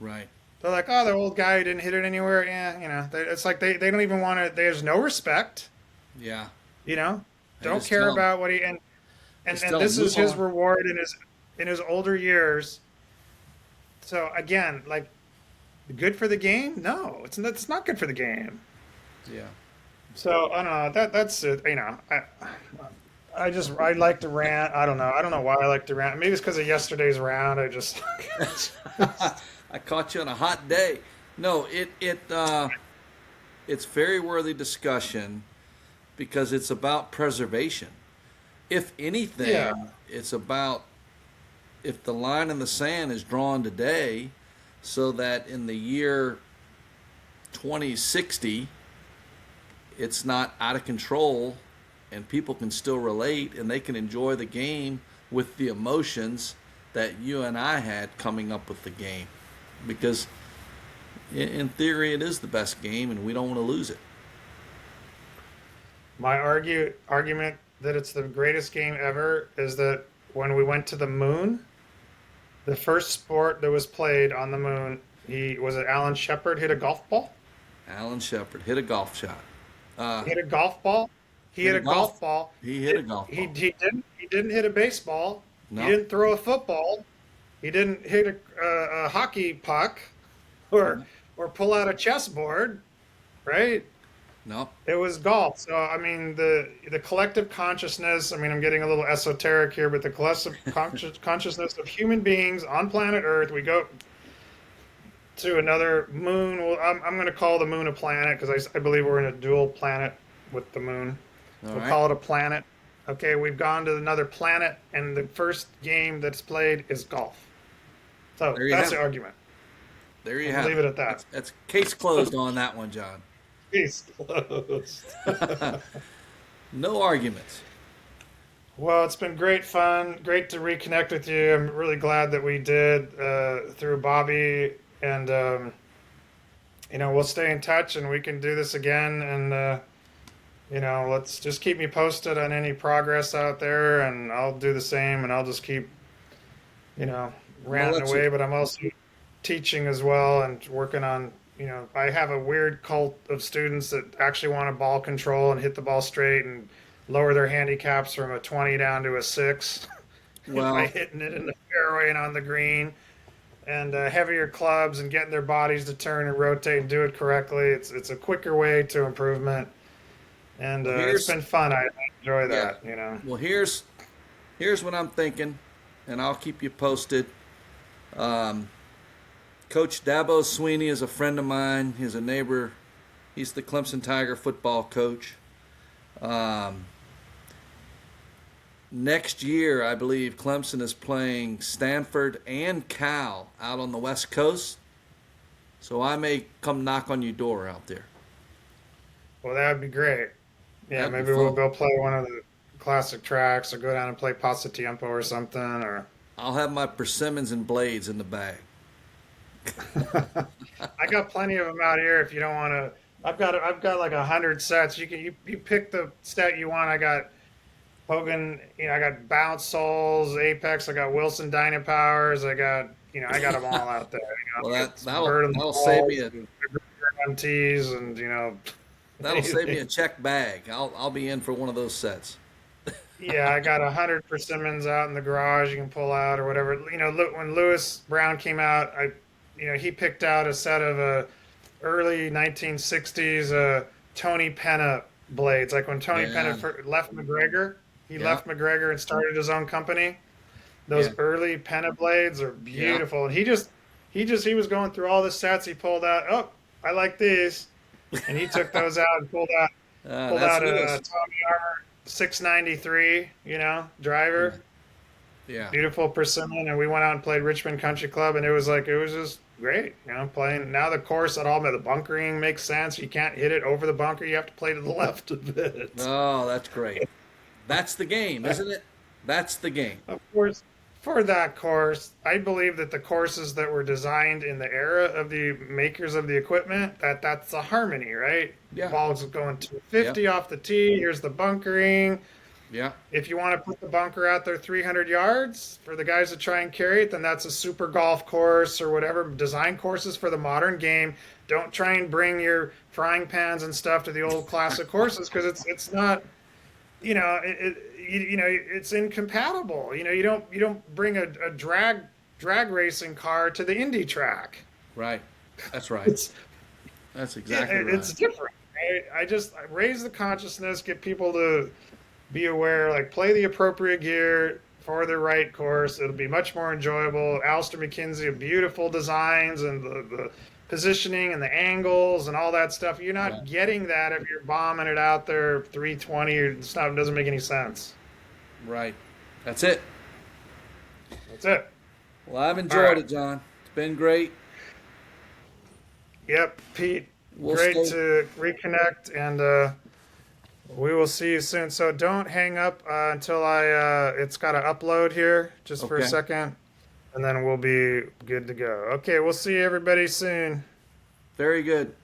right, They're like, oh, the old guy who didn't hit it anywhere. Yeah, it's like they don't even want to. There's no respect. yeah. You know, I don't just care tell him, about what he and just tell him this is move his on. reward in his older years. So again, like, good for the game? No, it's not good for the game. Yeah, So I don't know. That's it. I like to rant. I don't know why I like to rant. Maybe it's because of yesterday's round. I just I caught you on a hot day. No, it's very worthy discussion because it's about preservation. If yeah. anything, it's about if the line in the sand is drawn today so that in the year 2060 it's not out of control and people can still relate and they can enjoy the game with the emotions that you and I had coming up with the game, because in theory it is the best game and we don't want to lose it. My argument that it's the greatest game ever is that when we went to the moon, the first sport that was played on the moon, he was it Alan Shepard hit a golf ball? Alan Shepard hit a golf shot. He hit a golf ball. He Hit hit a a golf golf. ball. He hit a golf He ball. didn't hit a baseball. He No, didn't throw a football. He didn't hit a hockey puck or no, pull out a chessboard, right? no. It was golf. So I mean the collective consciousness. I mean I'm getting a little esoteric here, but the collective consciousness of human beings on planet Earth. We go to another moon. Well, I'm going to call the moon a planet because I believe we're in a dual planet with the moon. All We'll right. call it a planet. Okay, we've gone to another planet, and the first game that's played is golf. So There you that's have the it. argument. There you We'll have leave it. it at that. That's case closed on that one, John. Case closed. No arguments. Well, it's been great fun. Great to reconnect with you. I'm really glad that we did through Bobby, and we'll stay in touch, and we can do this again. And let's just keep me posted on any progress out there, and I'll do the same. And I'll just keep you know I'm gonna ranting let you. away. But I'm also teaching as well and working on. I have a weird cult of students that actually want to ball control and hit the ball straight and lower their handicaps from a 20 down to a 6 by Well, hitting it in the fairway and on the green, and heavier clubs and getting their bodies to turn and rotate and do it correctly. It's a quicker way to improvement, and well, it's here's been fun. I enjoy yeah. that. Well, here's what I'm thinking, and I'll keep you posted. Um, Coach Dabo Sweeney is a friend of mine. He's a neighbor. He's the Clemson Tiger football coach. Um, Next year, I believe Clemson is playing Stanford and Cal out on the West Coast. So I may come knock on your door out there. Well, that would be great. Yeah, That'd be maybe we'll fun. go play one of the classic tracks, or go down and play Pasatiempo or something. Or I'll have my persimmons and blades in the bag. I got plenty of them out here. If you don't want to, I've got like 100 sets. You pick the set you want. I got Hogan, I got Bounce Souls, Apex, I got Wilson Dynapowers, I got them all out there. Well, I that got that'll Bird and the that'll save me Balls a and MTs and that'll save me anything. a check bag. I'll be in for one of those sets. Yeah, I got 100 persimmons out in the garage you can pull out or whatever. Look, when Lewis Brown came out, he picked out a set of early 1960s Tony Penna blades. Like when Tony Penna Yeah, left McGregor, he yeah, left McGregor and started his own company. yeah, Those early Penna blades are yeah. beautiful. And he was going through all the sets. He pulled out, oh, I like these, and he took those out and pulled That's out a Lewis. Tommy Armour 693, Yeah, driver, yeah, beautiful persimmon. And we went out and played Richmond Country Club, and it was just great, playing. Now the course at all, the bunkering makes sense. You can't hit it over the bunker. You have to play to the left of it. Oh, that's great. That's the game, isn't it? That's the game. Of course, for that course, I believe that the courses that were designed in the era of the makers of the equipment, that's a harmony, right? Yeah. Ball's going Yep. 250 off the tee. Here's the bunkering. Yeah. If you want to put the bunker out there 300 yards for the guys to try and carry it, then that's a super golf course or whatever. Design courses for the modern game. Don't try and bring your frying pans and stuff to the old classic courses, because it's not, it's incompatible. You don't bring a drag racing car to the Indy track. Right. That's right. It's That's exactly it's right. different. Right? I raise the consciousness, get people to be aware, like play the appropriate gear for the right course. It'll be much more enjoyable. Alistair McKenzie, beautiful designs and the positioning and the angles and all that stuff. You're Yeah. not getting that if you're bombing it out there 320. It's not, it doesn't make any sense. Right. That's it. That's it. Well, I've All enjoyed right. it, John. It's been great. Yep, Pete. We'll Great stay. to reconnect, and we will see you soon. So don't hang up until it's got to upload here just for a Okay. second, and then we'll be good to go. Okay, we'll see everybody soon. Very good.